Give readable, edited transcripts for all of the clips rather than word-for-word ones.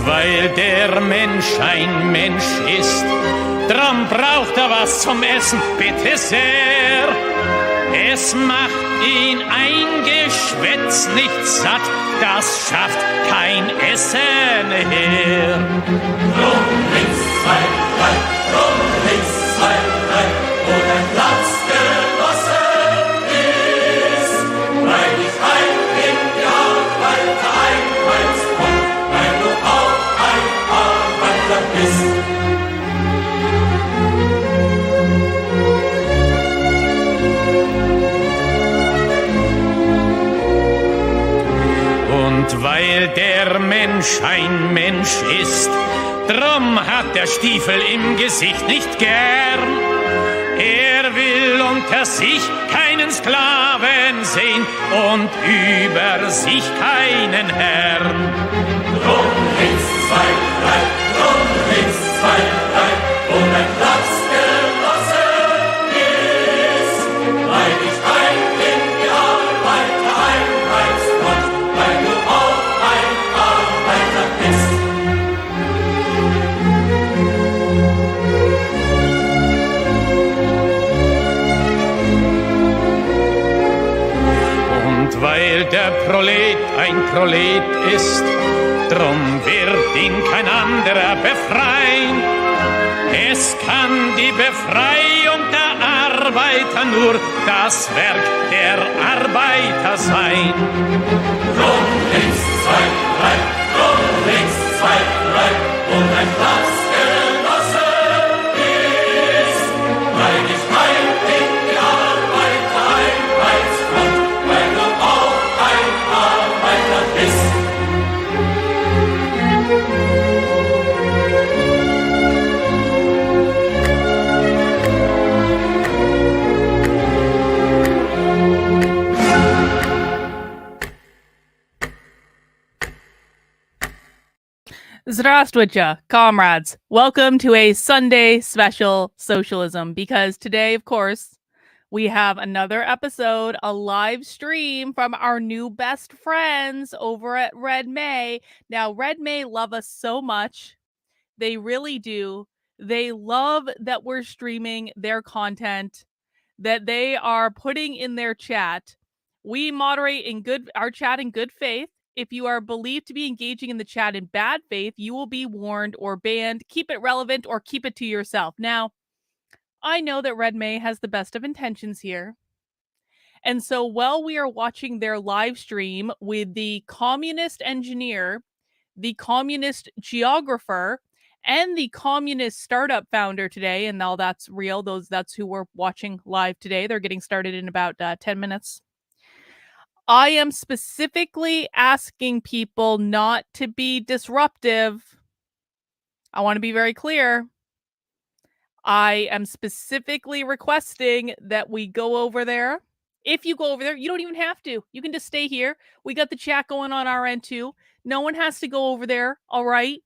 weil der Mensch ein Mensch ist, drum braucht er was zum Essen, bitte sehr. Es macht ihn ein Geschwätz nicht satt, das schafft kein Essen her. Drum links, 2, 3, drum links, 2, 3, wo dein Platz genossen ist, weil ich ein in die Arbeit einmeinst und weil du auch ein Arbeiter bist. Und weil der Mensch ein Mensch ist, drum hat der Stiefel im Gesicht nicht gern. Er will unter sich keinen Sklaven sehen und über sich keinen Herrn. Drum links 2, 3, drum links 2, 3, wo dein Platz genossen ist, weil ich ein in die Arbeiter einmeinst und weil du auch ein Arbeiter bist. Und weil der Prolet ein Prolet ist, drum wird ihn kein anderer befreien. Es kann die Befreiung der Arbeiter nur das Werk der Arbeiter sein. Drum links 2, 3, drum links 2, 3, wo dein Platz genossen ist, weil ich ein in die Arbeiter einmeinst und weil du auch ein Arbeiter bist. Здравствуйте, comrades. Welcome to a Sunday special socialism, because today, of course, we have another episode, a live stream from our new best friends over at Redmay. Now, Redmay love us so much. They really do. They love that we're streaming their content, that they are putting in their chat. We moderate our chat in good faith. If you are believed to be engaging in the chat in bad faith, you will be warned or banned. Keep it relevant or keep it to yourself. Now, I know that Redmay has the best of intentions here. And so while we are watching their live stream with the communist engineer, the communist geographer, and the communist startup founder today, and all that's real, that's who we're watching live today. They're getting started in about 10 minutes. I am specifically asking people not to be disruptive. I want to be very clear. I am specifically requesting that we go over there. If you go over there, you don't even have to. You can just stay here. We got the chat going on our end too. No one has to go over there, all right?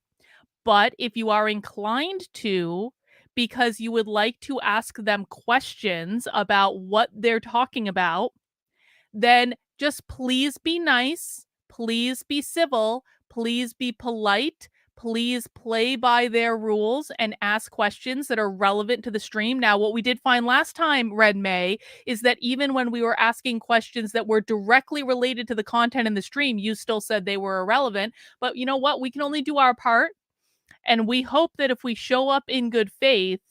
But if you are inclined to, because you would like to ask them questions about what they're talking about, then just please be nice, please be civil, please be polite, please play by their rules and ask questions that are relevant to the stream. Now, what we did find last time, Redmay, is that even when we were asking questions that were directly related to the content in the stream, you still said they were irrelevant. But you know what? We can only do our part. And we hope that if we show up in good faith,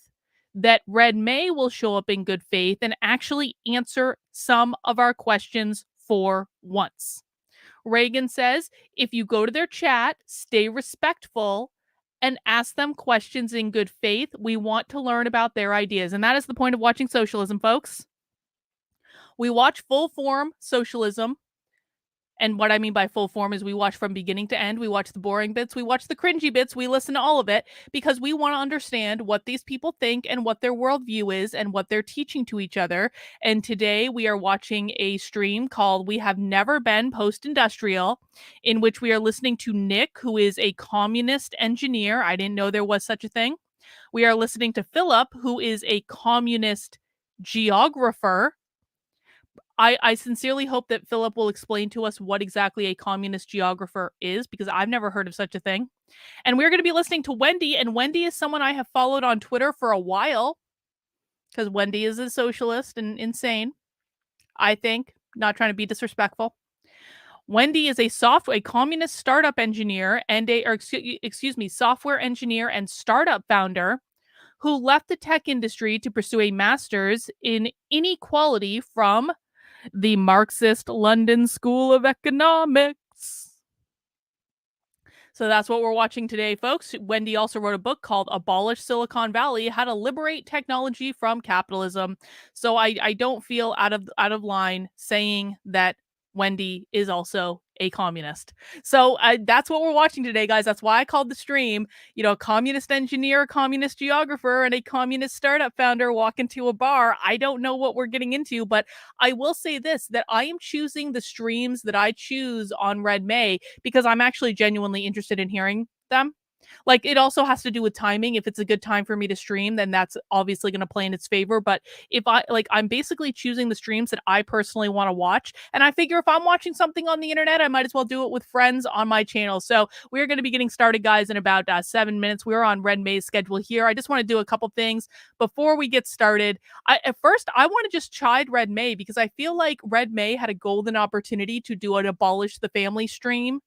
that Redmay will show up in good faith and actually answer some of our questions for once. Reagan says, if you go to their chat, stay respectful and ask them questions in good faith. We want to learn about their ideas. And that is the point of watching socialism, folks. We watch full form socialism. And what I mean by full form is we watch from beginning to end. We watch the boring bits. We watch the cringy bits. We listen to all of it because we want to understand what these people think and what their worldview is and what they're teaching to each other. And today we are watching a stream called We Have Never Been Post-Industrial, in which we are listening to Nick, who is a communist engineer. I didn't know there was such a thing. We are listening to Philip, who is a communist geographer. I sincerely hope that Philip will explain to us what exactly a communist geographer is, because I've never heard of such a thing. And we're going to be listening to Wendy, and Wendy is someone I have followed on Twitter for a while because Wendy is a socialist and insane, I think, not trying to be disrespectful. Wendy is a communist startup engineer software engineer and startup founder who left the tech industry to pursue a master's in inequality from the Marxist London School of Economics. So that's what we're watching today, folks. Wendy also wrote a book called Abolish Silicon Valley: How to Liberate Technology from Capitalism. So I don't feel out of line saying that Wendy is also a communist. So that's what we're watching today, guys. That's why I called the stream, a communist engineer, a communist geographer, and a communist startup founder walk into a bar. I don't know what we're getting into, but I will say this, that I am choosing the streams that I choose on Redmay because I'm actually genuinely interested in hearing them. Like, it also has to do with timing. If it's a good time for me to stream, then that's obviously going to play in its favor. But if I'm basically choosing the streams that I personally want to watch. And I figure if I'm watching something on the internet, I might as well do it with friends on my channel. So we're going to be getting started, guys, in about 7 minutes. We're on Redmay's schedule here. I just want to do a couple things before we get started. At first, I want to just chide Redmay because I feel like Redmay had a golden opportunity to do an Abolish the Family stream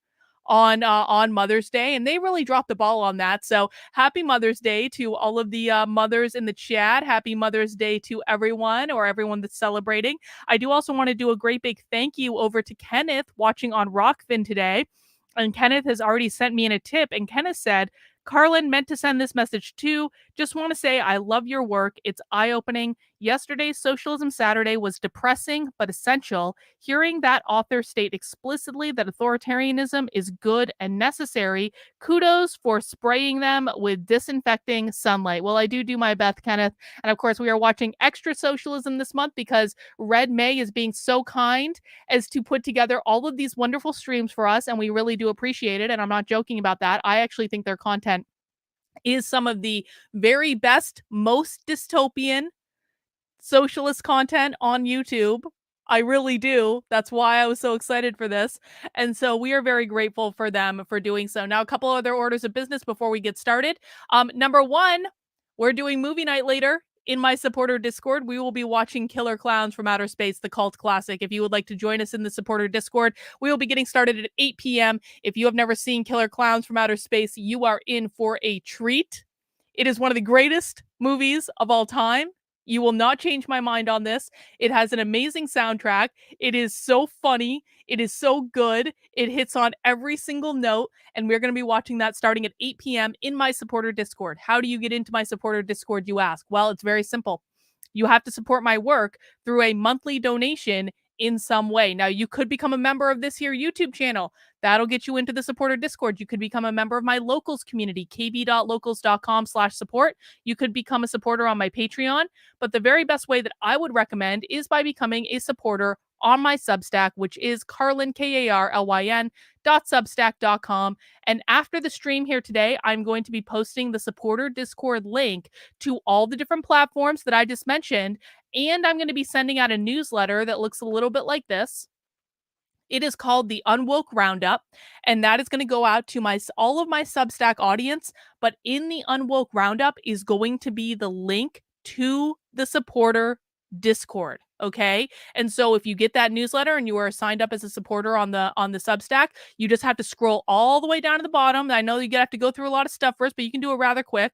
on Mother's Day, and they really dropped the ball on that. So happy Mother's Day to all of the mothers in the chat. Happy Mother's Day to everyone, or everyone that's celebrating. I do also want to do a great big thank you over to Kenneth watching on Rockfin today. And Kenneth has already sent me in a tip, and Kenneth said, Carlin meant to send this message too. Just want to say I love your work. It's eye-opening. Yesterday's Socialism Saturday was depressing but essential. Hearing that author state explicitly that authoritarianism is good and necessary, kudos for spraying them with disinfecting sunlight. Well, I do my best, Kenneth. And of course, we are watching Extra Socialism this month because Redmay is being so kind as to put together all of these wonderful streams for us, and we really do appreciate it. And I'm not joking about that. I actually think their content is some of the very best, most dystopian socialist content on YouTube. I really do. That's why I was so excited for this. And so we are very grateful for them for doing so. Now, a couple other orders of business before we get started. Number one, we're doing movie night later. In my supporter Discord, we will be watching Killer Clowns from Outer Space, the cult classic. If you would like to join us in the supporter Discord, we will be getting started at 8 p.m. If you have never seen Killer Clowns from Outer Space, you are in for a treat. It is one of the greatest movies of all time. You will not change my mind on this. It has an amazing soundtrack. It is so funny. It is so good. It hits on every single note. And we're going to be watching that starting at 8 p.m. in my supporter Discord. How do you get into my supporter Discord, you ask? Well, it's very simple. You have to support my work through a monthly donation in some way. Now, you could become a member of this here YouTube channel. That'll get you into the supporter Discord. You could become a member of my locals community, kb.locals.com/support. You could become a supporter on my Patreon. But the very best way that I would recommend is by becoming a supporter on my Substack, which is Carlin, Karlyn, .substack.com. And after the stream here today, I'm going to be posting the supporter Discord link to all the different platforms that I just mentioned. And I'm going to be sending out a newsletter that looks a little bit like this. It is called the Unwoke Roundup, and that is going to go out to all of my Substack audience. But in the Unwoke Roundup is going to be the link to the supporter Discord. Okay. And so if you get that newsletter and you are signed up as a supporter on the Substack, you just have to scroll all the way down to the bottom. I know you have to go through a lot of stuff first, but you can do it rather quick.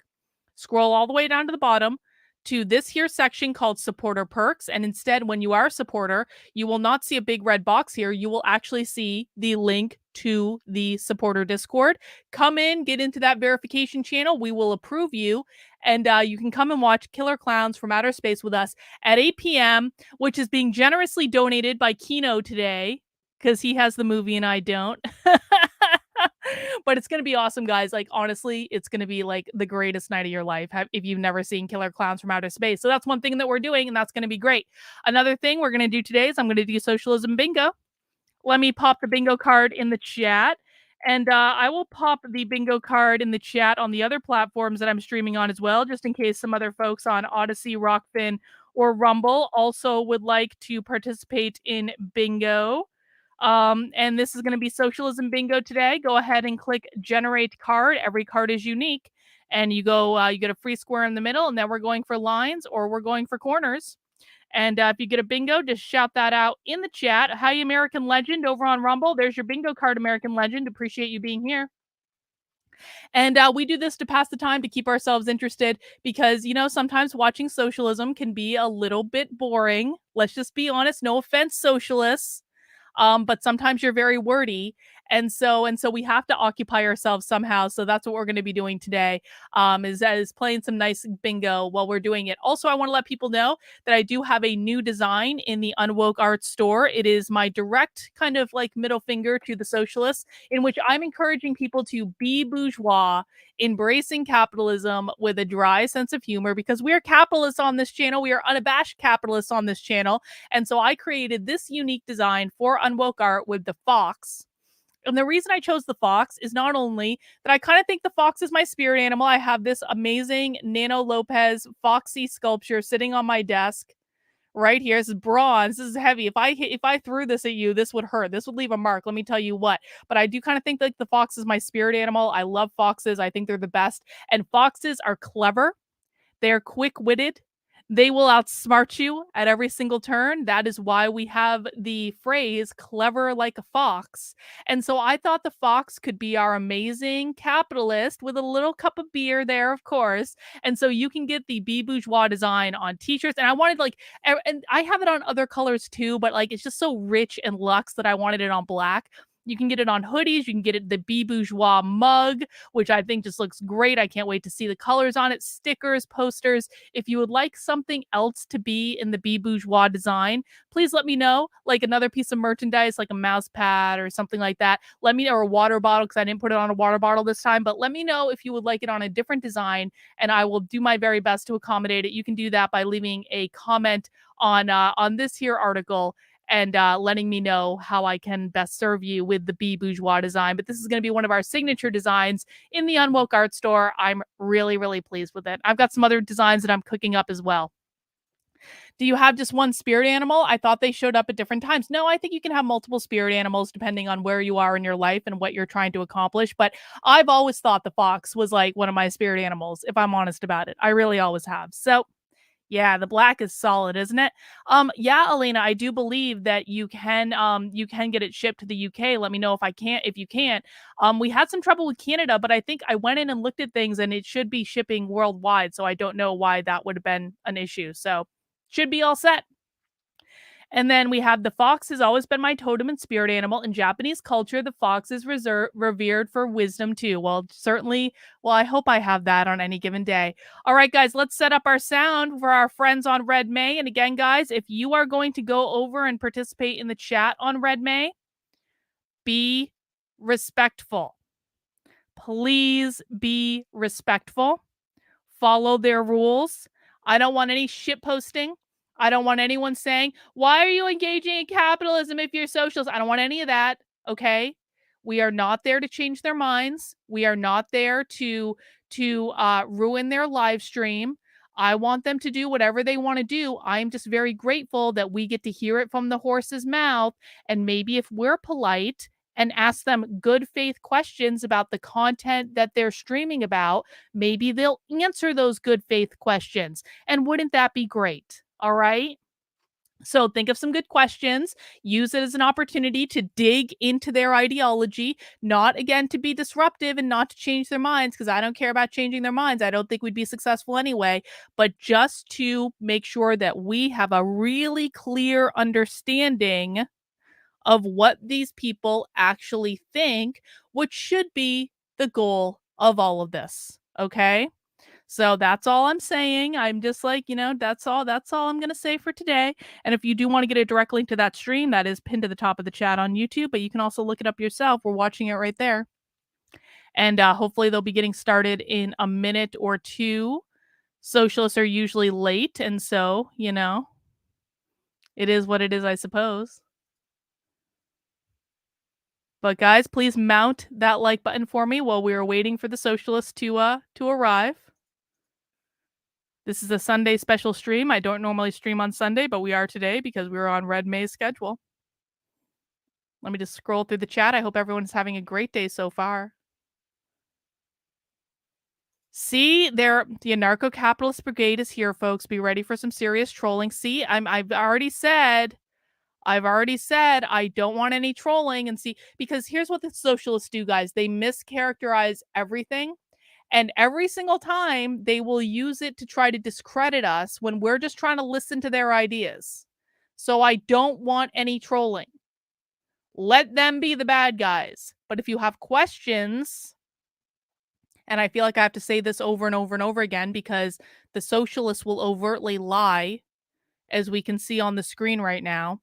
Scroll all the way down to the bottom to this here section called supporter perks. And instead, when you are a supporter, you will not see a big red box here. You will actually see the link to the supporter Discord. Come in, get into that verification channel. We will approve you. And you can come and watch Killer Clowns from Outer Space with us at 8 p.m., which is being generously donated by Kino today because he has the movie and I don't. But it's going to be awesome, guys. Like, honestly, it's going to be like the greatest night of your life if you've never seen Killer Clowns from Outer Space. So that's one thing that we're doing, and that's going to be great. Another thing we're going to do today is I'm going to do Socialism Bingo. Let me pop the bingo card in the chat. And I will pop the bingo card in the chat on the other platforms that I'm streaming on as well, just in case some other folks on Odyssey, Rockfin, or Rumble also would like to participate in bingo. And this is going to be Socialism Bingo today. Go ahead and click Generate Card. Every card is unique. And you get a free square in the middle, and then we're going for lines or we're going for corners. And if you get a bingo, just shout that out in the chat. Hi, American Legend over on Rumble. There's your bingo card, American Legend. Appreciate you being here. And we do this to pass the time, to keep ourselves interested, because, sometimes watching socialism can be a little bit boring. Let's just be honest. No offense, socialists. But sometimes you're very wordy. And so we have to occupy ourselves somehow. So that's what we're going to be doing today, is playing some nice bingo while we're doing it. Also, I want to let people know that I do have a new design in the Unwoke art store. It is my direct kind of like middle finger to the socialists, in which I'm encouraging people to be bourgeois, embracing capitalism with a dry sense of humor, because we are capitalists on this channel. We are unabashed capitalists on this channel. And so I created this unique design for Unwoke art with the fox. And the reason I chose the fox is not only that I kind of think the fox is my spirit animal. I have this amazing Nano Lopez foxy sculpture sitting on my desk right here. This is bronze. This is heavy. If I threw this at you, this would hurt. This would leave a mark. Let me tell you what. But I do kind of think like the fox is my spirit animal. I love foxes. I think they're the best. And foxes are clever. They're quick-witted. They will outsmart you at every single turn. That is why we have the phrase clever like a fox. And so I thought the fox could be our amazing capitalist with a little cup of beer there, of course. And so you can get the Be Bourgeois design on t-shirts. And I wanted and I have it on other colors too, but like it's just so rich and luxe that I wanted it on black. You can get it on hoodies. You can get it the Be Bourgeois mug, which I think just looks great. I can't wait to see the colors on it. Stickers, posters. If you would like something else to be in the Be Bourgeois design, please let me know. Like another piece of merchandise, like a mouse pad or something like that. Let me know, or a water bottle, because I didn't put it on a water bottle this time. But let me know if you would like it on a different design, and I will do my very best to accommodate it. You can do that by leaving a comment on this here article and letting me know how I can best serve you with the Be Bourgeois design. But this is going to be one of our signature designs in the Unwoke art store. I'm really, really pleased with it. I've got some other designs that I'm cooking up as well. Do you have just one spirit animal? I thought they showed up at different times. No, I think you can have multiple spirit animals depending on where you are in your life and what you're trying to accomplish. But I've always thought the fox was like one of my spirit animals, if I'm honest about it. I really always have. So yeah, the black is solid, isn't it? Yeah, Elena, I do believe that you can get it shipped to the UK. Let me know if you can't. We had some trouble with Canada, but I think I went in and looked at things and it should be shipping worldwide. So I don't know why that would have been an issue. So should be all set. And then we have the fox has always been my totem and spirit animal. In Japanese culture, the fox is revered for wisdom too. Well, certainly, I hope I have that on any given day. All right, guys, let's set up our sound for our friends on Redmay. And again, guys, if you are going to go over and participate in the chat on Redmay, be respectful. Please be respectful. Follow their rules. I don't want any shit posting. I don't want anyone saying, why are you engaging in capitalism if you're socialist? I don't want any of that, okay? We are not there to change their minds. We are not there to ruin their live stream. I want them to do whatever they want to do. I'm just very grateful that we get to hear it from the horse's mouth. And maybe if we're polite and ask them good faith questions about the content that they're streaming about, maybe they'll answer those good faith questions. And wouldn't that be great? All right. So think of some good questions, use it as an opportunity to dig into their ideology, not again to be disruptive and not to change their minds, because I don't care about changing their minds. I don't think we'd be successful anyway, but just to make sure that we have a really clear understanding of what these people actually think, which should be the goal of all of this. Okay. So that's all I'm saying. I'm just like, that's all I'm going to say for today. And if you do want to get a direct link to that stream, that is pinned to the top of the chat on YouTube, but you can also look it up yourself. We're watching it right there. And hopefully they'll be getting started in a minute or two. Socialists are usually late. And so, it is what it is, I suppose. But guys, please mount that like button for me while we are waiting for the socialists to arrive. This is a Sunday special stream. I don't normally stream on Sunday, but we are today because we were on Redmay's schedule. Let me just scroll through the chat. I hope everyone's having a great day so far. See, the anarcho-capitalist brigade is here, folks. Be ready for some serious trolling. See, I've already said I don't want any trolling. And see, because here's what the socialists do, guys. They mischaracterize everything. And every single time they will use it to try to discredit us when we're just trying to listen to their ideas. So I don't want any trolling. Let them be the bad guys. But if you have questions, and I feel like I have to say this over and over and over again because the socialists will overtly lie, as we can see on the screen right now.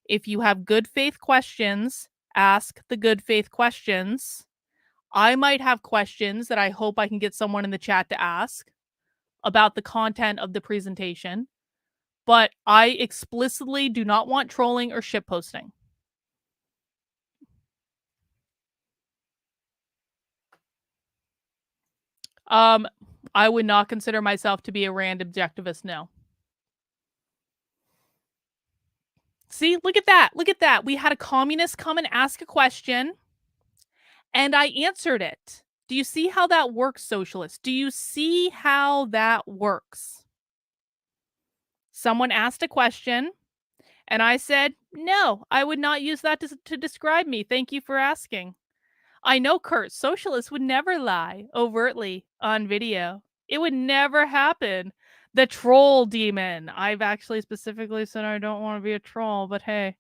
If you have good faith questions, ask the good faith questions. I might have questions that I hope I can get someone in the chat to ask about the content of the presentation, but I explicitly do not want trolling or shitposting. I would not consider myself to be a rand objectivist, no. See, look at that. Look at that. We had a communist come and ask a question, and I answered it. Do you see how that works, socialists? Do you see how that works? Someone asked a question, and I said, no, I would not use that to describe me. Thank you for asking. I know, Kurt, socialists would never lie overtly on video. It would never happen. The troll demon. I've actually specifically said I don't want to be a troll, but hey,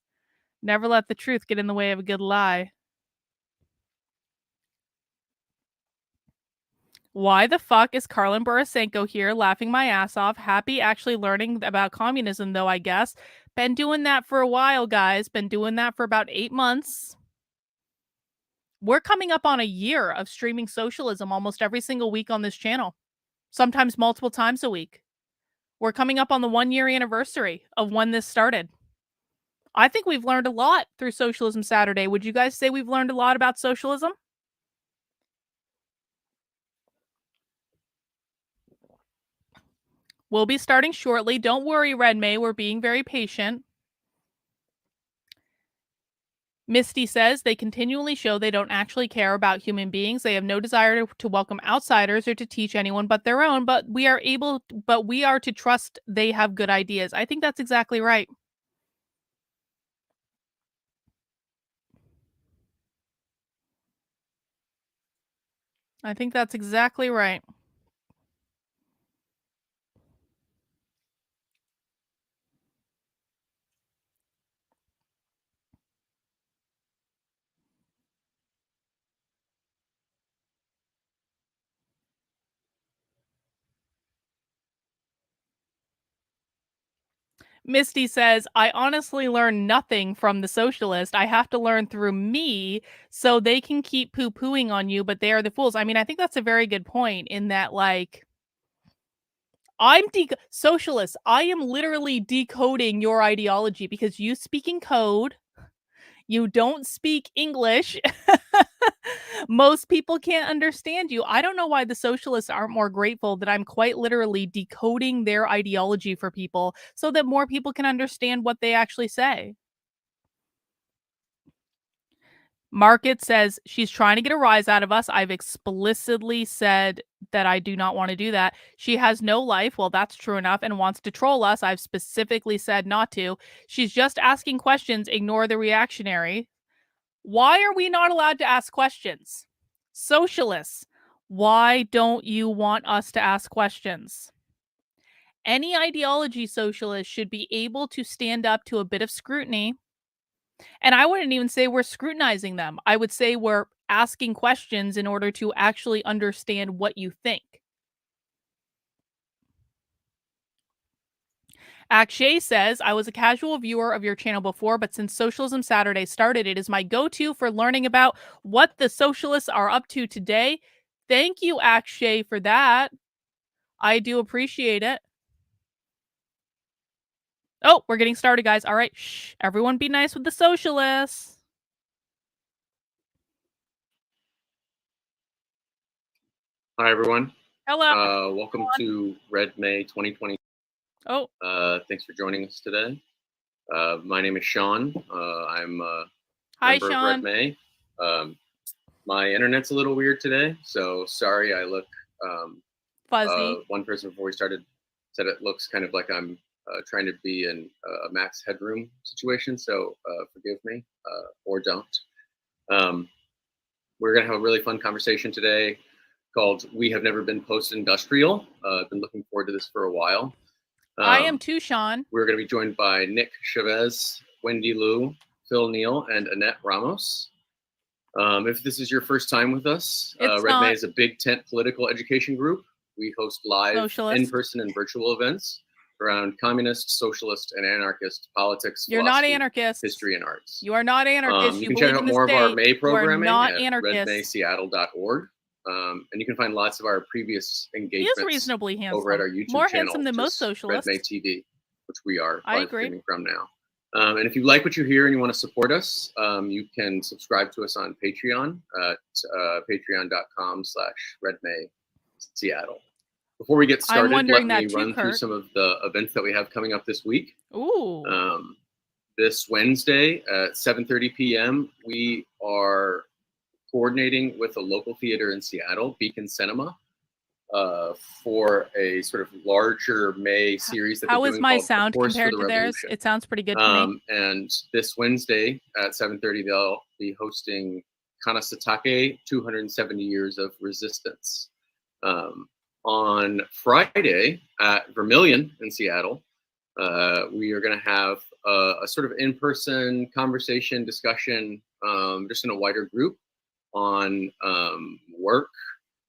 never let the truth get in the way of a good lie. Why the fuck is Karlin Borisenko here laughing my ass off? Happy actually learning about communism, though, I guess. Been doing that for a while, guys. Been doing that for about 8 months. We're coming up on a year of streaming socialism almost every single week on this channel. Sometimes multiple times a week. We're coming up on the 1-year anniversary of when this started. I think we've learned a lot through Socialism Saturday. Would you guys say we've learned a lot about socialism? We'll be starting shortly. Don't worry, Redmay. We're being very patient. Misty says they continually show they don't actually care about human beings. They have no desire to welcome outsiders or to teach anyone but their own, but we are to trust they have good ideas. I think that's exactly right. I think that's exactly right. Misty says, I honestly learn nothing from the socialist. I have to learn through me so they can keep poo-pooing on you, but they are the fools. I mean, I think that's a very good point in that, like, socialist. I am literally decoding your ideology because you speak in code. You don't speak English. Most people can't understand you. I don't know why the socialists aren't more grateful that I'm quite literally decoding their ideology for people so that more people can understand what they actually say. Market says she's trying to get a rise out of us. I've explicitly said that I do not want to do that. She has no life. Well, that's true enough, and wants to troll us. I've specifically said not to. She's just asking questions. Ignore the reactionary. Why are we not allowed to ask questions? Socialists, why don't you want us to ask questions? Any ideology socialist should be able to stand up to a bit of scrutiny. And I wouldn't even say we're scrutinizing them. I would say we're asking questions in order to actually understand what you think. Akshay says, I was a casual viewer of your channel before, but since Socialism Saturday started, it is my go-to for learning about what the socialists are up to today. Thank you, Akshay, for that. I do appreciate it. Oh, we're getting started, guys. All right. Shh. Everyone be nice with the socialists. Hi, everyone. Hello. Welcome to Redmay 2020. Oh. Thanks for joining us today. My name is Sean. I'm Hi, member Sean. of Redmay. My internet's a little weird today, so sorry I look Fuzzy. one person before we started said it looks kind of like I'm trying to be in a max headroom situation, so forgive me or don't. We're going to have a really fun conversation today called We Have Never Been Post-Industrial. I've been looking forward to this for a while. I am too, Sean. We're going to be joined by Nick Chavez, Wendy Liu, Phil Neal, and Annette Ramos. If this is your first time with us, Redmay is a big tent political education group. We host live, in-person, and virtual events around communist, socialist, and anarchist politics. You're not anarchist. History and arts. You are not anarchist. You can check out more of our May programming at redmayseattle.org. And you can find lots of our previous engagements. He is reasonably handsome. Over at our YouTube more channel, handsome than most socialists. Redmay TV, which we are streaming from now. And if you like what you hear and you want to support us, you can subscribe to us on Patreon at patreon.com/RedmaySeattle. Before we get started, let me run through some of the events that we have coming up this week. Ooh. This Wednesday at 7:30 p.m., we are coordinating with a local theater in Seattle, Beacon Cinema, for a sort of larger May series that How is my sound compared to theirs? It sounds pretty good to me. And this Wednesday at 7:30, they'll be hosting Kanasatake, 270 Years of Resistance. On Friday at Vermilion in Seattle, we are going to have a sort of in-person conversation discussion, just in a wider group on work,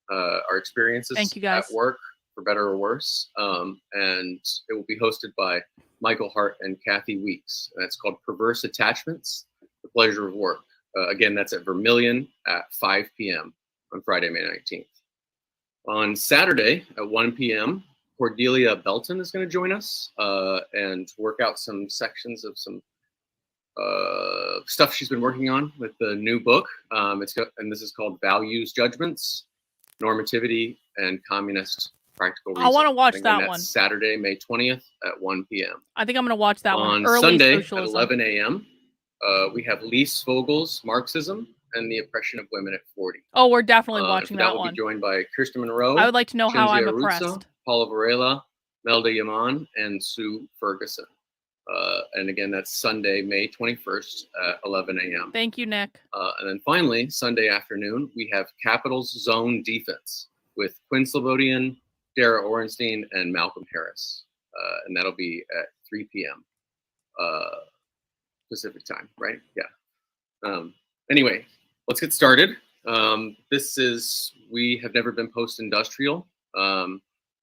our experiences at work, for better or worse. And it will be hosted by Michael Hart and Kathy Weeks. And it's called Perverse Attachments, The Pleasure of Work. Again, that's at Vermilion at 5 p.m. on Friday, May 19th. On Saturday at 1 p.m., Cordelia Belton is going to join us and work out some sections of some stuff she's been working on with the new book. And this is called Values, Judgments, Normativity, and Communist Practical Reason. I want to watch that one. Saturday, May 20th at 1 p.m. I think I'm going to watch that one. On Sunday at 11 a.m., we have Lise Vogel's Marxism and the Oppression of Women at 40. Oh, we're definitely watching that one. That will be joined by Kirsten Monroe. I would like to know how I'm Shinji Arusa, oppressed. Paula Varela, Melda Yaman, and Sue Ferguson. And again, that's Sunday, May 21st at 11 a.m. Thank you, Nick. And then finally, Sunday afternoon, we have Capital's Zone Defense with Quinn Slobodian, Dara Orenstein, and Malcolm Harris. And that'll be at 3 p.m. Pacific time, right? Yeah. Anyway, let's get started. We have never been post-industrial.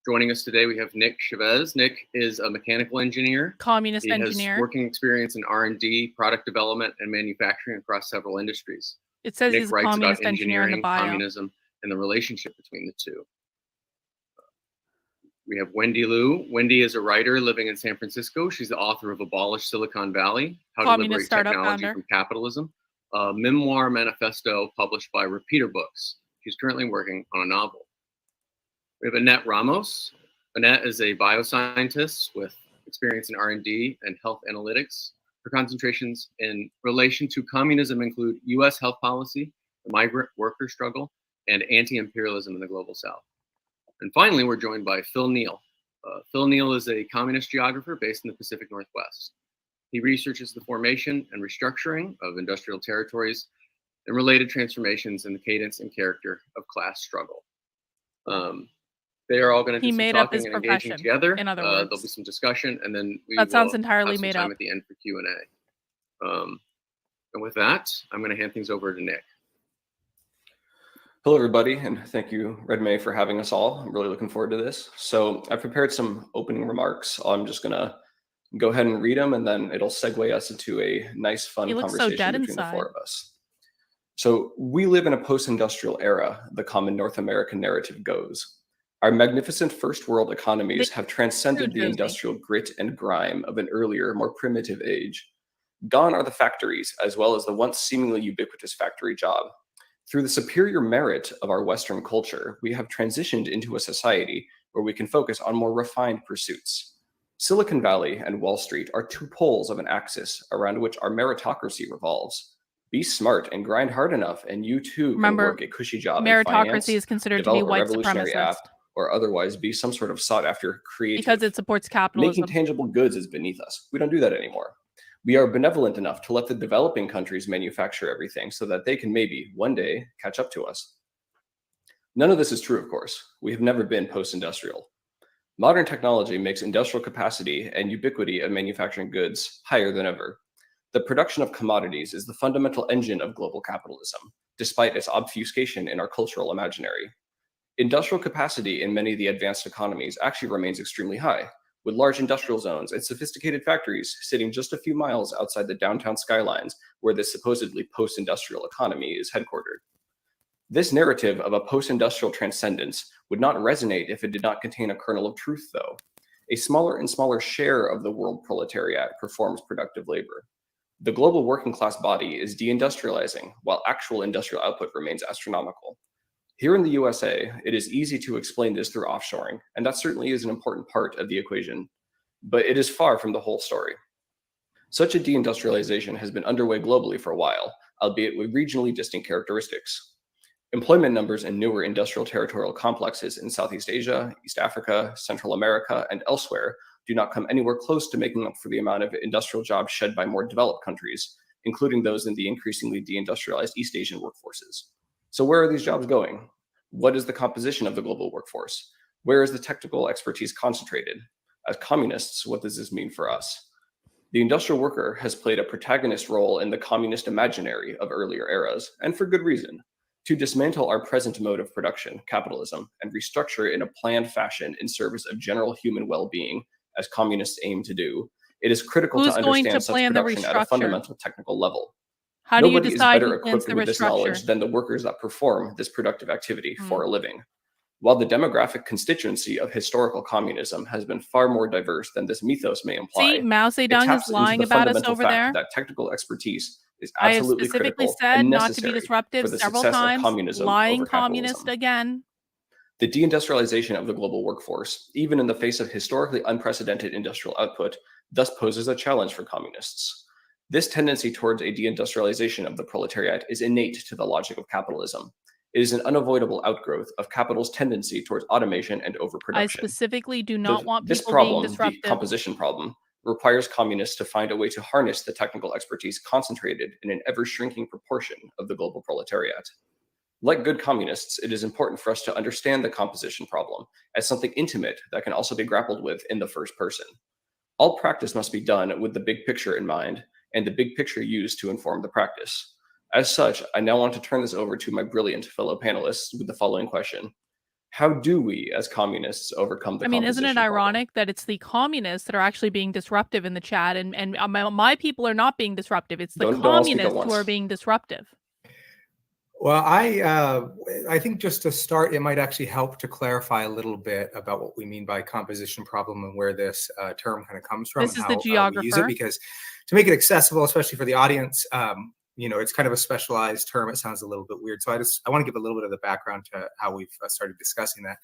Joining us today, we have Nick Chavez. Nick is a mechanical engineer. Communist engineer. He has working experience in R&D, product development, and manufacturing across several industries. It says Nick he's a writes communist about engineer in the engineering, bio. communism, and the relationship between the two. We have Wendy Liu. Wendy is a writer living in San Francisco. She's the author of Abolish Silicon Valley, How to Liberate Technology from Capitalism, a memoir manifesto published by Repeater Books. She's currently working on a novel. We have Annette Ramos. Annette is a bioscientist with experience in R&D and health analytics. Her concentrations in relation to communism include U.S. health policy, the migrant worker struggle, and anti-imperialism in the global south. And finally, we're joined by Phil Neal. Phil Neal is a communist geographer based in the Pacific Northwest. He researches the formation and restructuring of industrial territories and related transformations in the cadence and character of class struggle. They are all going to do some talking and engaging together. In other words, there'll be some discussion, and then that sounds entirely made up at the end for Q&A. And with that, I'm going to hand things over to Nick. Hello, everybody, and thank you, Redmay, for having us all. I'm really looking forward to this. So I've prepared some opening remarks. I'm just going to go ahead and read them, and then it'll segue us into a nice, fun conversation between the four of us. So we live in a post-industrial era, the common North American narrative goes. Our magnificent first world economies have transcended the industrial grit and grime of an earlier, more primitive age. Gone are the factories, as well as the once seemingly ubiquitous factory job. Through the superior merit of our Western culture, we have transitioned into a society where we can focus on more refined pursuits. Silicon Valley and Wall Street are two poles of an axis around which our meritocracy revolves. Be smart and grind hard enough, and you too can work a cushy job in finance, meritocracy is considered to be white supremacist. App, or otherwise be some sort of sought-after creative. Because it supports capitalism. Making tangible goods is beneath us. We don't do that anymore. We are benevolent enough to let the developing countries manufacture everything so that they can maybe, one day, catch up to us. None of this is true, of course. We have never been post-industrial. Modern technology makes industrial capacity and ubiquity of manufacturing goods higher than ever. The production of commodities is the fundamental engine of global capitalism, despite its obfuscation in our cultural imaginary. Industrial capacity in many of the advanced economies actually remains extremely high, with large industrial zones and sophisticated factories sitting just a few miles outside the downtown skylines where this supposedly post-industrial economy is headquartered. This narrative of a post-industrial transcendence would not resonate if it did not contain a kernel of truth, though. A smaller and smaller share of the world proletariat performs productive labor. The global working class body is deindustrializing, while actual industrial output remains astronomical. Here in the USA, it is easy to explain this through offshoring, and that certainly is an important part of the equation, but it is far from the whole story. Such a deindustrialization has been underway globally for a while, albeit with regionally distinct characteristics. Employment numbers in newer industrial territorial complexes in Southeast Asia, East Africa, Central America, and elsewhere do not come anywhere close to making up for the amount of industrial jobs shed by more developed countries, including those in the increasingly deindustrialized East Asian workforces. So where are these jobs going? What is the composition of the global workforce? Where is the technical expertise concentrated? As communists, what does this mean for us? The industrial worker has played a protagonist role in the communist imaginary of earlier eras, and for good reason. To dismantle our present mode of production, capitalism, and restructure it in a planned fashion in service of general human well-being, as communists aim to do, it is critical to understand such production at a fundamental technical level. How do you Nobody decide is better who plans equipped the with this knowledge restructure? than the workers that perform this productive activity for a living. While the demographic constituency of historical communism has been far more diverse than this mythos may imply, See, Mao Zedong is lying about us over there. that technical expertise is I have absolutely specifically critical said and not to be necessary disruptive for the several success of times. communism Lying over communist capitalism. again. The deindustrialization of the global workforce, even in the face of historically unprecedented industrial output, thus poses a challenge for communists. This tendency towards a deindustrialization of the proletariat is innate to the logic of capitalism. It is an unavoidable outgrowth of capital's tendency towards automation and overproduction. I specifically do not want this people problem, being disruptive. the composition problem, requires communists to find a way to harness the technical expertise concentrated in an ever-shrinking proportion of the global proletariat. Like good communists, it is important for us to understand the composition problem as something intimate that can also be grappled with in the first person. All practice must be done with the big picture in mind, and the big picture used to inform the practice. As such, I now want to turn this over to my brilliant fellow panelists with the following question. How do we, as communists, overcome the composition isn't it ironic that it's the communists that are actually being disruptive in the chat, and my people are not being disruptive. It's the communists who are being disruptive. Well, I think just to start, it might actually help to clarify a little bit about what we mean by composition problem and where this term kind of comes from. This is the geographer. We use it, because to make it accessible, especially for the audience, it's kind of a specialized term. It sounds a little bit weird. So I want to give a little bit of the background to how we've started discussing that.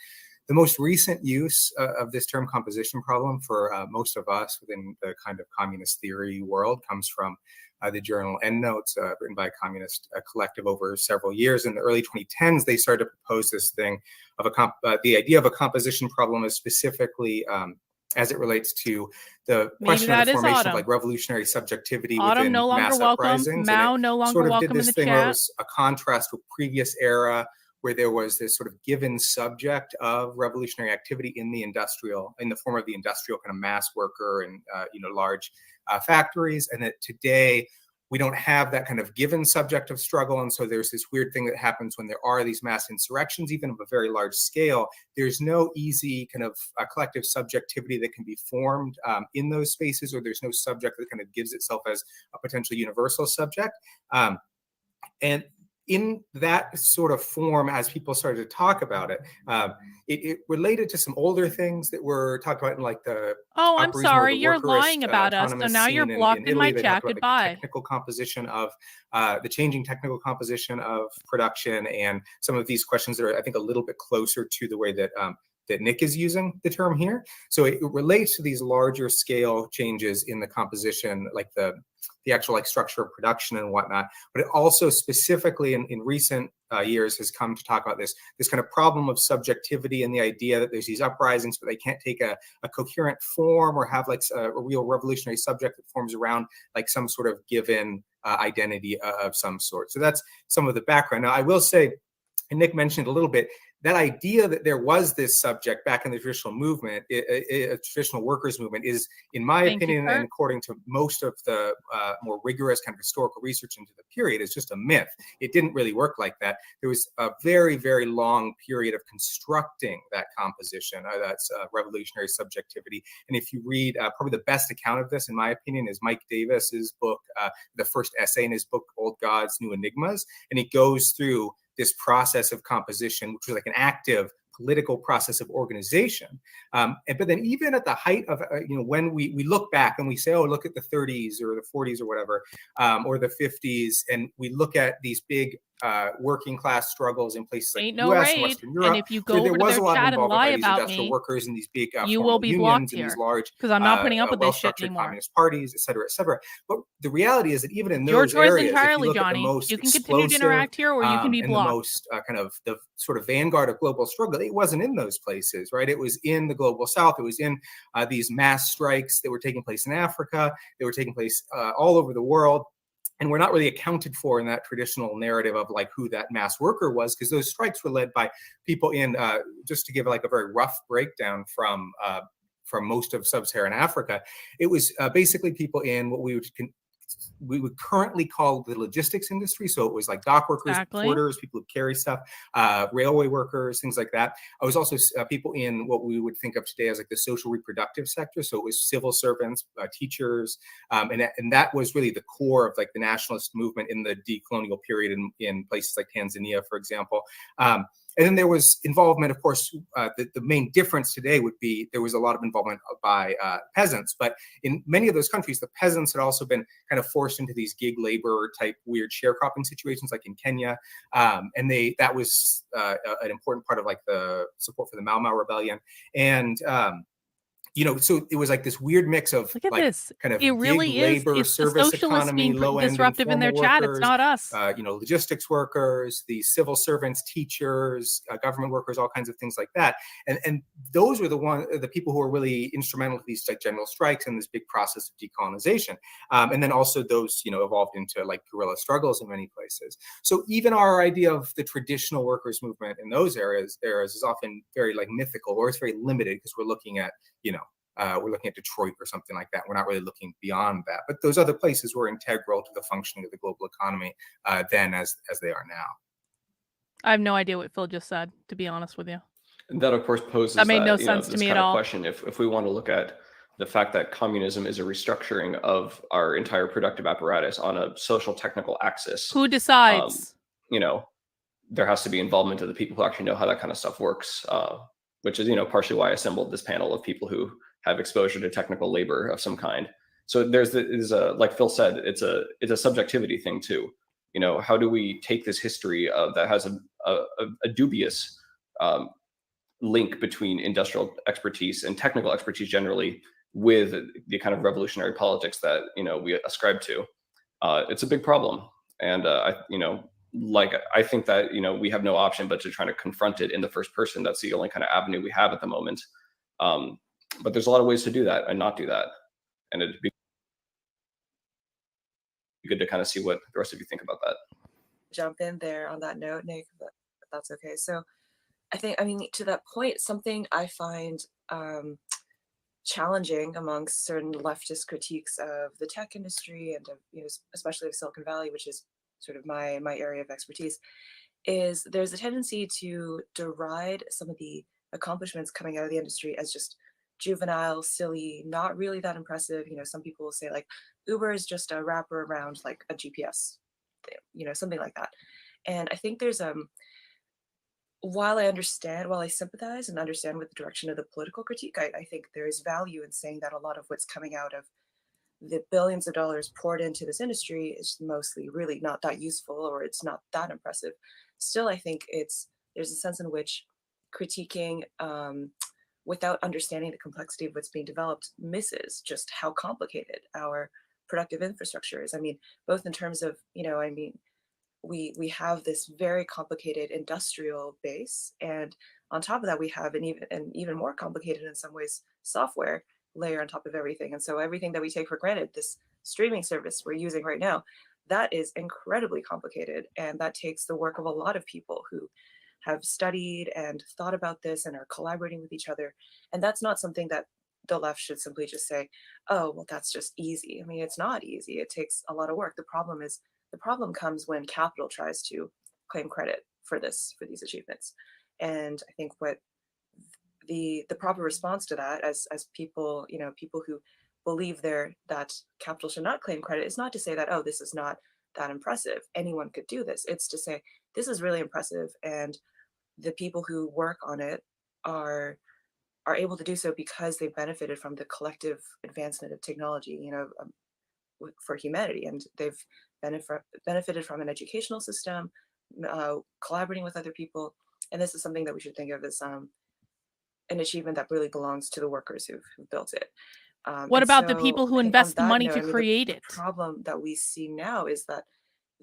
The most recent use of this term composition problem for most of us within the kind of communist theory world comes from the journal Endnotes, written by a communist collective over several years. In the early 2010s, they started to propose this thing of the idea of a composition problem is specifically as it relates to the question of the formation of like revolutionary subjectivity within mass uprisings. Mao no longer welcome in the chat. Where it was a contrast with previous era, where there was this sort of given subject of revolutionary activity in the form of the industrial kind of mass worker and large factories, and that today we don't have that kind of given subject of struggle. And so there's this weird thing that happens when there are these mass insurrections, even of a very large scale. There's no easy kind of collective subjectivity that can be formed in those spaces, or there's no subject that kind of gives itself as a potential universal subject. And in that sort of form, as people started to talk about it, it related to some older things that were talked about in like the I'm sorry, you're lying about us. So now you're blocked in my chat. Goodbye. The technical composition of the changing technical composition of production, and some of these questions that are, I think, a little bit closer to the way that that Nick is using the term here. So it relates to these larger scale changes in the composition, like the actual like structure of production and whatnot. But it also specifically in recent years has come to talk about this kind of problem of subjectivity and the idea that there's these uprisings, but they can't take a coherent form or have like a real revolutionary subject that forms around like some sort of given identity of some sort. So that's some of the background. Now, I will say, and Nick mentioned a little bit, that idea that there was this subject back in the traditional movement, a traditional workers movement, is, in my opinion, and according to most of the more rigorous kind of historical research into the period, is just a myth. It didn't really work like that. There was a very, very long period of constructing that composition, that's revolutionary subjectivity. And if you read, probably the best account of this, in my opinion, is Mike Davis's book, the first essay in his book, Old Gods, New Enigmas. And he goes through this process of composition, which was like an active political process of organization. But then even at the height of, when we look back and we say, oh, look at the 30s or the 40s or whatever, or the 50s, and we look at these big working class struggles in places like the US and Western Europe, and if you go over to their chat and lie about me, workers in these big you will be blocked here, because I'm not putting up with this shit anymore. Communist parties, et cetera, et cetera. But the reality is that even in your those choice areas, entirely, if you look Johnny, at the most you can continue to interact here, or you can be blocked. And the most kind of the sort of vanguard of global struggle, it wasn't in those places, right? It was in the global South. It was in these mass strikes that were taking place in Africa. They were taking place all over the world. And we're not really accounted for in that traditional narrative of like who that mass worker was, because those strikes were led by people in, just to give like a very rough breakdown from most of sub-Saharan Africa, it was basically people in what we would currently call the logistics industry. So it was like dock workers, porters, people who carry stuff, railway workers, things like that. I was also people in what we would think of today as like the social reproductive sector. So it was civil servants, teachers, and that was really the core of like the nationalist movement in the decolonial period in places like Tanzania, for example. And then there was involvement, of course, the main difference today would be there was a lot of involvement by peasants. But in many of those countries, the peasants had also been kind of forced into these gig labor type weird sharecropping situations, like in Kenya. And that was an important part of like the support for the Mau Mau rebellion. And so it was like this weird mix of look at like this kind of it really gig labor, is service the socialists economy, being disruptive in their chat. It's not us. Logistics workers, the civil servants, teachers, government workers, all kinds of things like that. And those were the people who were really instrumental to these like general strikes and this big process of decolonization. And then also those evolved into like guerrilla struggles in many places. So even our idea of the traditional workers movement in those eras is often very like mythical, or it's very limited because we're looking at we're looking at Detroit or something like that. We're not really looking beyond that. But those other places were integral to the functioning of the global economy then as they are now. I have no idea what Phil just said, to be honest with you. And that, of course, poses that made no sense to me at all. Question: if we want to look at the fact that communism is a restructuring of our entire productive apparatus on a social technical axis, who decides? There has to be involvement of the people who actually know how that kind of stuff works, which is partially why I assembled this panel of people who have exposure to technical labor of some kind. So like Phil said, it's a subjectivity thing too. How do we take this history that has a dubious link between industrial expertise and technical expertise generally with the kind of revolutionary politics that we ascribe to? It's a big problem, and I think that we have no option but to try to confront it in the first person. That's the only kind of avenue we have at the moment. But there's a lot of ways to do that and not do that. And it'd be good to kind of see what the rest of you think about that. Jump in there on that note, Nick, but that's okay. So to that point, something I find challenging amongst certain leftist critiques of the tech industry and especially of Silicon Valley, which is sort of my area of expertise, is there's a tendency to deride some of the accomplishments coming out of the industry as just juvenile, silly, not really that impressive. Some people will say like Uber is just a wrapper around like a GPS thing, something like that. And I think there's while I sympathize and understand with the direction of the political critique, I think there is value in saying that a lot of what's coming out of the billions of dollars poured into this industry is mostly really not that useful, or it's not that impressive. Still, I think there's a sense in which critiquing without understanding the complexity of what's being developed misses just how complicated our productive infrastructure is. I mean, both in terms of, we have this very complicated industrial base, and on top of that, we have an even more complicated, in some ways, software layer on top of everything. And so everything that we take for granted, this streaming service we're using right now, that is incredibly complicated, and that takes the work of a lot of people who have studied and thought about this and are collaborating with each other. And that's not something that the left should simply just say, oh, well, that's just easy. I mean, it's not easy. It takes a lot of work. The problem comes when capital tries to claim credit for these achievements. And I think what the proper response to that, as people, people who believe that capital should not claim credit, is not to say that, oh, this is not that impressive, anyone could do this. It's to say, this is really impressive, and the people who work on it are able to do so because they benefited from the collective advancement of technology, for humanity, and they've benefited from an educational system, collaborating with other people. And this is something that we should think of as an achievement that really belongs to the workers who've built it. What about the people who invest the money to create it? The problem that we see now is that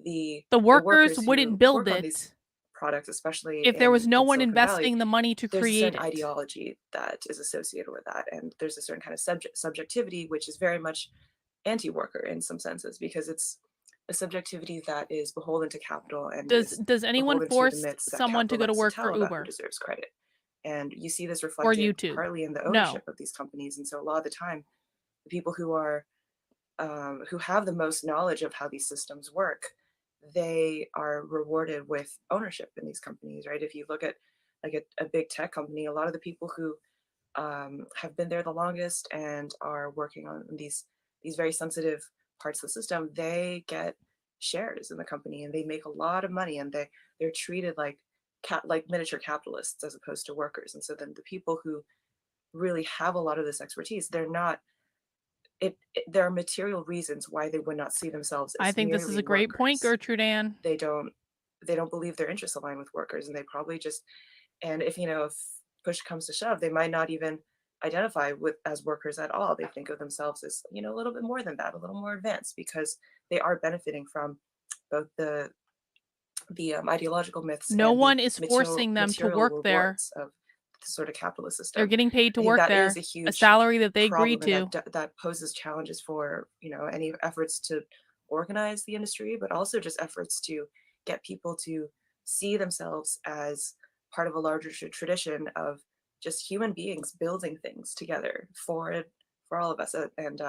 the workers wouldn't build it products, especially if there was no one investing the money to create it. There's a certain ideology that is associated with that, and there's a certain kind of subjectivity which is very much anti-worker in some senses, because it's a subjectivity that is beholden to capital. And does anyone force someone to go to work for Uber? Who deserves credit? And you see this reflected partly in the ownership of these companies. And so a lot of the time, the people who have the most knowledge of how these systems work, they are rewarded with ownership in these companies, right? If you look at like a big tech company, a lot of the people who have been there the longest and are working on these very sensitive parts of the system, they get shares in the company, and they make a lot of money, and they're treated like miniature capitalists as opposed to workers. And so then the people who really have a lot of this expertise, there are material reasons why they would not see themselves as I think this is a great point, Gertrude Ann. They don't believe their interests align with workers, and they probably just, and if push comes to shove, they might not even identify as workers at all. They think of themselves as a little bit more than that, a little more advanced, because they are benefiting from both the ideological myths. No one is forcing them to work there. Of the sort of capitalist system. They're getting paid to work there. A salary that they agreed to. That poses challenges for any efforts to organize the industry, but also just efforts to get people to see themselves as part of a larger tradition of just human beings building things together for all of us, and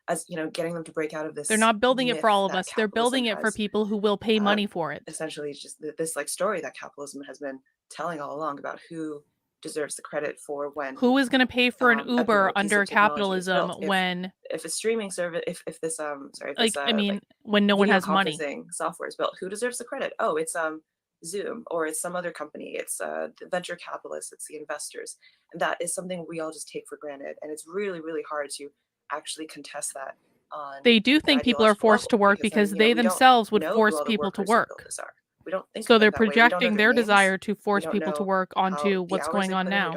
as getting them to break out of this. They're not building it for all of us. They're building it for people who will pay money for it. Essentially, it's just this story that capitalism has been telling all along about who deserves the credit for when. Who is going to pay for an Uber under capitalism when if a streaming service, if this when no one has money, software is built, who deserves the credit? Oh, it's Zoom, or it's some other company. It's the venture capitalists, it's the investors. And that is something we all just take for granted. And it's really, really hard to actually contest that. They do think people are forced to work because they themselves would force people to work. We don't think so. They're projecting their desire to force people to work onto what's going on now.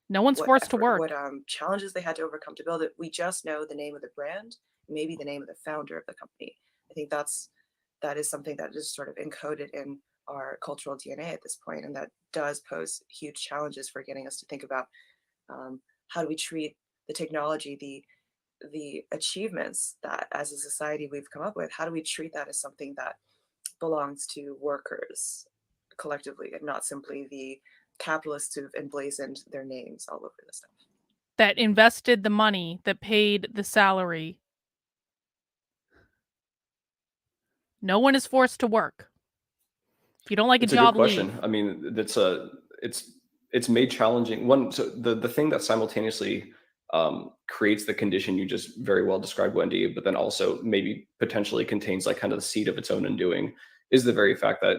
No one's forced to work. What challenges they had to overcome to build it. We just know the name of the brand, maybe the name of the founder of the company. I think that is something that is sort of encoded in our cultural DNA at this point, and that does pose huge challenges for getting us to think about how do we treat the technology, the achievements that as a society we've come up with. How do we treat that as something that belongs to workers collectively, and not simply the capitalists who've emblazoned their names all over this stuff, that invested the money, that paid the salary. No one is forced to work. If you don't like a job, good question. Leave. I mean, it's made challenging. So the thing that simultaneously creates the condition you just very well described, Wendy, but then also maybe potentially contains like kind of the seed of its own undoing, is the very fact that,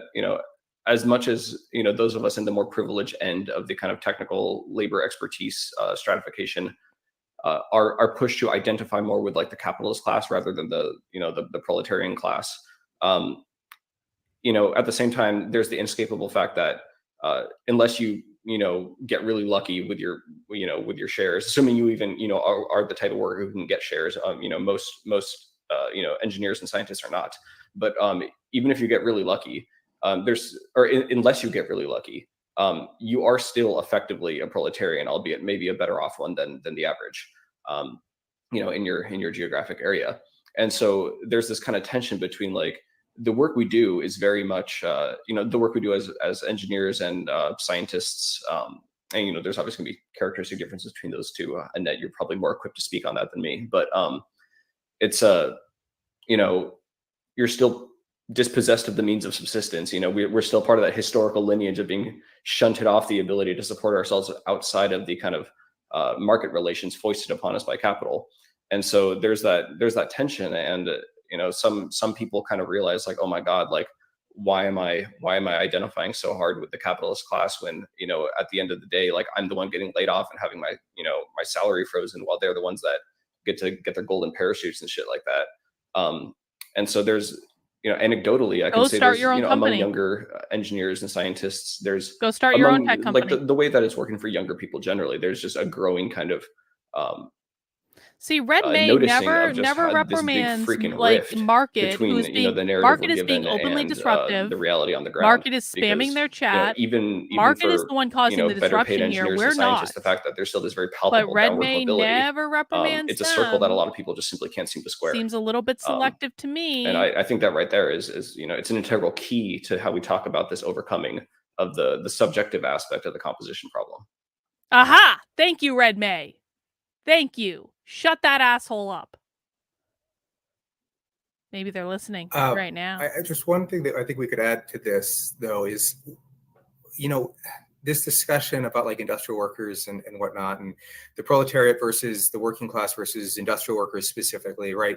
as much as, those of us in the more privileged end of the kind of technical labor expertise stratification are pushed to identify more with like the capitalist class rather than the proletarian class. At the same time, there's the inescapable fact that unless you get really lucky with your shares, assuming you even are the type of worker who can get shares. Most engineers and scientists are not, but even if you get really lucky, unless you get really lucky, you are still effectively a proletarian, albeit maybe a better off one than the average, in your geographic area. And so there's this kind of tension between like the work we do is very much the work we do as engineers and scientists, and there's obviously going to be characteristic differences between those two. Annette, you're probably more equipped to speak on that than me, but it's you're still dispossessed of the means of subsistence. We're still part of that historical lineage of being shunted off the ability to support ourselves outside of the kind of market relations foisted upon us by capital. And so there's that tension, and some people kind of realize like, oh my God, like why am I identifying so hard with the capitalist class when at the end of the day, like I'm the one getting laid off and having my my salary frozen while they're the ones that get to get their golden parachutes and shit like that. And so there's anecdotally, I can say there's, among younger engineers and scientists, there's go start your own tech company. Like the way that it's working for younger people generally, there's just a growing kind of see, Redmay never reprimands like market who's being market is being openly disruptive. The reality on the ground. Market is spamming their chat. Even market for, is the one causing the disruption here. We're not. The fact that there's still this very palpable but Redmay never reprimands it's a circle that a lot of people just simply can't seem to square. Seems a little bit selective to me. And I think that right there is it's an integral key to how we talk about this overcoming of the subjective aspect of the composition problem. Aha! Thank you, Redmay. Thank you. Shut that asshole up. Maybe they're listening right now. Just one thing that I think we could add to this, though, is, this discussion about like industrial workers and whatnot, and the proletariat versus the working class versus industrial workers specifically, right?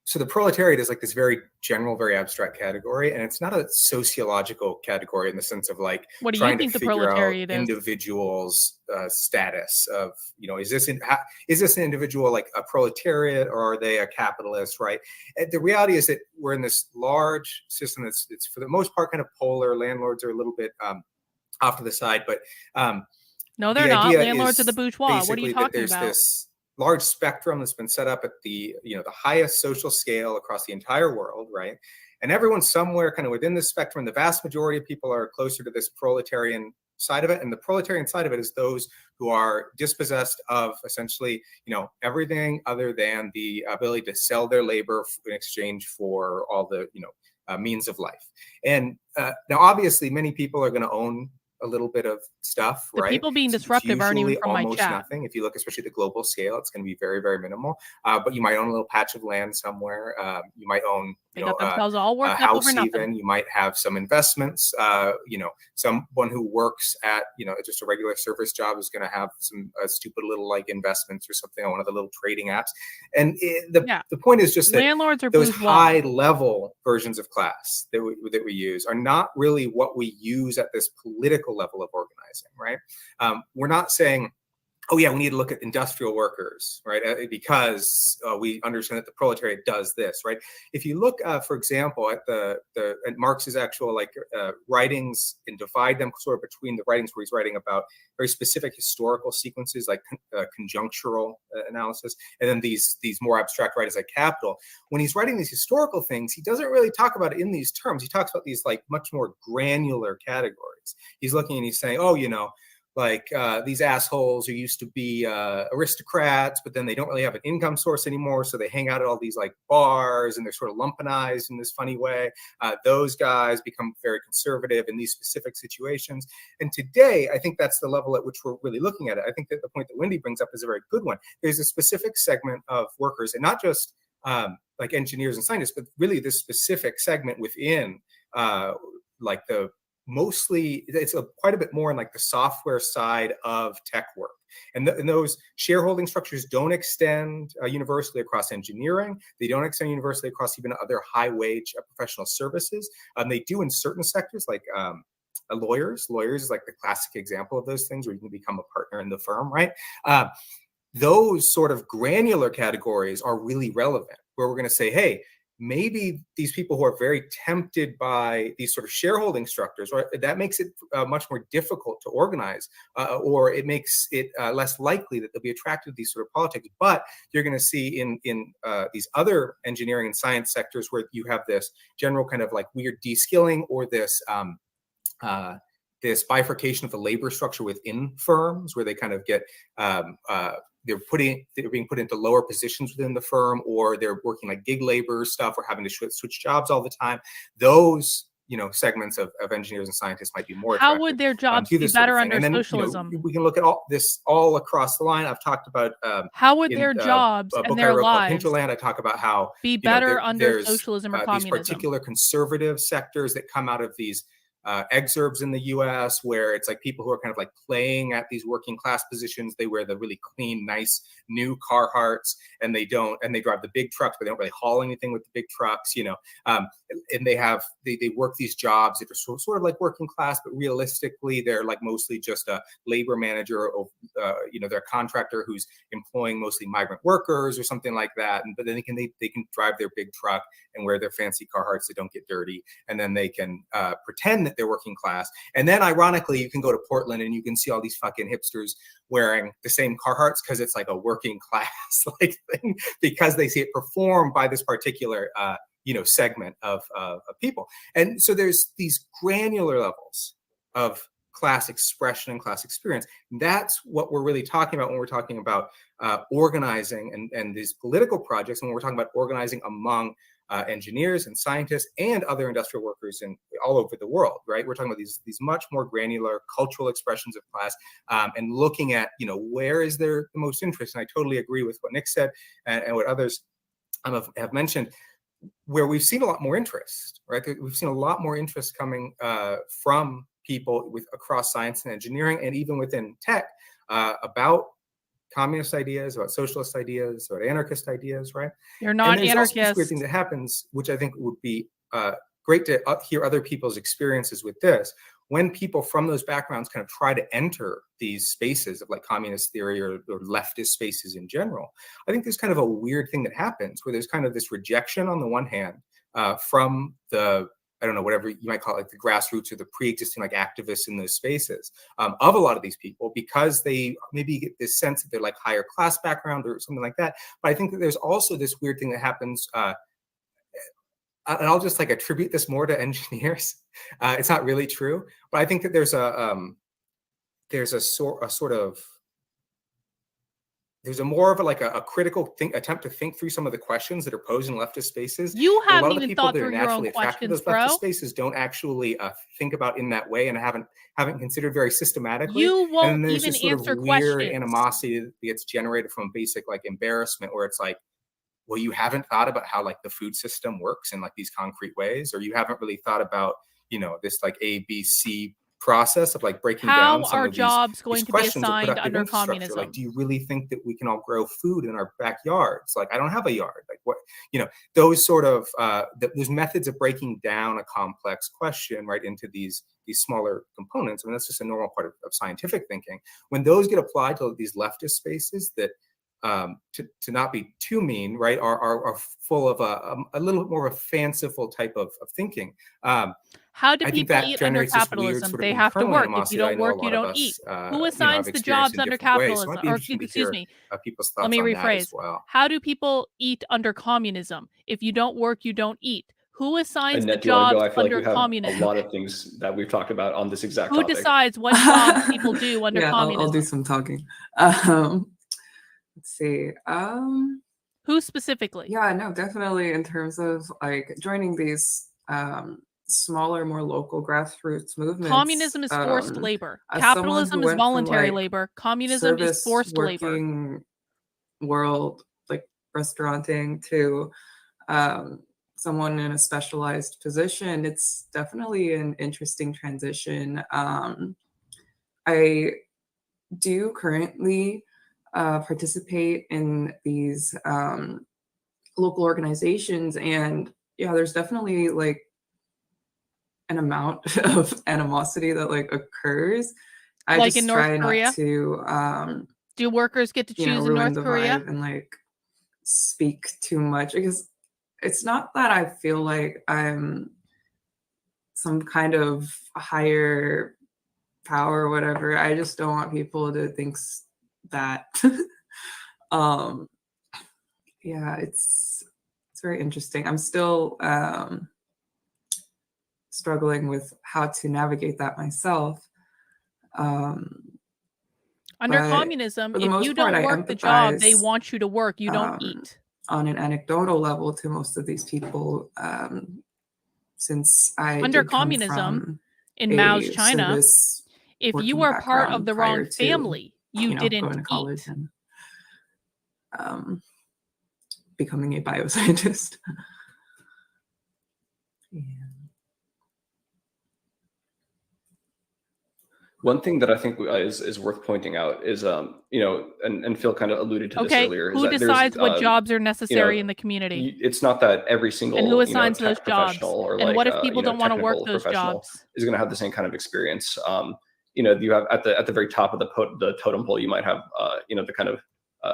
So the proletariat is like this very general, very abstract category, and it's not a sociological category in the sense of like trying to figure out individuals' status of, is this an individual like a proletariat or are they a capitalist, right? And the reality is that we're in this large system that's for the most part kind of polar. Landlords are a little bit off to the side, but no, they're not. Landlords are the bourgeois. What are you talking about? This large spectrum that's been set up at the the highest social scale across the entire world, right? And everyone somewhere kind of within this spectrum, the vast majority of people are closer to this proletarian side of it. And the proletarian side of it is those who are dispossessed of essentially, everything other than the ability to sell their labor in exchange for all the, means of life. And now, obviously, many people are going to own a little bit of stuff, right? People being disruptive aren't even from my chat. Nothing. If you look, especially at the global scale, it's going to be very, very minimal. But you might own a little patch of land somewhere. You might own, a house even. You might have some investments. Someone who works at, just a regular service job is going to have some stupid little like investments or something on one of the little trading apps. And the point is just that landlords are those high level versions of class that we use are not really what we use at this political level of organizing, right? We're not saying, oh yeah, we need to look at industrial workers, right? Because we understand that the proletariat does this, right? If you look, for example, at at Marx's actual writings and divide them sort of between the writings where he's writing about very specific historical sequences like conjunctural analysis, and then these more abstract writings like Capital. When he's writing these historical things, he doesn't really talk about it in these terms. He talks about these like much more granular categories. He's looking and he's saying, oh, these assholes who used to be aristocrats, but then they don't really have an income source anymore. So they hang out at all these like bars and they're sort of lumpenized in this funny way. Those guys become very conservative in these specific situations. And today, I think that's the level at which we're really looking at it. I think that the point that Wendy brings up is a very good one. There's a specific segment of workers, and not just like engineers and scientists, but really this specific segment within mostly it's quite a bit more in like the software side of tech work. And those shareholding structures don't extend universally across engineering. They don't extend universally across even other high wage professional services. They do in certain sectors like lawyers. Lawyers is like the classic example of those things where you can become a partner in the firm, right? Those sort of granular categories are really relevant, where we're going to say, hey, maybe these people who are very tempted by these sort of shareholding structures, right, that makes it much more difficult to organize, or it makes it less likely that they'll be attracted to these sort of politics. But you're going to see in these other engineering and science sectors where you have this general kind of like weird de-skilling, or this this bifurcation of the labor structure within firms, where they kind of get they're being put into lower positions within the firm, or they're working like gig labor stuff, or having to switch jobs all the time. Those, you know, segments of engineers and scientists might be more How attractive, would their jobs be better under socialism? You know, we can look at all this all across the line. I've talked about how would their jobs and their lives Hinterland, I talk about how be better under socialism or communism. These particular conservative sectors that come out of these exurbs in the US, where it's like people who are kind of like playing at these working class positions. They wear the really clean, nice new Carhartts, and they drive the big trucks, but they don't really haul anything with the big trucks, you know. And they work these jobs that are sort of like working class, but realistically they're like mostly just a labor manager, or you know, they're a contractor who's employing mostly migrant workers or something like that. But then they can drive their big truck and wear their fancy Carhartts that don't get dirty, and then they can pretend that they're working class. And then ironically, you can go to Portland and you can see all these fucking hipsters wearing the same Carhartts, because it's like a working class like thing, because they see it performed by this particular you know, segment of people. And so there's these granular levels of class expression and class experience. That's what we're really talking about when we're talking about organizing and these political projects, and when we're talking about organizing among engineers and scientists and other industrial workers in all over the world, right? We're talking about these much more granular cultural expressions of class, and looking at, you know, where is there the most interest. And I totally agree with what Nick said and what others have mentioned, where we've seen a lot more interest, right? We've seen a lot more interest coming from people across science and engineering, and even within tech, about communist ideas, about socialist ideas, about anarchist ideas, right? You're not anarchist. Also this weird thing that happens, which I think would be great to hear other people's experiences with this. When people from those backgrounds kind of try to enter these spaces of like communist theory or leftist spaces in general, I think there's kind of a weird thing that happens, where there's kind of this rejection on the one hand from the, I don't know, whatever you might call it, like the grassroots or the pre-existing like activists in those spaces, of a lot of these people, because they maybe get this sense that they're like higher class background or something like that. But I think that there's also this weird thing that happens, and I'll just like attribute this more to engineers. It's not really true, but I think that there's a more of a critical attempt to think through some of the questions that are posed in leftist spaces. You haven't a lot of even thought through your own questions, those leftist spaces don't actually think about in that way, and haven't considered very systematically. You won't and then there's even this sort answer of weird questions. animosity that gets generated from basic like embarrassment, where it's like, well, you haven't thought about how like the food system works in like these concrete ways, or you haven't really thought about, you know, this like ABC process of like breaking down some are of jobs these going to be questions of assigned productive under infrastructure. communism? Like, do you really think that we can all grow food in our backyards? Like, I don't have a yard. Like, what, you know, those sort of those methods of breaking down a complex question right into these smaller components. I mean, that's just a normal part of scientific thinking. When those get applied to these leftist spaces that, to not be too mean, right, are full of a little bit more of a fanciful type of thinking. How do people eat under capitalism? They have to work. If you don't work, you don't eat. Who assigns the jobs under capitalism? Or excuse me, let me rephrase. How do people eat under communism? If you don't work, you don't eat. Who assigns the jobs under communism? A lot of things that we've talked about on this exact topic. Who decides what jobs people do under communism? I'll do some talking. Let's see. Who specifically? Yeah, no, definitely in terms of like joining these smaller, more local grassroots movements. Communism is forced labor. Capitalism is voluntary labor. Communism is forced labor. World, like restauranting, to someone in a specialized position. It's definitely an interesting transition. I do currently participate in these local organizations, and yeah, there's definitely like an amount of animosity that like occurs. I like just in North Korea? Not to do workers get to choose in North Korea and like speak too much, because it's not that I feel like I'm some kind of higher power or whatever. I just don't want people to think that. Yeah, it's very interesting. I'm still struggling with how to navigate that myself. Under communism, if you don't work the job they want you to work, you don't eat. On an anecdotal level to most of these people, since I under communism in Mao's China, if you were part of the wrong family, you didn't going to college eat. And becoming a bioscientist. Yeah. One thing that I think is worth pointing out is, and Phil kind of alluded to this earlier. Who decides what jobs are necessary in the community? It's not that every single and who assigns those jobs? Or and what if people don't want to work those jobs? Is going to have the same kind of experience. You have at the very top of the totem pole, you might have the kind of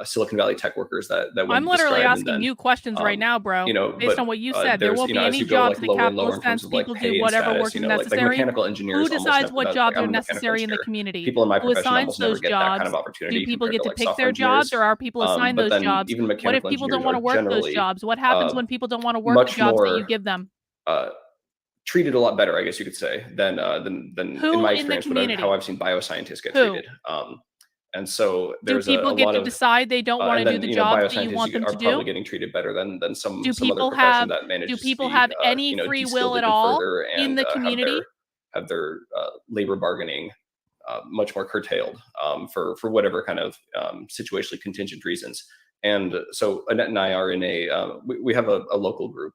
Silicon Valley tech workers that I'm literally asking you questions right now, bro. Based on what you said, there won't be any jobs in the capitalist sense. People do whatever work is necessary. Mechanical engineers. Who decides what jobs are necessary in the community? People in my Who profession assigns those jobs? Do people get to pick their jobs, or are people assigned those jobs? What if people don't want to work those jobs? What happens when people don't want to work the jobs that you give them? Treated a lot better, I guess you could say, than in my experience, how I've seen bioscientists get treated. And so there's do people get to decide they don't want to do the jobs that you want them to do? Probably getting treated better than some other profession that manages. Do people have any free will at all in the community? Have their labor bargaining much more curtailed for whatever kind of situationally contingent reasons. And so Annette and I are in we have a local group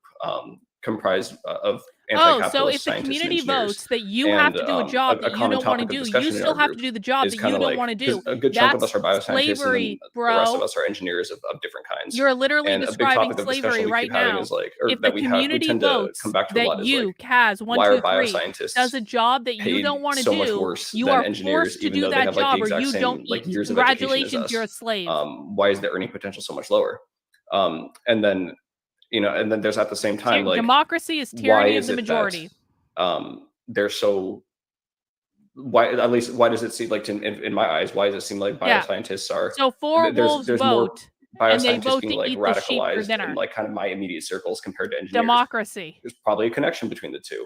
comprised of anti-capitalist so if the community votes that you have to do a job that you don't want to do, you still have to do the job that you don't want to do. A good chunk of us are bioscientists, slavery, bro. The rest of us are engineers of different kinds. You're literally describing slavery right now. If the community votes that you, Kaz, 1, 2, 3, does a job that you don't want to do, you are forced to do that job or you don't eat. Congratulations, you're a slave. Why is the earning potential so much lower? And then there's at the same time democracy is tyranny of the majority. They're so why does it seem like in my eyes why does it seem like bioscientists are so four wolves vote and they vote being to eat radicalized the sheep for dinner. In kind of my immediate circles compared to engineers? Democracy. There's probably a connection between the two.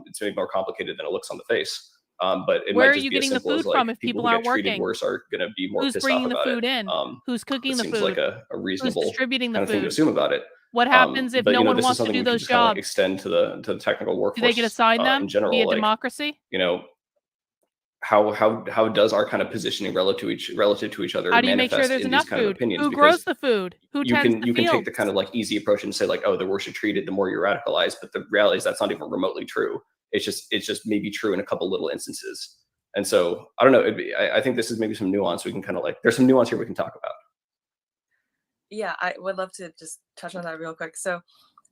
It's maybe more complicated than it looks on the face. But where are you getting the food from if people aren't working? Worse are going to be more Who's bringing the food in? Who's cooking the food? Seems like a reasonable Who's distributing the kind of food? thing to assume about it. What happens if no one wants to do those jobs? Extend to the technical workforce. Do they get assigned them in general, via democracy? How does our kind of positioning relative to each other? How do you make sure there's enough food? Who grows the food? Who tends the fields? You can take the kind of easy approach and say the worse you're treated, the more you're radicalized. But the reality is that's not even remotely true. It's just maybe true in a couple little instances. And so I don't know. I think this is maybe some nuance we can kind of there's some nuance here we can talk about. Yeah, I would love to just touch on that real quick. So,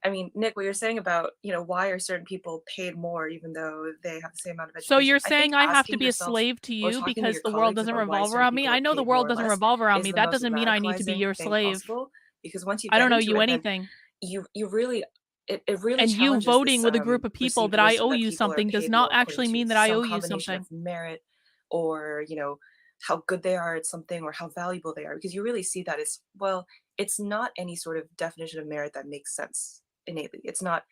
I mean, Nick, what you're saying about, why are certain people paid more even though they have the same amount of education? So you're saying I have to be a slave to you because the world doesn't revolve around me? I know the world doesn't revolve around me. That doesn't mean I need to be your slave. Because once you I don't know you anything. You really it really and you voting with a group of people that I owe you something does not actually mean that I owe you something. Merit or, how good they are at something or how valuable they are, because you really see that it's not any sort of definition of merit that makes sense innately. It's not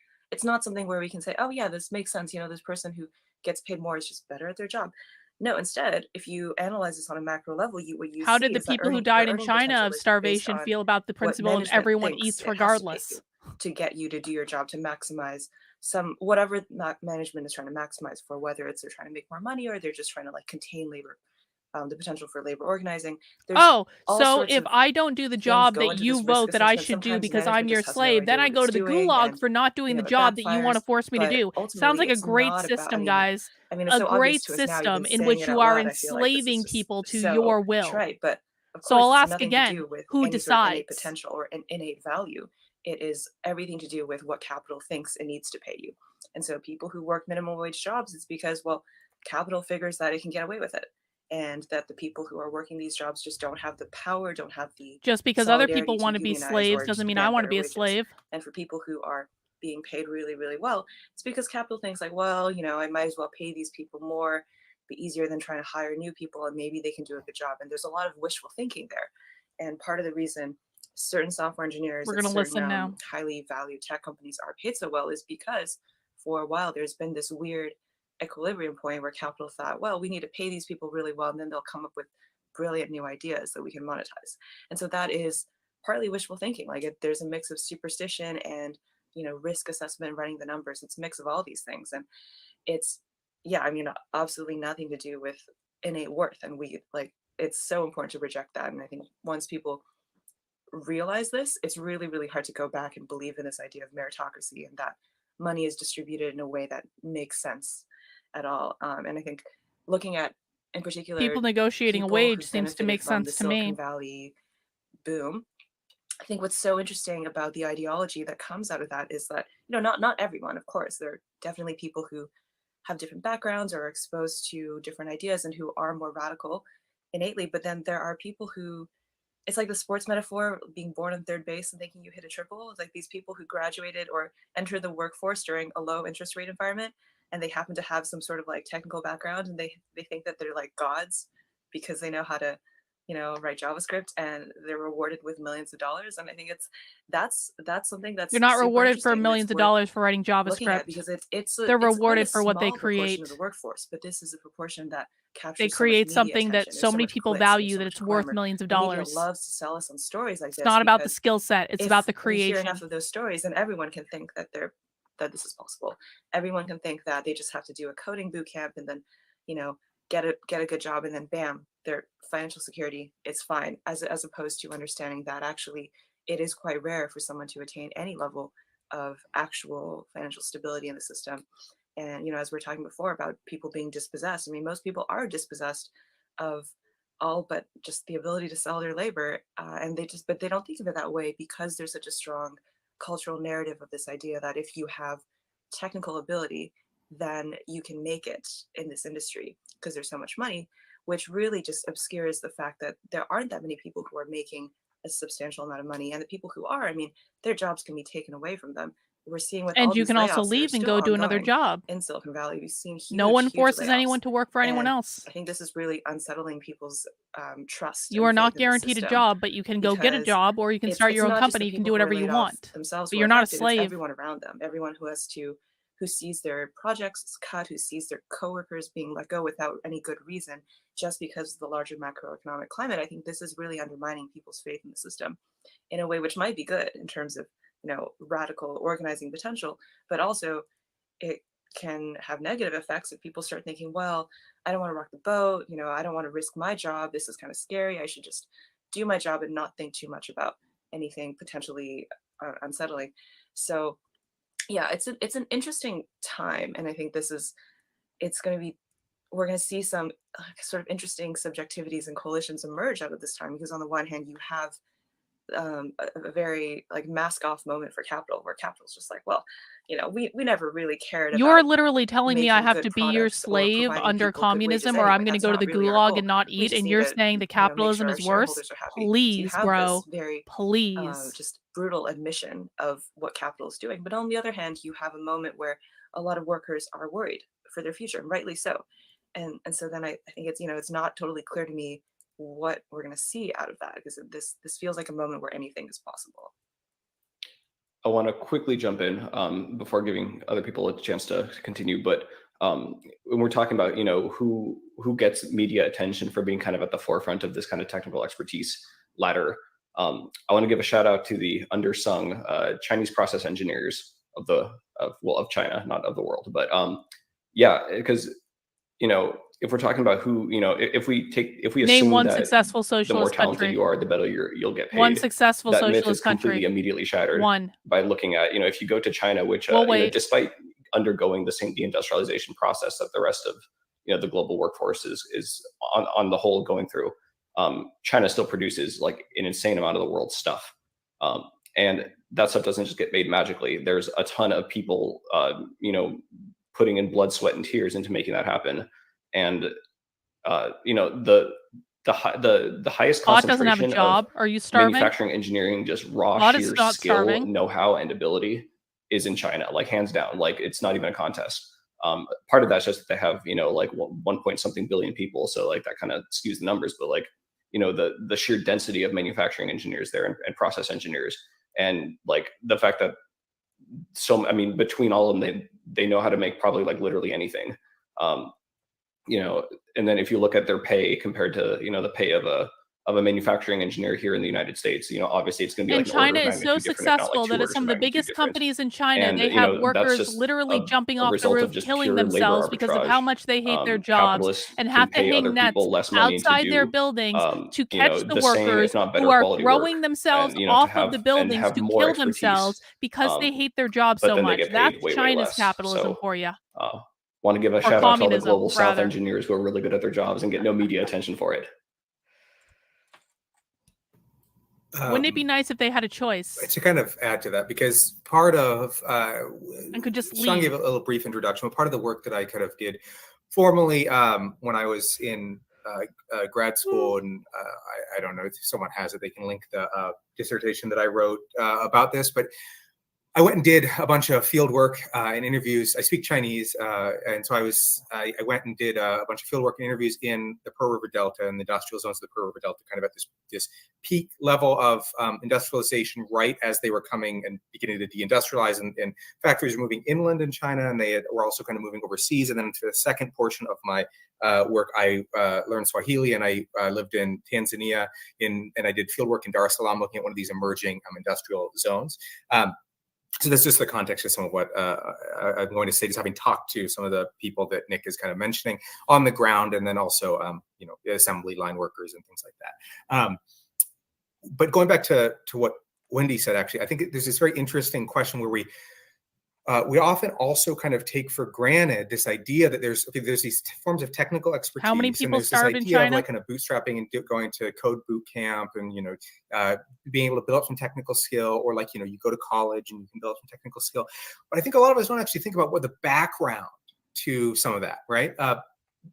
something where we can say, oh yeah, this makes sense. This person who gets paid more is just better at their job. No, instead, if you analyze this on a macro level, how did the people who died in China of starvation feel about the principle of everyone eats regardless? To get you to do your job, to maximize whatever management is trying to maximize for, whether it's they're trying to make more money or they're just trying to contain labor. The potential for labor organizing. So if I don't do the job that you vote that I should do because I'm your slave, then I go to the gulag for not doing the job that you want to force me to do. Sounds like a great system, guys. A great system in which you are enslaving people to your will. Right, but so I'll ask again, who decides? Potential or an innate value. It is everything to do with what capital thinks it needs to pay you. And so people who work minimum wage jobs, it's because, capital figures that it can get away with it. and that the people who are working these jobs just don't have the power, don't have the just because other people want to be slaves doesn't mean I want to be a slave. And for people who are being paid really, really well, it's because capital thinks like, well, you know, I might as well pay these people more, be easier than trying to hire new people, and maybe they can do a good job. And there's a lot of wishful thinking there. And part of the reason certain software engineers, we're going to listen now, highly valued tech companies are paid so well is because for a while there's been this weird equilibrium point where capital thought, well, we need to pay these people really well, and then they'll come up with brilliant new ideas that we can monetize. And so that is partly wishful thinking. Like there's a mix of superstition and, you know, risk assessment, running the numbers. It's a mix of all these things. And it's, yeah, I mean, absolutely nothing to do with innate worth. And we like, it's so important to reject that. And I think once people realize this, it's really, really hard to go back and believe in this idea of meritocracy and that money is distributed in a way that makes sense at all. And I think looking at, in particular, people negotiating a wage seems to make sense to me. Silicon Valley boom. I think what's so interesting about the ideology that comes out of that is that, you know, not everyone, of course, there are definitely people who have different backgrounds or are exposed to different ideas and who are more radical innately. But then there are people who, it's like the sports metaphor, being born on third base and thinking you hit a triple. It's like these people who graduated or entered the workforce during a low interest rate environment, and they happen to have some sort of like technical background, and they think that they're like gods because they know how to, you know, write JavaScript, and they're rewarded with millions of dollars. And I think that's something that's, you're not rewarded for millions of dollars for writing JavaScript, because they're rewarded for what they create. Of the workforce, but this is a proportion that captures. They create something that so many people value that it's worth millions of dollars. Media loves to sell us on stories like this. It's not about the skill set; it's about the creation. If you hear enough of those stories, then everyone can think that that this is possible. Everyone can think that they just have to do a coding boot camp and then, you know, get a good job, and then bam, their financial security, it's fine, as opposed to understanding that actually it is quite rare for someone to attain any level of actual financial stability in the system. And, you know, as we were talking before about people being dispossessed, I mean, most people are dispossessed of all but just the ability to sell their labor, but they don't think of it that way because there's such a strong cultural narrative of this idea that if you have technical ability, then you can make it in this industry because there's so much money, which really just obscures the fact that there aren't that many people who are making a substantial amount of money. And the people who are, I mean, their jobs can be taken away from them. We're seeing with and you can also leave and go do another job in Silicon Valley. We've seen no one forces anyone to work for anyone else. I think this is really unsettling people's trust. You are not guaranteed a job, but you can go get a job, or you can start your own company. You can do whatever you want. But you're not a slave. It's everyone around them, everyone who sees their projects cut, who sees their coworkers being let go without any good reason, just because of the larger macroeconomic climate. I think this is really undermining people's faith in the system in a way which might be good in terms of, you know, radical organizing potential, but also it can have negative effects if people start thinking, well, I don't want to rock the boat, you know, I don't want to risk my job, this is kind of scary, I should just do my job and not think too much about anything potentially unsettling. So yeah, it's an interesting time, and I think we're going to see some sort of interesting subjectivities and coalitions emerge out of this time, because on the one hand you have a very like mask off moment for capital, where capital's just like, well, you know, we never really cared. You're literally telling me I have to be your slave under communism, or I'm going to go to the gulag and not eat, and you're saying that capitalism is worse? Please, bro. Please. Just brutal admission of what capital is doing. But on the other hand, you have a moment where a lot of workers are worried for their future, and rightly so. And so then I think it's, you know, it's not totally clear to me what we're going to see out of that, because this feels like a moment where anything is possible. I want to quickly jump in before giving other people a chance to continue. But when we're talking about, you know, who gets media attention for being kind of at the forefront of this kind of technical expertise ladder, I want to give a shout out to the undersung Chinese process engineers of China, not of the world. But yeah, because, you know, if we're talking about who, you know, if we name assume one that successful socialist the more talented country you are, the better you'll get paid. One successful that socialist myth is country. Completely immediately shattered. One. By looking at, you know, if you go to China, which you know, despite undergoing the same deindustrialization process that the rest of, you know, the global workforce is on the whole going through, China still produces like an insane amount of the world's stuff, and that stuff doesn't just get made magically. There's a ton of people, you know, putting in blood, sweat, and tears into making that happen. And the highest Bot doesn't have a concentration job. of Are you starving? manufacturing engineering, just raw Bot is sheer not skill, starving. know-how, and ability is in China, like hands down. Like it's not even a contest. Part of that's just that they have, like 1 point something billion people, so like that kind of skews the numbers. But like, the sheer density of manufacturing engineers there and process engineers, and like the fact that between all of them, they know how to make probably like literally anything. And then if you look at their pay compared to the pay of a manufacturing engineer here in the United States, obviously it's going to be and like China is so successful that it's some of the biggest companies in China. And, they have workers literally jumping off the roof, killing themselves because of how much they hate their jobs, and have to hang nets outside their buildings to catch the workers who are throwing themselves off of the buildings to kill themselves because they hate their job so much. That's China's capitalism for you. Want to give a shout out to all the global South engineers who are really good at their jobs and get no media attention for it. Wouldn't it be nice if they had a choice? To kind of add to that, because part of and could just Sean gave a little brief introduction, but part of the work that I kind of did formally when I was in grad school, and I don't know if someone has it, they can link the dissertation that I wrote about this, but I went and did a bunch of field work and interviews. I speak Chinese, and so I went and did a bunch of field work and interviews in the Pearl River Delta and the industrial zones of the Pearl River Delta, kind of at this peak level of industrialization, right as they were coming and beginning to deindustrialize, and factories were moving inland in China, and they were also kind of moving overseas. And then into the second portion of my work, I learned Swahili, and I lived in Tanzania, and I did field work in Dar es Salaam, looking at one of these emerging industrial zones. So that's just the context of some of what I'm going to say, just having talked to some of the people that Nick is kind of mentioning on the ground, and then also, assembly line workers and things like that. But going back to what Wendy said, actually, I think there's this very interesting question where we often also kind of take for granted this idea that there's these forms of technical expertise. How many people starved in China? Of like kind of bootstrapping and going to code boot camp, and being able to build up some technical skill, or like you go to college and you can build up some technical skill. But I think a lot of us don't actually think about what the background to some of that, right?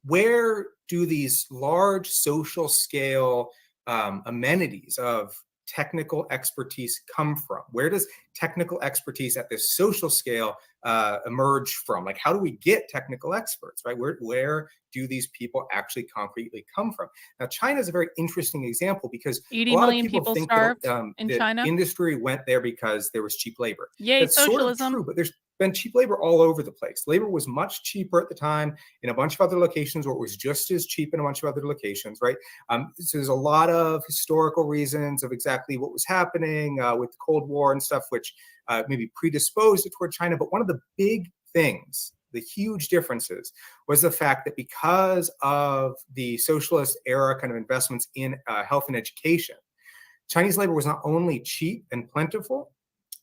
Where do these large social scale amenities of technical expertise come from? Where does technical expertise at this social scale emerge from? Like, how do we get technical experts, right? Where do these people actually concretely come from? Now, China is a very interesting example because 80 million people think starved in China. Industry went there because there was cheap labor. Yay, that's socialism. Sort of true, but there's been cheap labor all over the place. Labor was much cheaper at the time in a bunch of other locations, where it was just as cheap in a bunch of other locations, right? So there's a lot of historical reasons of exactly what was happening with the Cold War and stuff, which maybe predisposed it toward China. But one of the big things, the huge differences, was the fact that because of the socialist era kind of investments in health and education, Chinese labor was not only cheap and plentiful,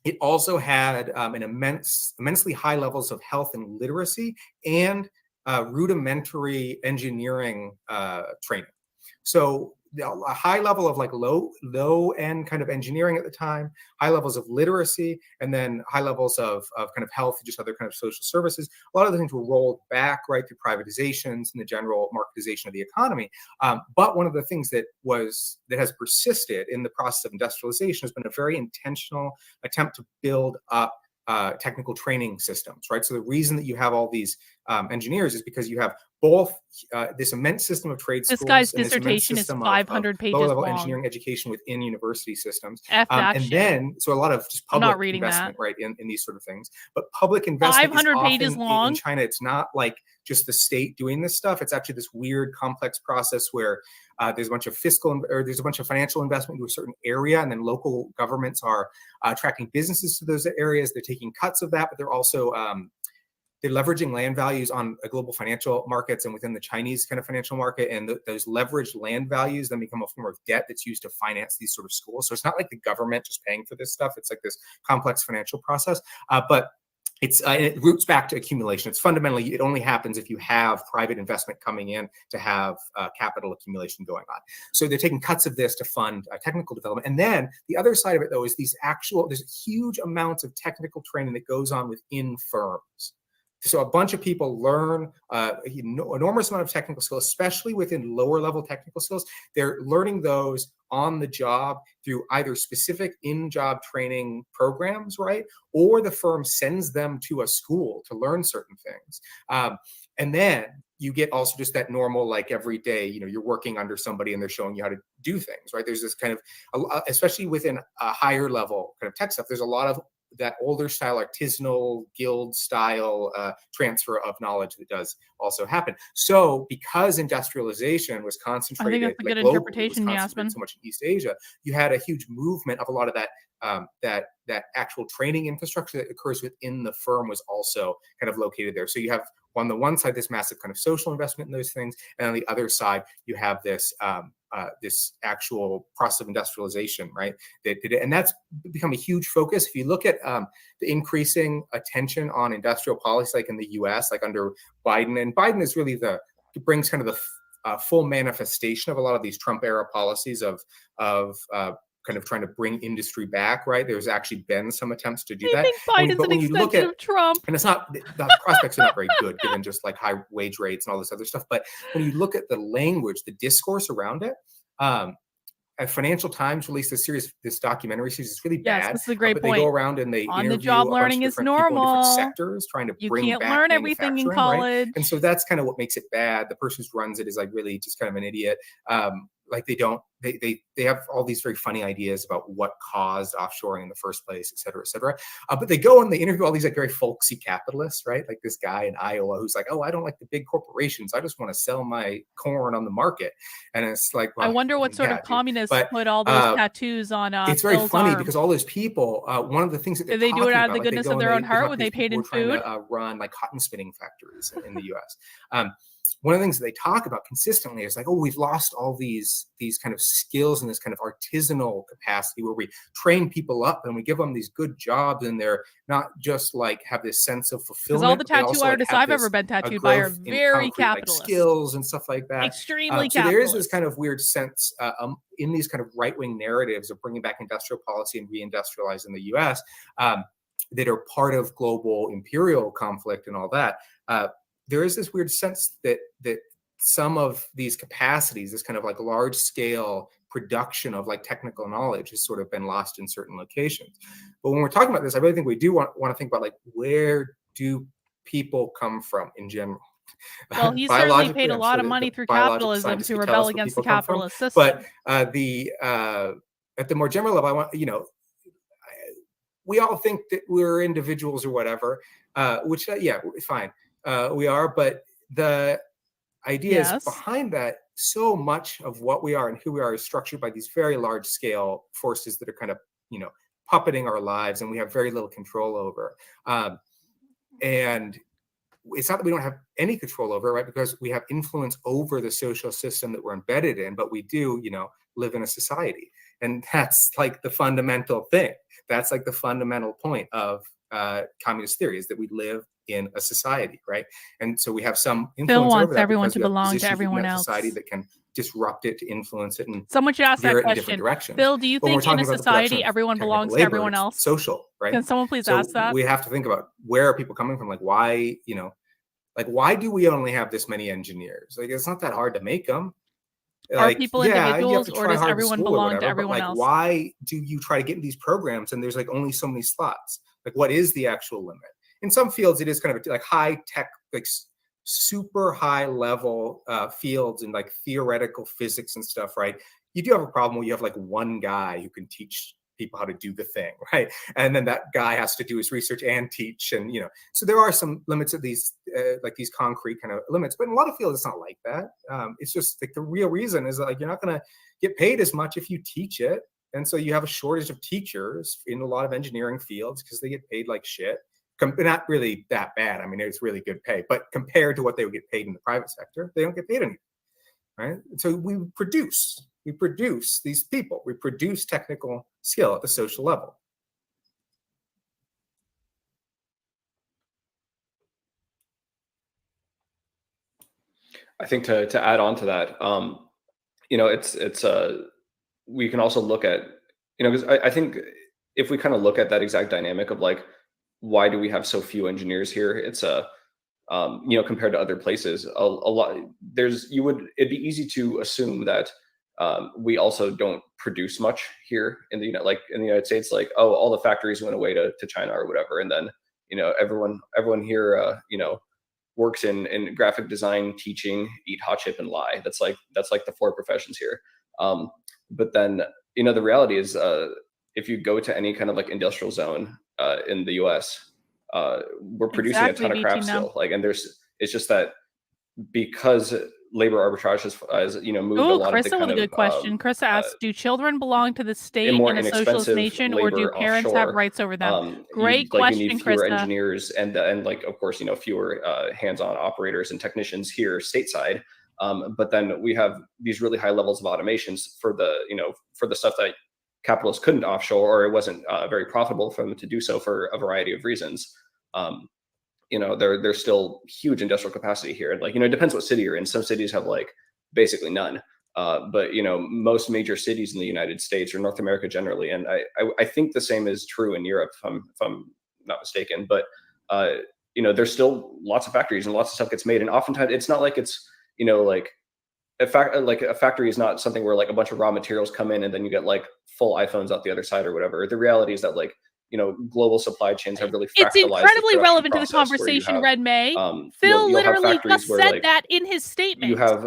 it also had immensely high levels of health and literacy and rudimentary engineering training. So a high level of like low end kind of engineering at the time, high levels of literacy, and then high levels of kind of health, just other kind of social services. A lot of the things were rolled back right through privatizations and the general marketization of the economy. But one of the things that has persisted in the process of industrialization has been a very intentional attempt to build up technical training systems, right? So the reason that you have all these engineers is because you have both this immense system of trade schools. This guy's dissertation is 500 pages lower level long. Engineering education within university systems. And then, so a lot of just public investment, right, in these sort of things. But public investment 500 is pages often, long. in China, it's not like just the state doing this stuff. It's actually this weird, complex process where there's a bunch of there's a bunch of financial investment into a certain area, and then local governments are attracting businesses to those areas. They're taking cuts of that, but they're also they're leveraging land values on global financial markets and within the Chinese kind of financial market. And those leveraged land values then become a form of debt that's used to finance these sort of schools. So it's not like the government just paying for this stuff. It's like this complex financial process. But it roots back to accumulation. It's fundamentally, it only happens if you have private investment coming in to have capital accumulation going on. So they're taking cuts of this to fund technical development. And then the other side of it, though, is there's huge amounts of technical training that goes on within firms So a bunch of people learn enormous amount of technical skills, especially within lower level technical skills. They're learning those on the job through either specific in-job training programs, right? Or the firm sends them to a school to learn certain things. And then you get also just that normal, like every day, you're working under somebody and they're showing you how to do things, right? There's this kind of, especially within a higher level kind of tech stuff, there's a lot of that older style, artisanal guild style transfer of knowledge that does also happen. So because industrialization was concentrated, I think that's a good interpretation, Yasmin. So much in East Asia, you had a huge movement of a lot of that that actual training infrastructure that occurs within the firm was also kind of located there. So you have on the one side this massive kind of social investment in those things, and on the other side you have this this actual process of industrialization, right? And that's become a huge focus. If you look at the increasing attention on industrial policy, like in the U.S., like under Biden, and Biden is really it brings kind of the full manifestation of a lot of these Trump era policies of kind of trying to bring industry back, right? There's actually been some attempts to do that. I think Biden's an extension of Trump. And it's not, the prospects are not very good given just like high wage rates and all this other stuff. But when you look at the language, the discourse around it, Financial Times released this documentary series. It's really bad. Yes, this is a great but point. They go around and they on interview the job a learning bunch of is different people in normal. different sectors, trying to bring can't back learn everything in college. Right? And so that's kind of what makes it bad. The person who runs it is like really just kind of an idiot. Like they have all these very funny ideas about what caused offshoring in the first place, et cetera, et cetera. But they go and they interview all these like very folksy capitalists, right? Like this guy in Iowa who's like, oh, I don't like the big corporations. I just want to sell my corn on the market. And it's like, well, I wonder what sort of communists put all those tattoos on. It's very Phil's funny arm. Because all those people, one of the things that did they do it out of the goodness of their own heart when they paid in food? Run like cotton spinning factories in the U.S. One of the things that they talk about consistently is like, oh, we've lost all these kind of skills and this kind of artisanal capacity where we train people up and we give them these good jobs and they're not just like have this sense of fulfillment. Because all the tattoo artists I've ever been tattooed by are very capitalist. Like skills and stuff like that. Extremely so there is this kind of weird sense in these kind of right-wing narratives of bringing back industrial policy and reindustrializing the U.S. That are part of global imperial conflict and all that. There is this weird sense that some of these capacities, this kind of like large scale production of like technical knowledge has sort of been lost in certain locations. But when we're talking about this, I really think we do want to think about like, where do people come from in general? Well, he certainly paid a lot of money through capitalism to rebel against the capitalist system. But at the more general level, I want, we all think that we're individuals or whatever, which, fine. We are, but the ideas behind that, so much of what we are and who we are is structured by these very large scale forces that are kind of, puppeting our lives and we have very little control over. And it's not that we don't have any control over it, right? Because we have influence over the social system that we're embedded in, but we do, live in a society. And that's like the fundamental thing. That's like the fundamental point of communist theory is that we live in a society, right? And so we have some influence Phil wants over that everyone to belong to everyone else. Society that can disrupt it, to influence it, and someone should ask that in different directions. Phil, do you think in a society everyone belongs to everyone else? Social, right? Can someone please ask that? We have to think about where are people coming from? Like why, why do we only have this many engineers? Like it's not that hard to make them. Are people individuals, or does everyone belong to everyone else? Why do you try to get in these programs and there's like only so many slots? Like what is the actual limit? In some fields, it is kind of like high tech, like super high level fields and like theoretical physics and stuff, right? You do have a problem where you have like one guy who can teach people how to do the thing, right? And then that guy has to do his research and teach, and so there are some limits of these, like these concrete kind of limits. But in a lot of fields, it's not like that. It's just like the real reason is that, like you're not going to get paid as much if you teach it, and so you have a shortage of teachers in a lot of engineering fields because they get paid like shit. Not really that bad. I mean, it's really good pay, but compared to what they would get paid in the private sector, they don't get paid anything, right? So we produce these people. We produce technical skill at the social level. I think to add on to that, it's we can also look at, because I think if we kind of look at that exact dynamic of like, why do we have so few engineers here? It's compared to other places. A lot, it'd be easy to assume that we also don't produce much here in the United States. Like, oh, all the factories went away to China or whatever, and then everyone here works in graphic design, teaching, eat hot chip, and lie. That's like the 4 professions here. But then the reality is, if you go to any kind of like industrial zone in the U.S., we're producing a ton of crap still. Like, and it's just that because labor arbitrage has moved a lot Krista of the kind with a good question. Krista asks, do children belong to the state in a socialist nation, or do parents have rights over them? Great question, you need fewer Krista. engineers and like, of course, fewer hands-on operators and technicians here stateside. But then we have these really high levels of automations for the stuff that capitalists couldn't offshore, or it wasn't very profitable for them to do so for a variety of reasons. There's still huge industrial capacity here. And like, it depends what city you're in. Some cities have like basically none. But most major cities in the United States or North America generally, and I think the same is true in Europe, if I'm not mistaken. But there's still lots of factories and lots of stuff gets made. And oftentimes it's not like it's like a factory is not something where like a bunch of raw materials come in and then you get like full iPhones out the other side or whatever. The reality is that like global supply chains have really fractalized. It's incredibly relevant to the conversation, Redmay. Phil literally just said that in his statement. You have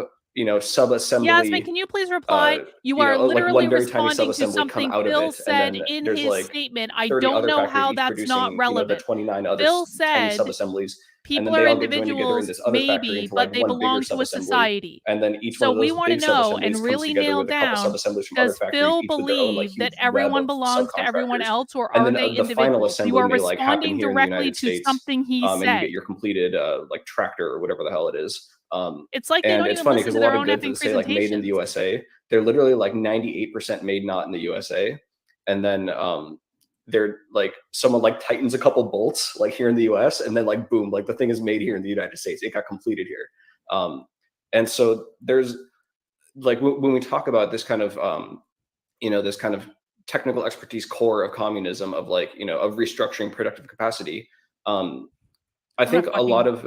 sub-assembly. Yasmin, can you please reply? You are literally responding to something Phil said in his statement. I don't know how that's not relevant. The 29 other Phil said sub-assemblies. People are individuals, maybe, but they belong to a society. And then each so one of those we want to know and really nail down, does Phil believe that everyone belongs to everyone else, or are they individuals? You are responding directly to something he said. And you get your completed like tractor or whatever the hell it is. It's like they don't even listen to their own effing presentations. Like made in the USA, they're literally like 98% made not in the USA, and then they're like someone like tightens a couple bolts like here in the US, and then like boom, like the thing is made here in the United States. It got completed here. And so there's like when we talk about this kind of this kind of technical expertise core of communism, of like of restructuring productive capacity. I think a lot of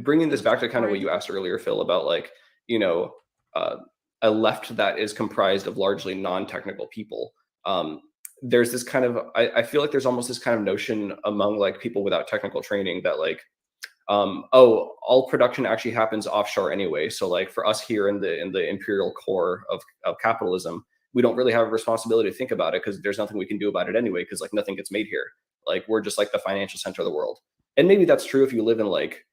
bringing this back to kind of what you asked earlier, Phil, about like a left that is comprised of largely non-technical people. There's this kind of, I feel like there's almost this kind of notion among like people without technical training that like, all production actually happens offshore anyway. So like for us here in the imperial core of capitalism, we don't really have a responsibility to think about it because there's nothing we can do about it anyway, because like nothing gets made here. Like we're just like the financial center of the world. And maybe that's true if you live in like,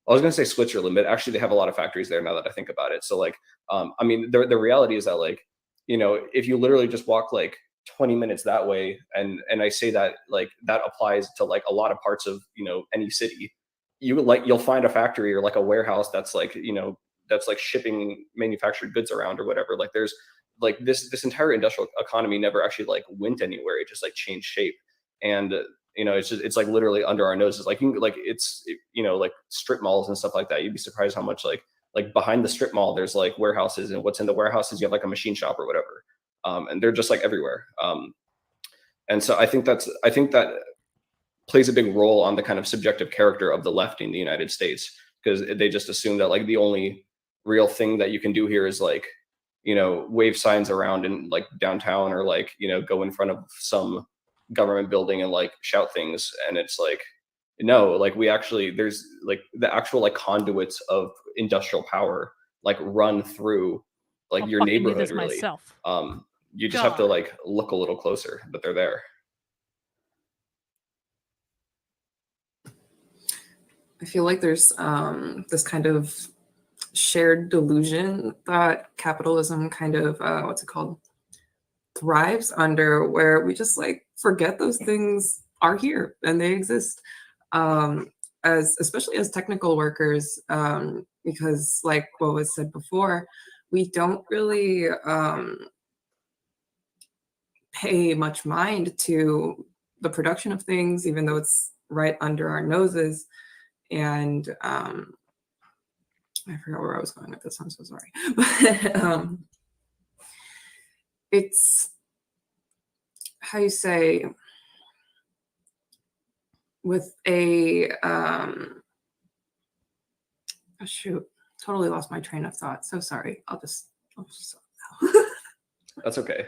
I was going to say Switzerland, but actually they have a lot of factories there now that I think about it. So like, I mean, the reality is that like, if you literally just walk like 20 minutes that way, and I say that like that applies to like a lot of parts of any city, you'll find a factory or like a warehouse that's like that's like shipping manufactured goods around or whatever. Like there's like this entire industrial economy never actually like went anywhere. It just like changed shape, and it's like literally under our noses. Like it's like strip malls and stuff like that. You'd be surprised how much like behind the strip mall there's like warehouses, and what's in the warehouses you have like a machine shop or whatever. And they're just like everywhere. And so I think that plays a big role on the kind of subjective character of the left in the United States, because they just assume that like the only real thing that you can do here is like, wave signs around in like downtown, or like, go in front of some government building and like shout things. And it's like, no, like there's like the actual like conduits of industrial power like run through like your neighborhood really. Myself. You just have to like look a little closer, but they're there. I feel like there's this kind of shared delusion that capitalism kind of thrives under, where we just like forget those things are here and they exist, especially as technical workers, because like what was said before, we don't really pay much mind to the production of things, even though it's right under our noses. And I forgot where I was going with this. I'm so sorry. But it's how you say, with a Oh, shoot. Totally lost my train of thought. So sorry. I'll just That's okay.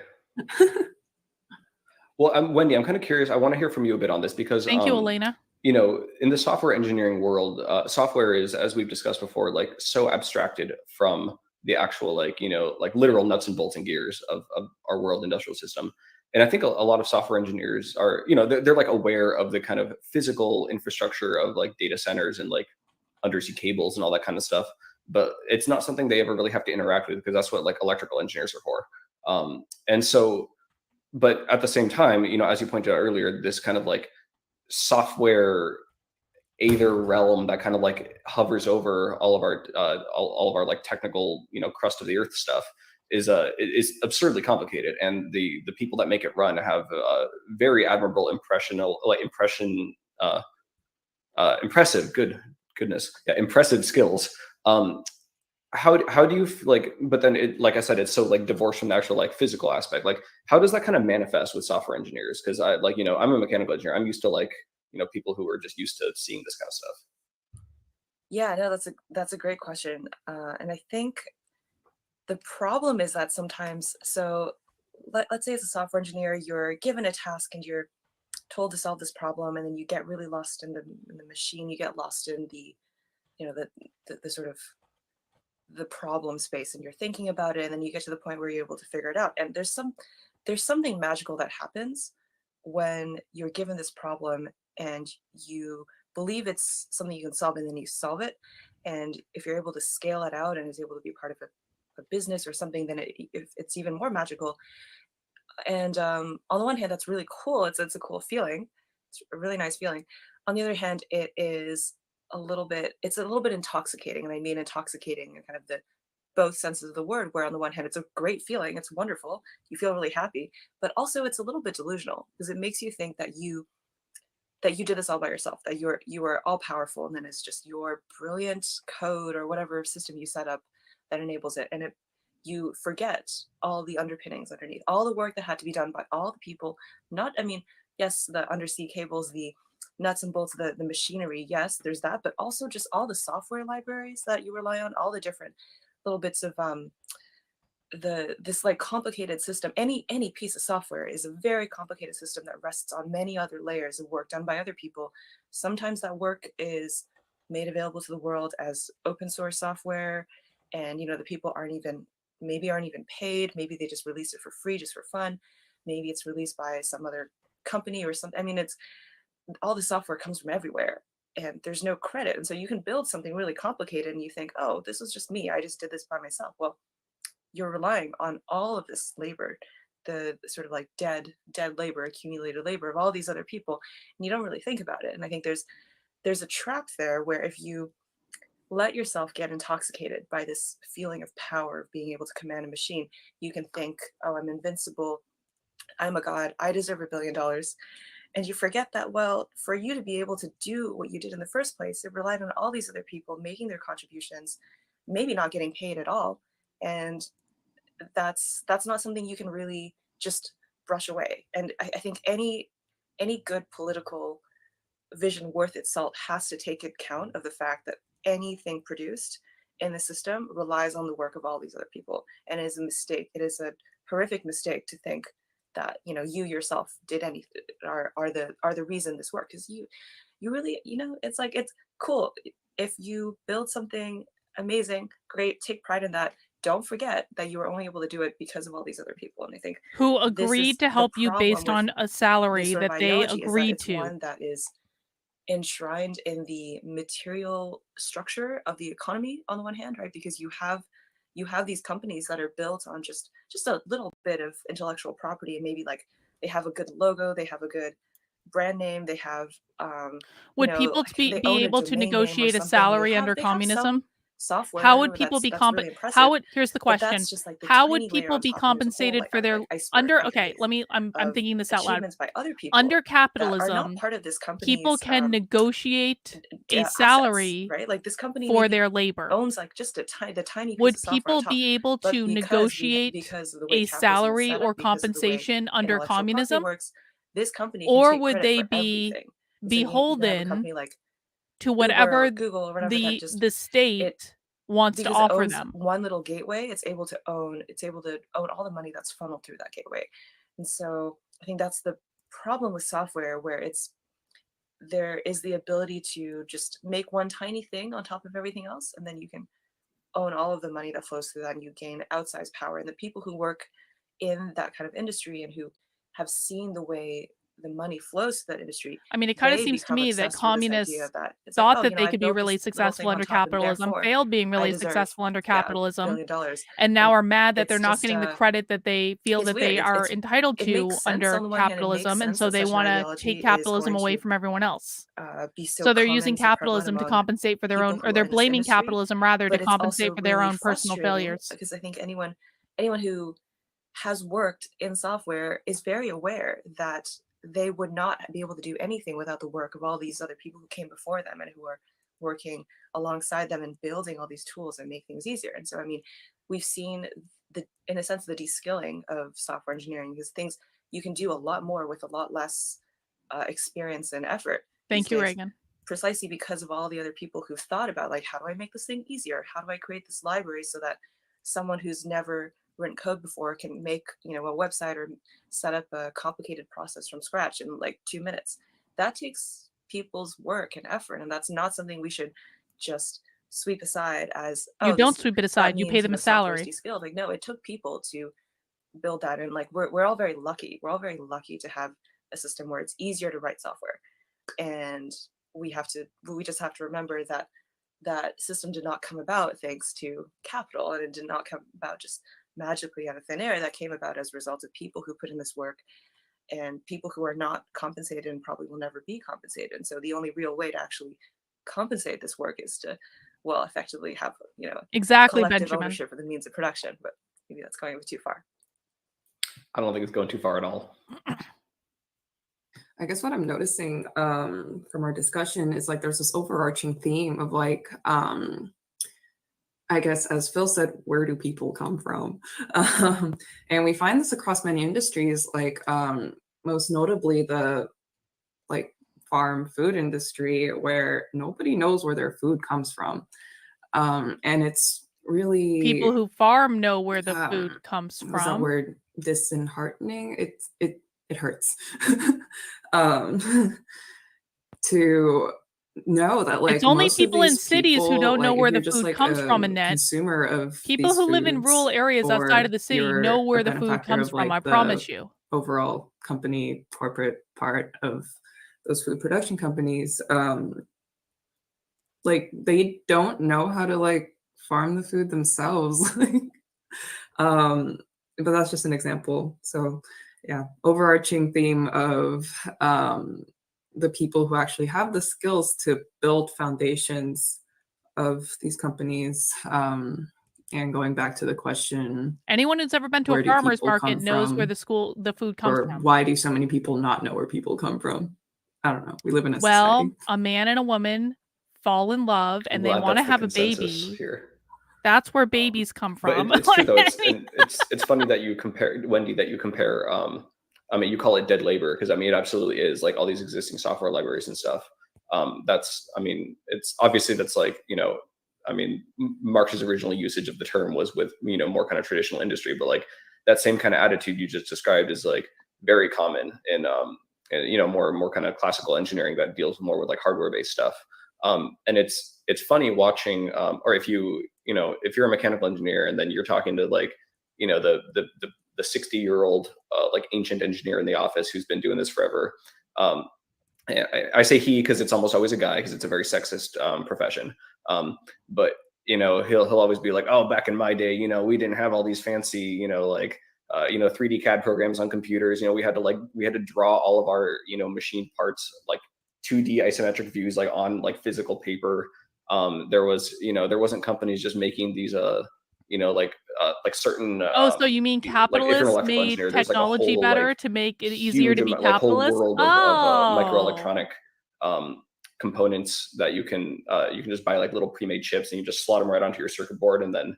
Well, Wendy, I'm kind of curious. I want to hear from you a bit on this because thank you, Elena. You know, in the software engineering world, software is, as we've discussed before, like so abstracted from the actual, like, you know, like literal nuts and bolts and gears of our world industrial system. And I think a lot of software engineers are, you know, they're like aware of the kind of physical infrastructure of like data centers and like undersea cables and all that kind of stuff. But it's not something they ever really have to interact with because that's what like electrical engineers are for. And so, but at the same time, you know, as you pointed out earlier, this kind of like software aether realm that kind of like hovers over all of our like technical, you know, crust of the earth stuff is absurdly complicated, and the people that make it run have very admirable impressive skills. How do you like, but then it, like I said, it's so like divorced from the actual like physical aspect. Like how does that kind of manifest with software engineers? Because I like, you know, I'm a mechanical engineer. I'm used to like, you know, people who are just used to seeing this kind of stuff. Yeah, no, that's a great question. And I think the problem is that sometimes, so let's say as a software engineer, you're given a task and you're told to solve this problem, and then you get really lost in the machine, you get lost in the, you know, the sort of the problem space, and you're thinking about it, and then you get to the point where you're able to figure it out. And there's something magical that happens when you're given this problem and you believe it's something you can solve, and then you solve it. And if you're able to scale it out and is able to be part of a business or something, then it's even more magical. And on the one hand, that's really cool. It's a cool feeling. It's a really nice feeling. On the other hand, it's a little bit intoxicating. And I mean intoxicating in kind of the both senses of the word, where on the one hand, it's a great feeling. It's wonderful. You feel really happy, but also it's a little bit delusional because it makes you think that you did this all by yourself, that you are all powerful. And then it's just your brilliant code or whatever system you set up that enables it. And you forget all the underpinnings underneath, all the work that had to be done by all the people. Yes, the undersea cables, the nuts and bolts, the machinery, yes, there's that, but also just all the software libraries that you rely on, all the different little bits of this like complicated system. Any piece of software is a very complicated system that rests on many other layers of work done by other people. Sometimes that work is made available to the world as open source software, and you know, the people aren't even paid. Maybe they just release it for free, just for fun. Maybe it's released by some other company or something. I mean, it's all the software comes from everywhere, and there's no credit. And so you can build something really complicated and you think, oh, this was just me, I just did this by myself. Well, you're relying on all of this labor, the sort of like dead labor, accumulated labor of all these other people, and you don't really think about it. And I think there's a trap there where if you let yourself get intoxicated by this feeling of power of being able to command a machine, you can think, oh, I'm invincible, I'm a god, I deserve $1 billion. And you forget that, well, for you to be able to do what you did in the first place, it relied on all these other people making their contributions, maybe not getting paid at all. And that's not something you can really just brush away. And I think any good political vision worth its salt has to take account of the fact that anything produced in the system relies on the work of all these other people. And it is a mistake. It is a horrific mistake to think that, you know, you yourself did anything are the reason this worked. Because you really, you know, it's like, it's cool if you build something amazing, great, take pride in that. Don't forget that you were only able to do it because of all these other people. And I think who agreed to help you based on a salary that they agreed to. One that is enshrined in the material structure of the economy on the one hand, right? Because you have these companies that are built on just a little bit of intellectual property, and maybe like they have a good logo, they have a good brand name, they have would people be able to negotiate a salary under communism? Software. How would people be here's the question. Like how would people be compensated for their I'm thinking this out loud. By other people under capitalism, part of this people can negotiate a salary, right? Like this company for their labor owns like just the tiny would people be able to negotiate a salary or compensation under communism? This company or would they be beholden to whatever Google or whatever, that just the state wants to because it offer owns them. one little gateway, it's able to own all the money that's funneled through that gateway. And so I think that's the problem with software, where there is the ability to just make one tiny thing on top of everything else, and then you can own all of the money that flows through that, and you gain outsized power. And the people who work in that kind of industry and who have seen the way the money flows to that industry, I mean, it kind of they seems to become me that obsessed with this idea communists that it's thought like, oh, that you know, they I could be built really this little thing successful on under top, and capitalism, therefore failed being I really deserve, successful under $1 capitalism, billion. and now are mad that they're It's not just getting the credit that they feel it's that weird. they are entitled It to makes sense under on the one hand. It makes capitalism, and sense so that they such an want to ideology take is capitalism going away to from everyone else. be so So they're using common, so prevalent capitalism to among compensate for their people own, who or are they're in this blaming industry. capitalism rather to But it's also compensate for their really own personal frustrating, failures. because I think anyone who has worked in software is very aware that they would not be able to do anything without the work of all these other people who came before them and who are working alongside them and building all these tools and make things easier. And so, I mean, we've seen in a sense, the de-skilling of software engineering, because things you can do a lot more with a lot less experience and effort. Thank you, Reagan. Precisely because of all the other people who've thought about, like, how do I make this thing easier? How do I create this library so that someone who's never written code before can make, a website or set up a complicated process from scratch in like 2 minutes? That takes people's work and effort, and that's not something we should just sweep aside as, you don't sweep it aside. You pay them a salary. De-skilled. Like, no, it took people to build that, and like we're all very lucky. We're all very lucky to have a system where it's easier to write software, and we just have to remember that that system did not come about thanks to capital, and it did not come about just magically out of thin air. That came about as a result of people who put in this work, and people who are not compensated and probably will never be compensated. And so the only real way to actually compensate this work is to, effectively have, exactly, collective Benjamin. ownership of the means of production. But maybe that's going too far. I don't think it's going too far at all. I guess what I'm noticing from our discussion is like there's this overarching theme of like, I guess, as Phil said, where do people come from? And we find this across many industries, like most notably the farm food industry, where nobody knows where their food comes from. And it's really people who farm know where the food comes from. Is that word disheartening? It hurts to know that it's only people in cities who don't know where the food comes from, Annette. Consumer of people who live in rural areas outside of the city know where the food comes from. I promise you. Overall company corporate part of those food production companies, they don't know how to farm the food themselves. But that's just an example. So yeah, overarching theme of the people who actually have the skills to build foundations of these companies. And going back to the question, anyone who's ever been to a farmer's market knows where the food comes from. Why do so many people not know where people come from? I don't know. We live in a society. A man and a woman fall in love and they want to have a baby. Here. That's where babies come from. But it's true though. It's funny that you compare, Wendy, I mean, you call it dead labor, because I mean, it absolutely is, like all these existing software libraries and stuff. It's obviously that's Marx's original usage of the term was with, more kind of traditional industry, but that same kind of attitude you just described is very common in, more kind of classical engineering that deals more with hardware based stuff. And it's funny watching, or if you're a mechanical engineer and then you're talking to the 60-year-old ancient engineer in the office who's been doing this forever. I say he because it's almost always a guy, because it's a very sexist profession. But he'll always be like, oh, back in my day, we didn't have all these fancy 3D CAD programs on computers. We had to draw all of our machine parts 2D isometric views on physical paper. There wasn't companies just making these certain so you mean capitalists made technology better to make it easier to be capitalist? Whole world of microelectronic components that you can just buy little pre-made chips, and you just slot them right onto your circuit board, and then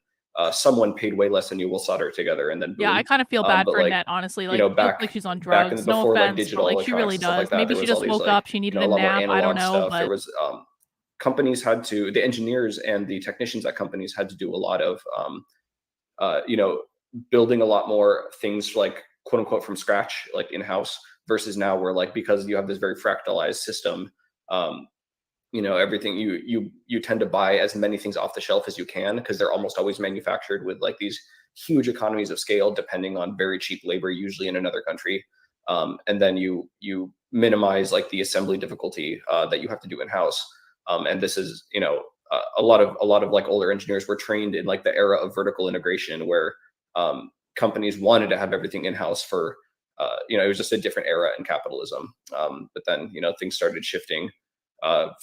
someone paid way less than you will solder it together, and then boom. Yeah, I kind of feel bad for Annette, honestly. Back she's on drugs. No offense, but she really does. Maybe she just woke up. She needed a nap. I don't know. But there was the engineers and the technicians at companies had to do a lot of, building a lot more things like quote unquote from scratch, like in-house, versus now where like, because you have this very fractalized system, everything you tend to buy as many things off the shelf as you can, because they're almost always manufactured with like these huge economies of scale, depending on very cheap labor, usually in another country. And then you minimize like the assembly difficulty that you have to do in-house. And this is, a lot of like older engineers were trained in like the era of vertical integration, where companies wanted to have everything in-house for, it was just a different era in capitalism. But then, things started shifting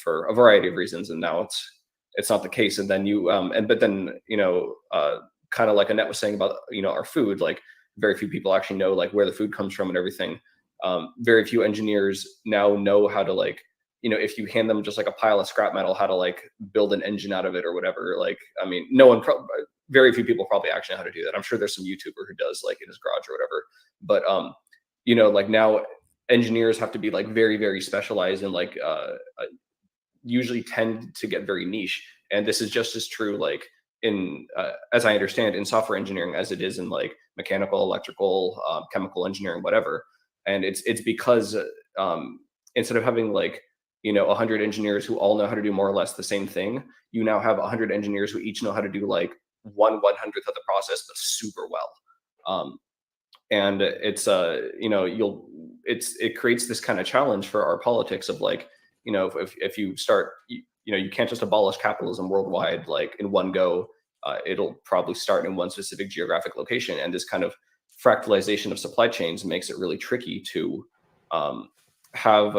for a variety of reasons, and now it's not the case. And then kind of like Annette was saying about, our food, like very few people actually know like where the food comes from and everything. Very few engineers now know how to like, if you hand them just like a pile of scrap metal, how to like build an engine out of it or whatever. Like, I mean, very few people probably actually know how to do that. I'm sure there's some YouTuber who does like in his garage or whatever. But, like now engineers have to be like very, very specialized and like usually tend to get very niche. And this is just as true like in, as I understand, in software engineering as it is in like mechanical, electrical, chemical engineering, whatever. And it's because instead of having like, 100 engineers who all know how to do more or less the same thing, you now have 100 engineers who each know how to do like 1/100th of the process, but super well. And it's it creates this kind of challenge for our politics of like, if you start, you can't just abolish capitalism worldwide like in one go. It'll probably start in one specific geographic location, and this kind of fractalization of supply chains makes it really tricky to have,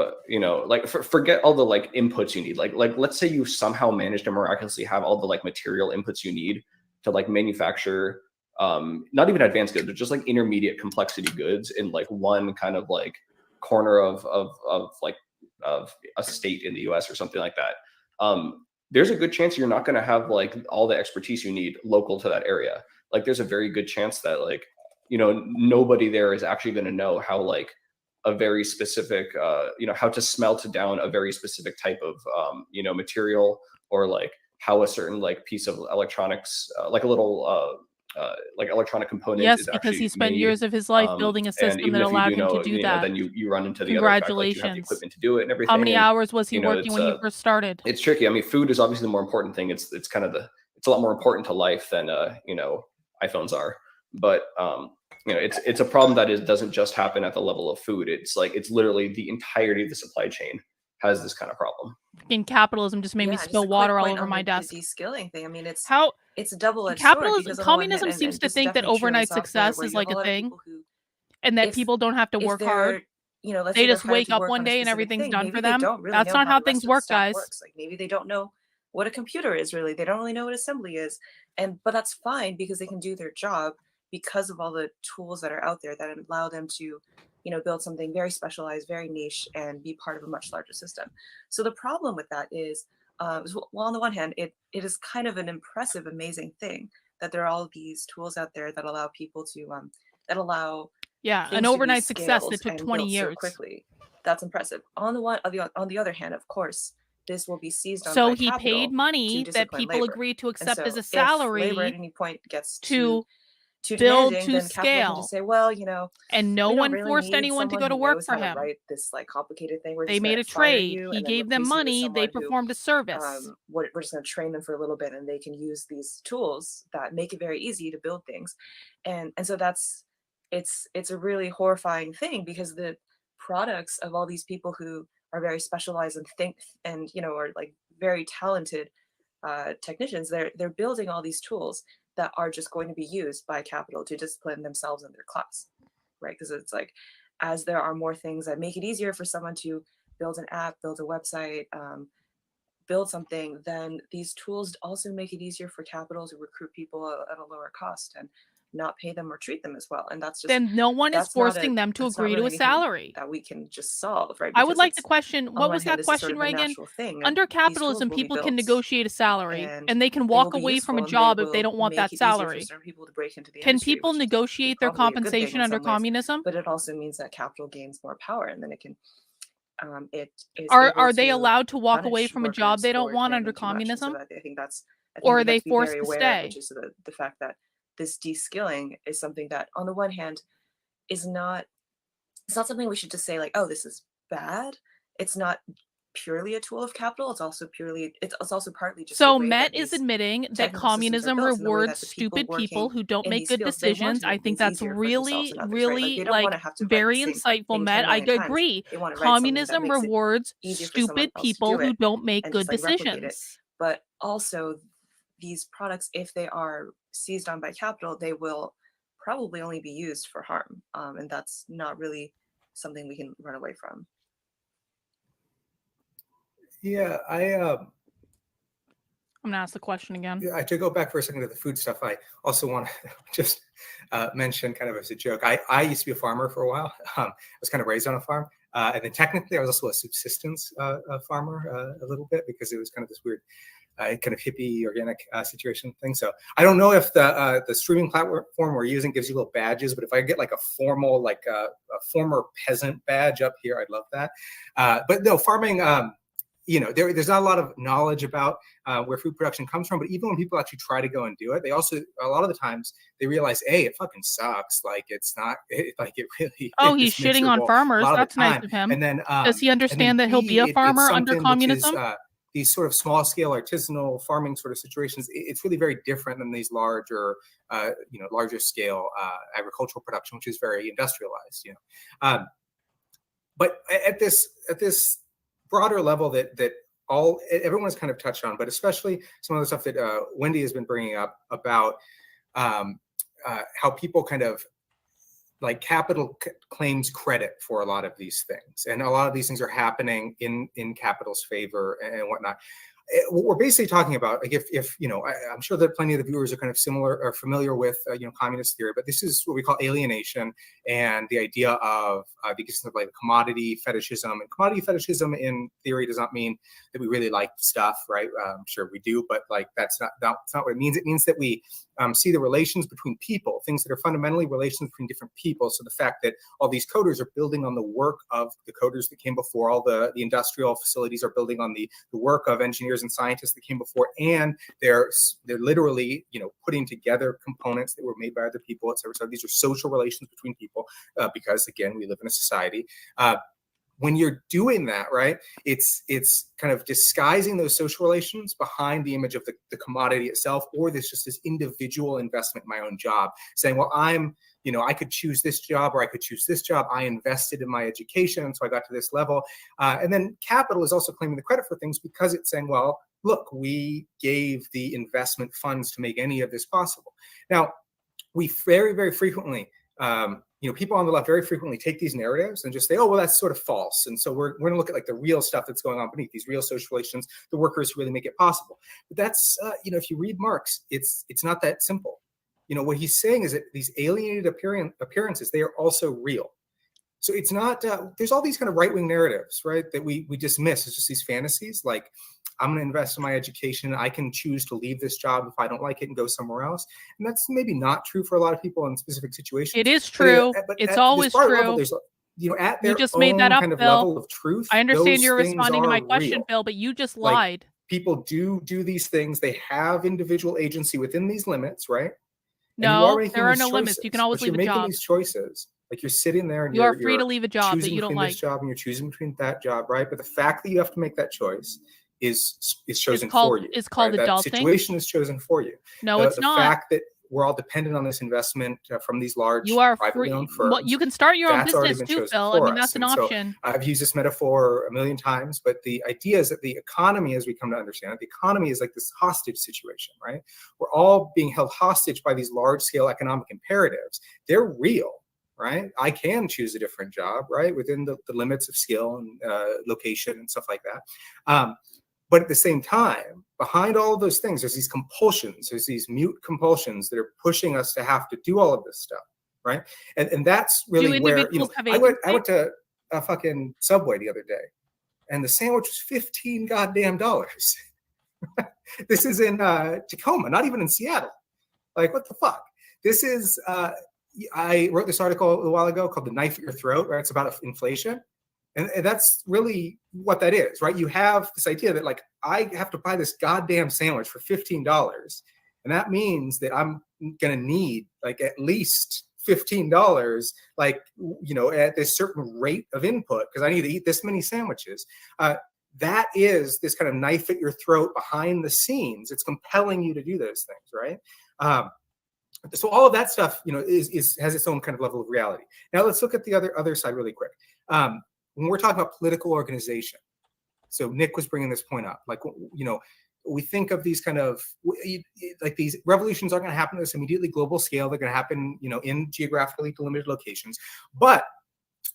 like forget all the like inputs you need. Like let's say you somehow manage to miraculously have all the like material inputs you need to like manufacture not even advanced goods, but just like intermediate complexity goods in like one kind of like corner of a state in the US or something like that. There's a good chance you're not going to have like all the expertise you need local to that area. Like there's a very good chance that like, nobody there is actually going to know how like a very specific, how to smelt down a very specific type of, material, or like how a certain like piece of electronics, like a little like electronic component. Yes, is because he actually spent made. years of his life building a system that allowed him to do that. Then you run into the other fact, like you have the equipment to do it and everything. How many hours was he working when he first started? It's tricky. I mean, food is obviously the more important thing. It's kind of it's a lot more important to life than iPhones are. But it's a problem that doesn't just happen at the level of food. It's like it's literally the entirety of the supply chain has this kind of problem. In capitalism, just made me spill water all over my desk. The de-skilling thing. I mean, it's a double-edged sword. Communism seems to think that overnight success is like a thing, and that people don't have to work hard. They just wake up one day and everything's done for them. That's not how things work, guys. Like maybe they don't know what a computer is really. They don't really know what assembly is, but that's fine because they can do their job because of all the tools that are out there that allow them to build something very specialized, very niche, and be part of a much larger system. So the problem with that is, well, on the one hand, it is kind of an impressive, amazing thing that there are all these tools out there that allow people to, that allow an overnight success that took 20 years. So quickly. That's impressive. On the other hand, of course, this will be seized on. So he paid money that people labor. agreed to accept as a salary. If labor at any point gets to build to scale, can just say, well, and no one forced anyone to go to work for him. Write this like complicated thing. They made a trade. He gave them money. They performed a service. We're just going to train them for a little bit, and they can use these tools that make it very easy to build things. And so it's a really horrifying thing, because the products of all these people who are very specialized and think and are like very talented technicians, they're building all these tools that are just going to be used by capital to discipline themselves in their class, right? Because it's like, as there are more things that make it easier for someone to build an app, build a website, build something, then these tools also make it easier for capital to recruit people at a lower cost and not pay them or treat them as well. And that's just, then no one is forcing them to agree to a salary that we can just solve, right? I would like to question, what was that question, Reagan? Under capitalism, people can negotiate a salary and they can walk away from a job if they don't want that salary. Can people negotiate their compensation under communism? But it also means that capital gains more power, and then it can it is Are able they to allowed to walk away punish from a job workers they don't for want demanding under too much. And so communism? I think that's a thing Or are we they have to be forced very to aware of, stay? which is the fact that this de-skilling is something that, on the one hand, is not, it's not something we should just say like, oh, this is bad. It's not purely a tool of capital. It's also partly just the So way Met that is these admitting that technical systems are communism built, and the way rewards that the people stupid people working who don't in make these good fields, they want decisions. to I make think things that's easier for themselves really, and others, right? Like, really they don't want to like have to write the very same insightful, thing 10 Met. I million times. agree. They want to write something that Communism makes it rewards easier for someone stupid else to people do who it don't make and good just like replicate it. decisions. But also, these products, if they are seized on by capital, they will probably only be used for harm, and that's not really something we can run away from. Yeah, I'm gonna ask the question again. Yeah, to go back for a second to the food stuff, I also want to just mention, kind of as a joke, I used to be a farmer for a while. I was kind of raised on a farm. And then technically I was also a subsistence farmer a little bit, because it was kind of this weird kind of hippie organic situation thing. So I don't know if the streaming platform we're using gives you little badges, but if I get like a formal, like a former peasant badge up here, I'd love that. But no, farming, you know, there's not a lot of knowledge about where food production comes from, but even when people actually try to go and do it, they also, a lot of the times, they realize, hey, it fucking sucks. Like, it's not, like, it really. Oh, he's shitting on farmers. That's nice of him. And then, does he understand that he'll be a farmer under communism? These sort of small scale artisanal farming sort of situations, it's really very different than these larger, you know, larger scale agricultural production, which is very industrialized, you know. But at this broader level that everyone's kind of touched on, but especially some of the stuff that Wendy has been bringing up about how people kind of, like, capital claims credit for a lot of these things, and a lot of these things are happening in capital's favor and whatnot. What we're basically talking about, like, if you know, I'm sure that plenty of the viewers are kind of similar or familiar with you know, communist theory, but this is what we call alienation, and the idea of because of like commodity fetishism. And commodity fetishism in theory does not mean that we really like stuff, right? I'm sure we do, but like that's not what it means. It means that we see the relations between people, things that are fundamentally relations between different people. So the fact that all these coders are building on the work of the coders that came before, all the industrial facilities are building on the work of engineers and scientists that came before, and they're literally, you know, putting together components that were made by other people, et cetera. So these are social relations between people, because again, we live in a society. When you're doing that, right, it's kind of disguising those social relations behind the image of the commodity itself, or this individual investment in my own job, saying, well, you know, I could choose this job or I could choose this job. I invested in my education, so I got to this level. And then capital is also claiming the credit for things, because it's saying, well, look, we gave the investment funds to make any of this possible. Now, we very, very frequently, you know, people on the left very frequently take these narratives and just say, oh, well, that's sort of false. And so we're going to look at like the real stuff that's going on beneath, these real social relations, the workers who really make it possible. But that's, you know, if you read Marx, it's not that simple. You know, what he's saying is that these alienated appearances, they are also real. So it's not, there's all these kind of right-wing narratives, right, that we dismiss as just these fantasies, like, I'm going to invest in my education. I can choose to leave this job if I don't like it and go somewhere else. And that's maybe not true for a lot of people in specific situations. It is true. But it's always true. Level, there's, you know, at their you just made that up, kind of Bill. level of truth. I understand you're responding to my question, real. Bill, but you just lied. Like, people do these things. They have individual agency within these limits, right? No, there are no limits. You can always leave a job. You're making these choices. Like, you're sitting there and you're free to leave a job that you don't like. This job and you're choosing between that job, right? But the fact that you have to make that choice is chosen for you. It's called right? adulting. That situation is chosen for you. No, it's not. The fact that we're all dependent on this investment from these large privately owned firms. Well, you can start your own business too, Phil. I mean, that's an option. So I've used this metaphor a million times, but the idea is that the economy, as we come to understand it, the economy is like this hostage situation, right? We're all being held hostage by these large-scale economic imperatives. They're real, right? I can choose a different job, right, within the limits of skill and location and stuff like that. But at the same time, behind all of those things, there's these compulsions, there's these mute compulsions that are pushing us to have to do all of this stuff, right? And that's really where, you know, I went to a fucking Subway the other day, and the sandwich was $15 goddamn. This is in Tacoma, not even in Seattle. Like, what the fuck? This is, I wrote this article a while ago called "The Knife at Your Throat," right? It's about inflation. And that's really what that is, right? You have this idea that like, I have to buy this goddamn sandwich for $15. And that means that I'm going to need like at least $15, like, you know, at this certain rate of input, because I need to eat this many sandwiches. That is this kind of knife at your throat behind the scenes. It's compelling you to do those things, right? So all of that stuff, you know, has its own kind of level of reality. Now let's look at the other side really quick. When we're talking about political organization, so Nick was bringing this point up, like, you know, we think of these kind of, like, these revolutions aren't going to happen at this immediately global scale. They're going to happen, you know, in geographically delimited locations. But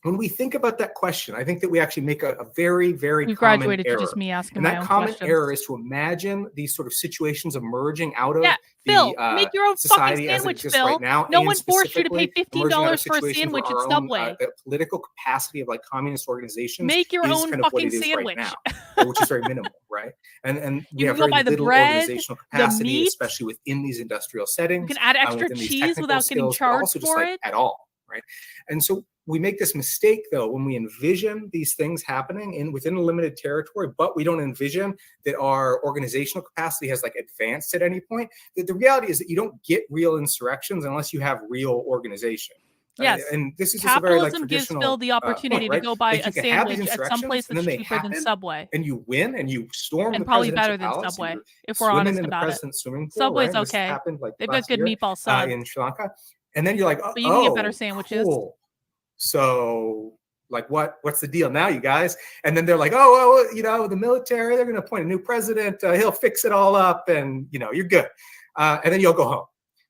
when we think about that question, I think that we actually make a very, very common error. To just me asking and my that own common questions. error is to imagine these sort of situations emerging out of Phil, the make your own society fucking as it sandwich, exists Phil. right now. No and one forced you to pay $15 for a situations sandwich where at our Subway. The political capacity of like communist organizations Make your is own kind of what fucking it is sandwich. right now, which is very minimal, right? And we You have can go very buy the little bread, organizational the capacity, meat. especially within these industrial settings. You can add extra within these cheese technical without getting skills, but charged also just for like it. at all, right? And so we make this mistake, though, when we envision these things happening within a limited territory, but we don't envision that our organizational capacity has like advanced at any point. The reality is that you don't get real insurrections unless you have real organization. Yes, and this is just a very like capitalism gives traditional Phil the opportunity point, right? to go buy Like, a you can have these sandwich at some place insurrections, and that's then they cheaper than happen, Subway. and you win, and you storm And the probably presidential better than palace. Subway, You're if we're swimming honest in the about it. president's swimming pool. Subway's right? This okay. happened like They've got last good year, meatball subs. in Sri Lanka, and then you're like, But you can get better sandwiches. Cool. So, like, what's the deal now, you guys? And then they're like, oh, well, you know, the military, they're going to appoint a new president. He'll fix it all up, and you know, you're good. And then you'll go home.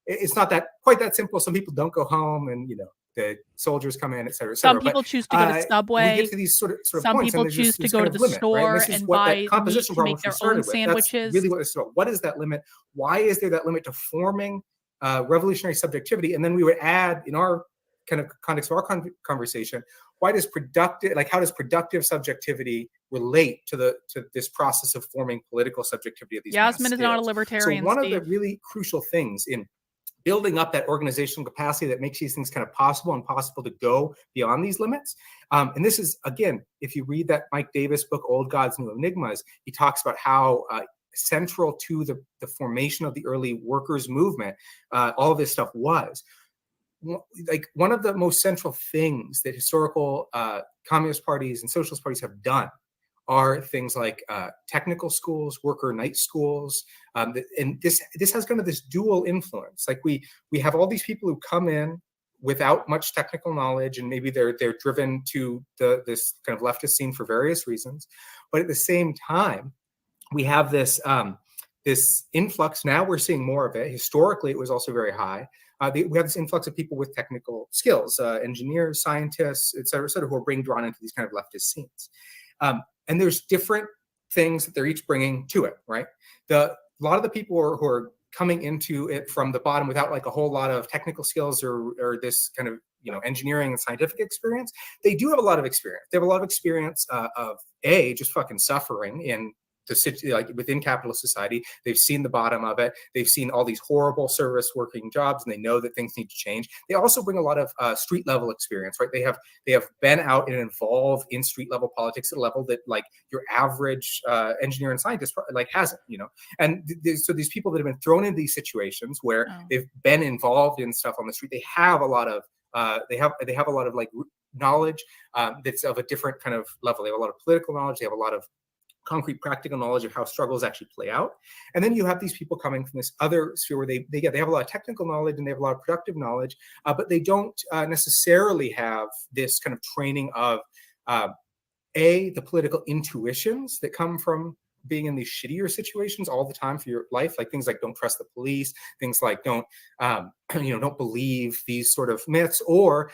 It's not quite that simple. Some people don't go home, and you know, the soldiers come in, et cetera, et cetera. Some people choose to go to Subway. We get to these sort of Some points, people and choose to go to the limit, store right? and what buy that composition meat to problem make their started own with. sandwiches. That's really what it's about. What is that limit? Why is there that limit to forming revolutionary subjectivity? And then we would add, in our kind of context of our conversation, how does productive subjectivity relate to this process of forming political subjectivity of these? Yasmin is not a libertarian. So one of the really crucial things in building up that organizational capacity that makes these things kind of possible and possible to go beyond these limits. And this is, again, if you read that Mike Davis book, Old Gods, New Enigmas, he talks about how central to the formation of the early workers' movement, all of this stuff was. Like, one of the most central things that historical communist parties and socialist parties have done are things like technical schools, worker night schools, and this has kind of this dual influence. Like, we have all these people who come in without much technical knowledge, and maybe they're driven to this kind of leftist scene for various reasons, but at the same time, we have this this influx. Now we're seeing more of it. Historically, it was also very high. We have this influx of people with technical skills, engineers, scientists, et cetera, who are being drawn into these kind of leftist scenes. And there's different things that they're each bringing to it, right? A lot of the people who are coming into it from the bottom without like a whole lot of technical skills or this kind of, you know, engineering and scientific experience, they do have a lot of experience. They have a lot of experience of just fucking suffering in like within capitalist society. They've seen the bottom of it. They've seen all these horrible service working jobs, and they know that things need to change. They also bring a lot of street level experience, right? They have been out and involved in street level politics at a level that like your average engineer and scientist like hasn't, you know. And so these people that have been thrown into these situations where they've been involved in stuff on the street, they have a lot of they have a lot of like knowledge that's of a different kind of level. They have a lot of political knowledge. They have a lot of concrete practical knowledge of how struggles actually play out. And then you have these people coming from this other sphere where they have a lot of technical knowledge and they have a lot of productive knowledge, but they don't necessarily have this kind of training of the political intuitions that come from being in these shittier situations all the time for your life, like things like don't trust the police, things like don't believe these sort of myths, or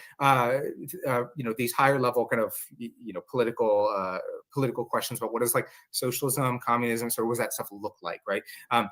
these higher level kind of political questions about what is like socialism, communism, so what does that stuff look like, right?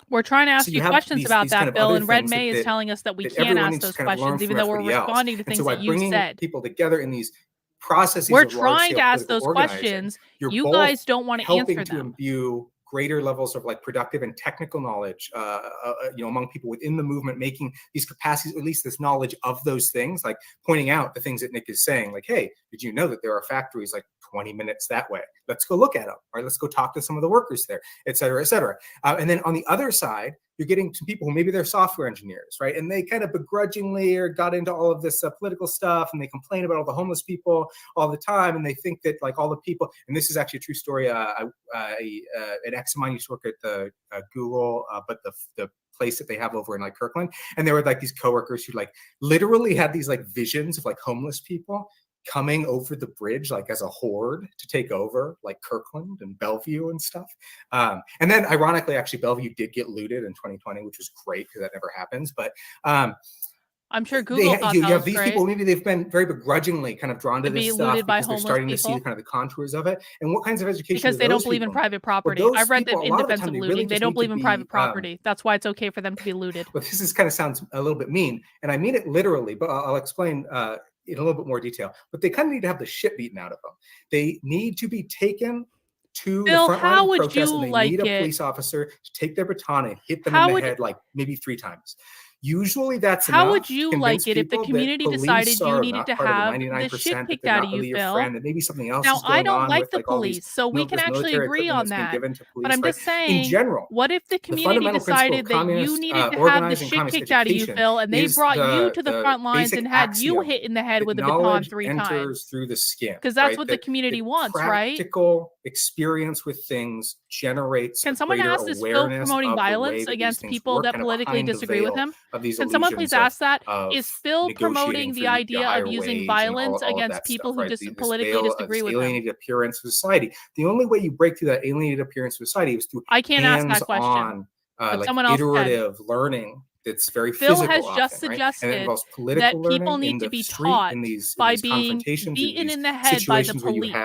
We're trying to ask you questions about that, Bill, and Redmay is telling us that we can't ask those questions, even though we're responding to things that you said. People together in these processes. We're trying to ask those questions. You guys don't want to answer them. Imbue greater levels of like productive and technical knowledge, among people within the movement, making these capacities, at least this knowledge of those things, like pointing out the things that Nick is saying, like, hey, did you know that there are factories like 20 minutes that way? Let's go look at them, right? Let's go talk to some of the workers there, et cetera, et cetera. And then on the other side, you're getting some people who maybe they're software engineers, right? And they kind of begrudgingly got into all of this political stuff, and they complain about all the homeless people all the time, and they think that like all the people, and this is actually a true story. An ex of mine used to work at the Google, but the place that they have over in like Kirkland, and there were like these coworkers who like literally had these like visions of like homeless people coming over the bridge like as a horde to take over like Kirkland and Bellevue and stuff. And then ironically, actually, Bellevue did get looted in 2020, which was great because that never happens. But I'm sure Google thought you that have was these great. people, maybe they've been very begrudgingly kind of drawn to this stuff because they're starting to see kind of the contours of it. And what kinds of education? Because they don't believe in private property. I've read that in defense of looting, they don't believe in private property. That's why it's okay for them to be looted. Well, this is kind of sounds a little bit mean, and I mean it literally, but I'll explain in a little bit more detail. But they kind of need to have the shit beaten out of them. They need to be taken to Bill, the front line of protest, and they need a police officer to take their baton and hit them in the head like maybe 3 times. Usually that's enough. How would you like it if the community decided you needed to have the shit kicked out of you, Phil? That maybe something else now, is going I don't on like with, the like, police, so we can actually agree on that. But I'm just saying, in general, what if the community decided that you needed to have the shit kicked out of you, Phil, and they brought you to the front lines and had you hit in the head with a baton 3 times? Through the skin, because that's what the community wants, right? Practical experience with things generates. Can someone ask, is Phil promoting violence against people that politically disagree with him? Can someone please ask that? Is Phil promoting the idea of using violence against people who politically disagree with him? Alienated appearance of society. The only way you break through that alienated appearance of society is through I can't ask that question. Like iterative learning. It's very Phil physical. Phil has just suggested that people need to be taught by being beaten in the head by the police.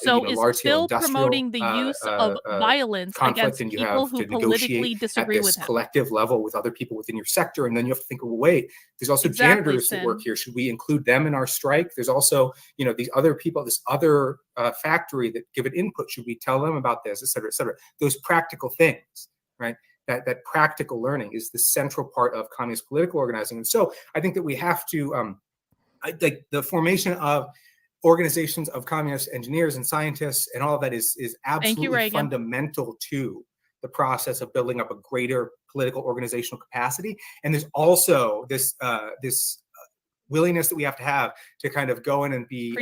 So is Phil promoting the use of violence against people who politically disagree with him? Collective level with other people within your sector, and then you have to think, well, wait, there's also janitors that work here. Should we include them in our strike? There's also, these other people, this other factory that give an input. Should we tell them about this, et cetera, et cetera? Those practical things, right? That practical learning is the central part of communist political organizing. And so I think that we have to, like the formation of organizations of communist engineers and scientists and all of that is absolutely fundamental to the process of building up a greater political organizational capacity. And there's also this willingness that we have to kind of go in and be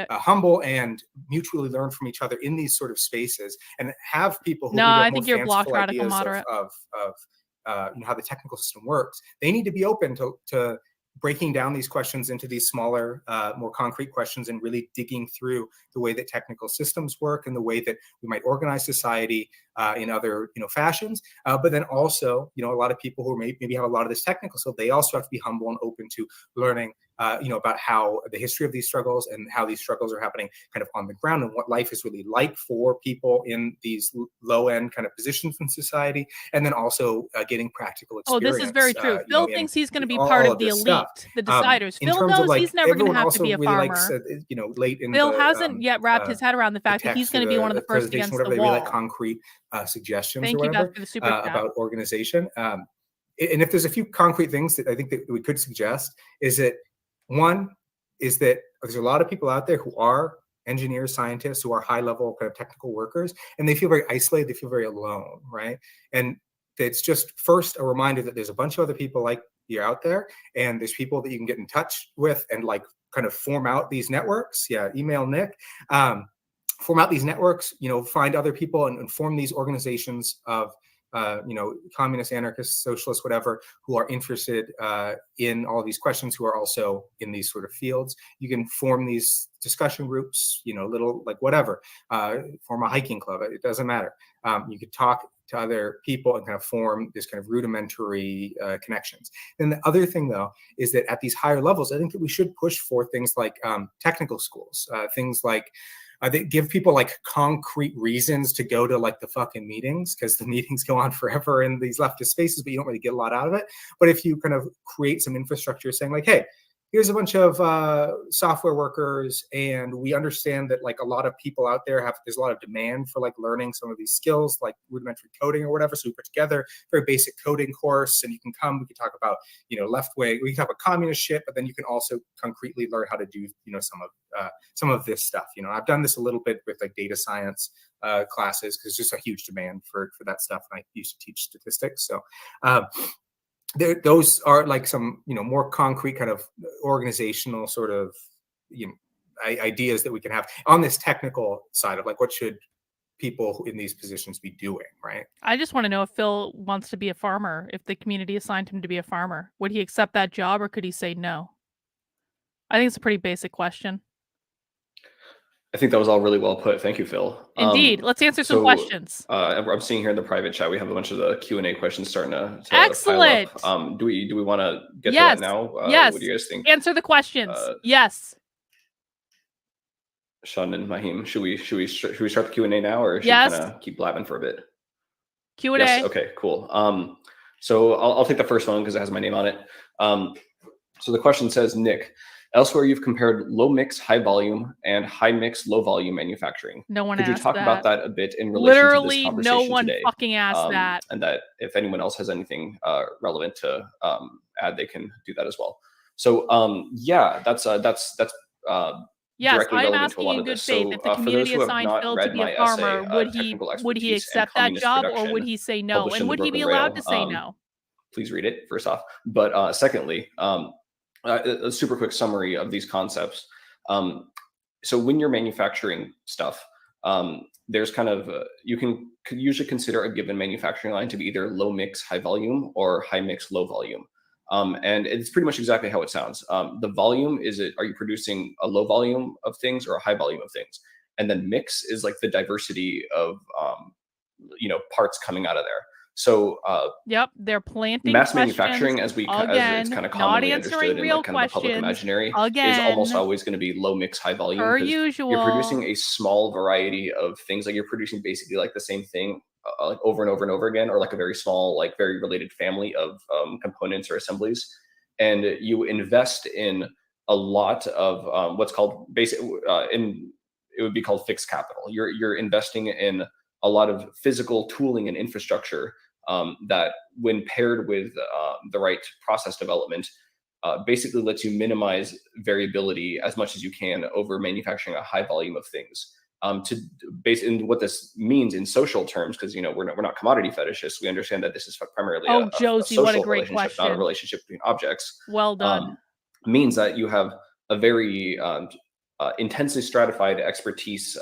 humble and mutually learn from each other in these sort of spaces, and have people who I think you're block radical moderate of how the technical system works. They need to be open to breaking down these questions into these smaller, more concrete questions, and really digging through the way that technical systems work and the way that we might organize society in other fashions. But then also, a lot of people who maybe have a lot of this technical, so they also have to be humble and open to learning about how the history of these struggles and how these struggles are happening kind of on the ground, and what life is really like for people in these low end kind of positions in society, and then also getting practical experience. Oh, this is very true. Phil thinks he's going to be part of the elite, the deciders. Phil knows he's never going to have to be a farmer. Phil hasn't yet wrapped his head around the fact that he's going to be one of the first against the wall. Like concrete suggestions Thank or you, whatever Beth, for the super chat. About organization. And if there's a few concrete things that I think that we could suggest, is that one is that there's a lot of people out there who are engineers, scientists, who are high level kind of technical workers, and they feel very isolated, they feel very alone, right? And it's just first a reminder that there's a bunch of other people like you out there, and there's people that you can get in touch with and like kind of form out these networks. Email Nick. Form out these networks, find other people and form these organizations of, communists, anarchists, socialists, whatever, who are interested in all of these questions, who are also in these sort of fields. You can form these discussion groups, little like whatever, form a hiking club. It doesn't matter. You could talk to other people and kind of form this kind of rudimentary connections. And the other thing, though, is that at these higher levels, I think that we should push for things like technical schools, things like they give people like concrete reasons to go to like the fucking meetings, because the meetings go on forever in these leftist spaces, but you don't really get a lot out of it. But if you kind of create some infrastructure saying like, hey, here's a bunch of software workers, and we understand that like a lot of people out there there's a lot of demand for like learning some of these skills like rudimentary coding or whatever. So we put together a very basic coding course, and you can come, we can talk about, left wing, we can talk about communist shit, but then you can also concretely learn how to do, some of this stuff. I've done this a little bit with like data science classes, because there's just a huge demand for that stuff. And I used to teach statistics. So those are like some, more concrete kind of organizational sort of, ideas that we can have on this technical side of like, what should people in these positions be doing, right? I just want to know if Phil wants to be a farmer, if the community assigned him to be a farmer. Would he accept that job, or could he say no? I think it's a pretty basic question. I think that was all really well put. Thank you, Phil. Indeed. Let's answer some questions. I'm seeing here in the private chat, we have a bunch of the Q&A questions starting to Excellent. pile up. Do we want to get to that now? Yes. What do you guys think? Answer the questions. Yes. Sean and Mahim, should we start the Q&A now, or should we kind of keep blabbing for a bit? Q&A. Yes. Okay. Cool. So I'll take the first one because it has my name on it. So the question says, Nick, elsewhere you've compared low mix, high volume, and high mix, low volume manufacturing. No one Could asked you talk that. about that a bit in relation to this conversation no one today? fucking asked that. And that if anyone else has anything relevant to add, they can do that as well. So that's yes, directly I'm relevant to a asking lot in of good this. faith. So If the community assigned Phil to be a farmer, would he accept that job, or would he say no? And would he be allowed to say no? Please read it first off. But secondly, a super quick summary of these concepts. So when you're manufacturing stuff, there's kind of you can usually consider a given manufacturing line to be either low mix, high volume, or high mix, low volume. And it's pretty much exactly how it sounds. The volume are you producing a low volume of things or a high volume of things? And then mix is like the diversity of parts coming out of there. So yep, they're planting mass manufacturing, as it's kind of commonly understood in like kind of the public imaginary, is almost always going to be low mix, high volume. Per usual. You're producing a small variety of things. Like you're producing basically like the same thing like over and over and over again, or like a very small, like very related family of components or assemblies. And you invest in a lot of what's called it would be called fixed capital. You're investing in a lot of physical tooling and infrastructure that, when paired with the right process development, basically lets you minimize variability as much as you can over manufacturing a high volume of things. In what this means in social terms, because we're not commodity fetishists. We understand that this is primarily a social what a great relationship, question. not a relationship between objects. Well done. Means that you have a very intensely stratified expertise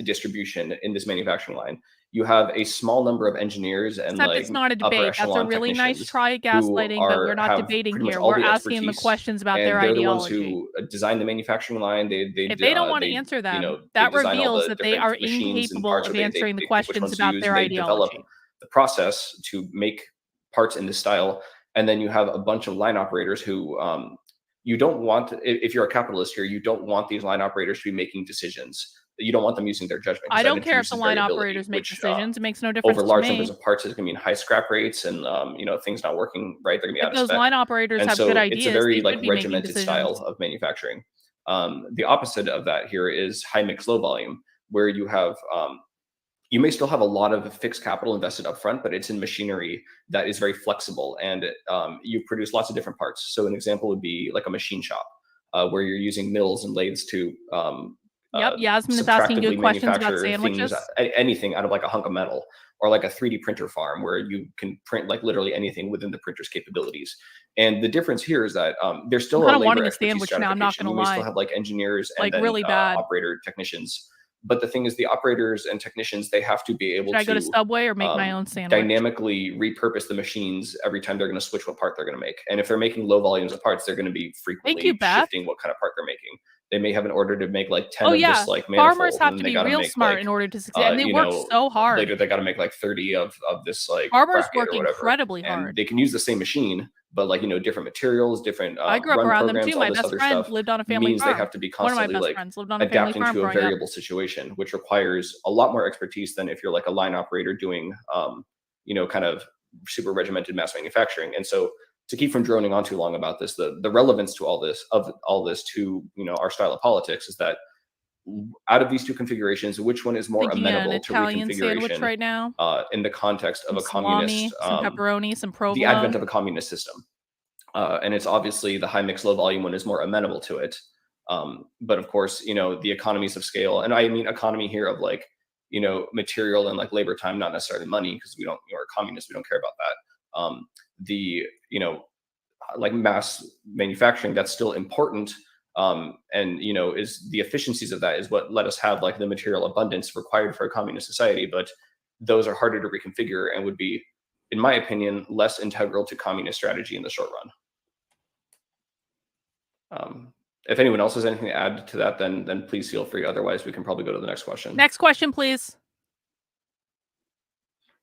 distribution in this manufacturing line. You have a small number of engineers and Except it's not a debate. That's a really nice try at gaslighting, but we're not debating here. We're asking the questions about their ideology. They're the ones who design the manufacturing line. If they don't want to answer them, that reveals that they are incapable of answering the questions about their ideology. Develop the process to make parts in this style, and then you have a bunch of line operators who you don't want. If you're a capitalist here, you don't want these line operators to be making decisions. You don't want them using their judgment. I don't care if the line operators make decisions. It makes no difference over large numbers of parts. It's going to mean high scrap rates, and things not working right. They're going to be out of spec. Those line operators have good ideas. It's a very regimented style of manufacturing. The opposite of that here is high mix, low volume, where you have you may still have a lot of fixed capital invested up front, but it's in machinery that is very flexible, and you produce lots of different parts. So an example would be like a machine shop, where you're using mills and lathes to Yep, Yasmin is asking good questions about sandwiches. Anything out of like a hunk of metal, or like a 3D printer farm where you can print like literally anything within the printer's capabilities. And the difference here is that there's still a labor expertise stratification. I'm not going to lie. We still have like engineers and then really bad operator technicians. But the thing is, the operators and technicians, they have to be able to. Should I go to Subway or make my own sandwich? Dynamically repurpose the machines every time they're going to switch what part they're going to make. And if they're making low volumes of parts, they're going to be frequently shifting what kind of part they're making. They may have an order to make like 10 of this like manifold. Farmers have to be real smart in order to succeed. And they work so hard. Later, they got to make like 30 of this like farmers work incredibly hard. And they can use the same machine, but like different materials, different I grew up around them too. My best friend lived on a family farm. They have to be constantly like lived on a family adapting farm to a variable situation, which requires a lot more expertise than if you're like a line operator doing kind of super regimented mass manufacturing. And so to keep from droning on too long about this, the relevance to all this to, you know, our style of politics is that out of these two configurations, which one is more amenable to reconfiguration right now? In the context of some a communist, some pepperoni, some provolone. The advent of a communist system. And it's obviously the high mix, low volume one is more amenable to it. But of course, you know, the economies of scale, and I mean economy here of like, you know, material and like labor time, not necessarily money, because we don't, you know, we're communists, we don't care about that. The, you know, like mass manufacturing, that's still important. And, you know, is the efficiencies of that is what let us have like the material abundance required for a communist society. But those are harder to reconfigure and would be, in my opinion, less integral to communist strategy in the short run. If anyone else has anything to add to that, then please feel free. Otherwise, we can probably go to the next question. Next question, please.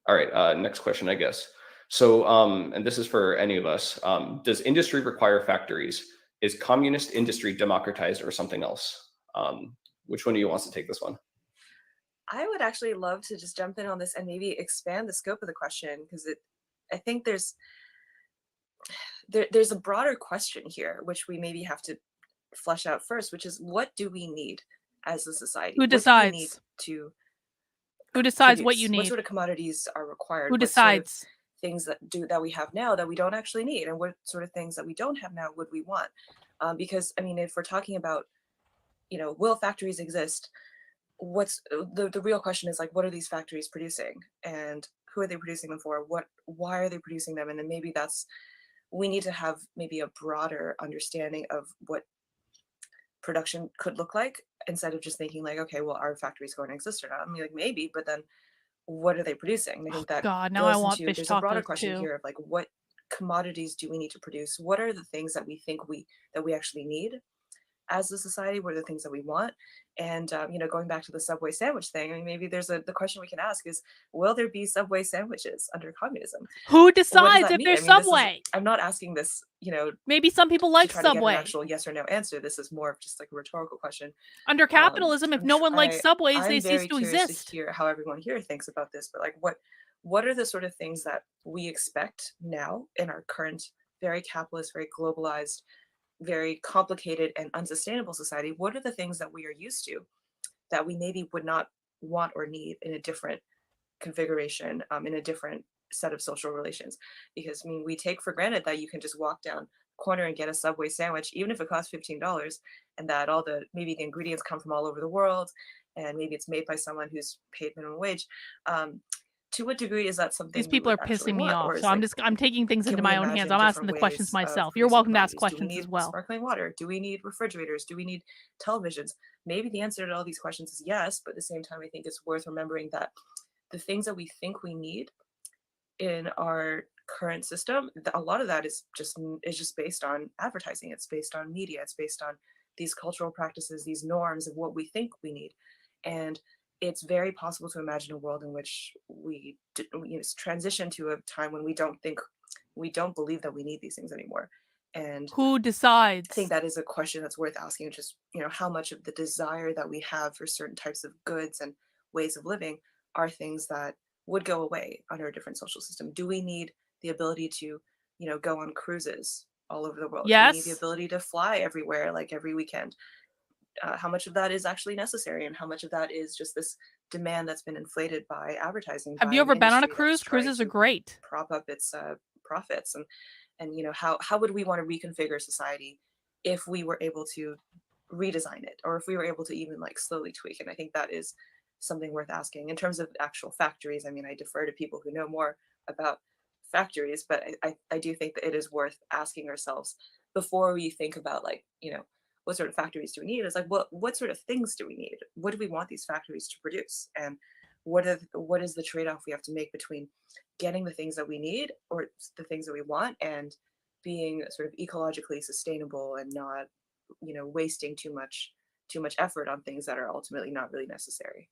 All right, next question, I guess. So, and this is for any of us. Does industry require factories? Is communist industry democratized or something else? Which one of you wants to take this one? I would actually love to just jump in on this and maybe expand the scope of the question, because I think there's a broader question here, which we maybe have to flesh out first, which is what do we need as a society? Who decides? Who decides what you need? What sort of commodities are required? Who decides? Sort of things that we have now that we don't actually need, and what sort of things that we don't have now would we want? Because I mean, if we're talking about, you know, will factories exist? What's the real question is like, what are these factories producing, and who are they producing them for? Why are they producing them? And then maybe we need to have maybe a broader understanding of what production could look like, instead of just thinking like, okay, well, are factories going to exist or not? I mean, like maybe, but then what are they producing? I think that God, now I want fish there's a broader tacos question too. here of like, what commodities do we need to produce? What are the things that we think we actually need as a society? What are the things that we want? And you know, going back to the Subway sandwich thing, I mean, maybe there's the question we can ask is, will there be Subway sandwiches under communism? Who decides if there's Subway? I'm not asking this, you know, maybe some people like to try to get Subway. an actual yes or no answer. This is more of just like a rhetorical question. Under capitalism, if no one likes Subways, they cease to exist. I'm very curious to hear how everyone here thinks about this, but like what are the sort of things that we expect now in our current very capitalist, very globalized, very complicated and unsustainable society? What are the things that we are used to that we maybe would not want or need in a different configuration, in a different set of social relations? Because I mean, we take for granted that you can just walk down the corner and get a Subway sandwich, even if it costs $15, and that maybe the ingredients come from all over the world, and maybe it's made by someone who's paid minimum wage. To what degree is that something these people are pissing me off? So I'm taking things into my own hands. I'm asking the questions myself. You're welcome to ask questions as well. Sparkling water? Do we need refrigerators? Do we need televisions? Maybe the answer to all these questions is yes, but at the same time, I think it's worth remembering that the things that we think we need in our current system, a lot of that is just based on advertising. It's based on media. It's based on these cultural practices, these norms of what we think we need. And it's very possible to imagine a world in which we transition to a time when we don't believe that we need these things anymore. And who decides? I think that is a question that's worth asking. Just, you know, how much of the desire that we have for certain types of goods and ways of living are things that would go away under a different social system? Do we need the ability to, you know, go on cruises all over the world? Yes. Do we need the ability to fly everywhere, like every weekend? How much of that is actually necessary, and how much of that is just this demand that's been inflated by advertising? Have you ever been on a cruise? Cruises are great. Prop up its profits, and you know, how would we want to reconfigure society if we were able to redesign it, or if we were able to even like slowly tweak it? And I think that is something worth asking. In terms of actual factories, I mean, I defer to people who know more about factories, but I do think that it is worth asking ourselves before we think about, like, you know, what sort of factories do we need? It's like, what sort of things do we need? What do we want these factories to produce? And what is the trade-off we have to make between getting the things that we need or the things that we want, and being sort of ecologically sustainable and not, you know, wasting too much effort on things that are ultimately not really necessary.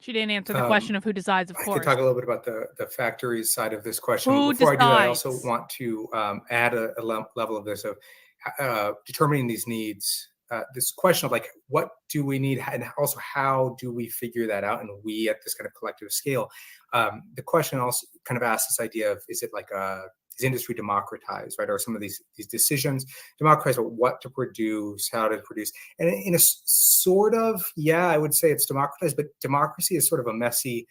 She didn't answer the question of who decides, of course. I can talk a little bit about the factories side of this question. Who Before decides? I do that, I also want to add a level of this of determining these needs this question of like, what do we need, and also how do we figure that out? And we at this kind of collective scale, the question also kind of asks this idea of, is it like is industry democratized, right? Or some of these decisions democratized about what to produce, how to produce, and in a sort of, yeah, I would say it's democratized, but democracy is sort of a messy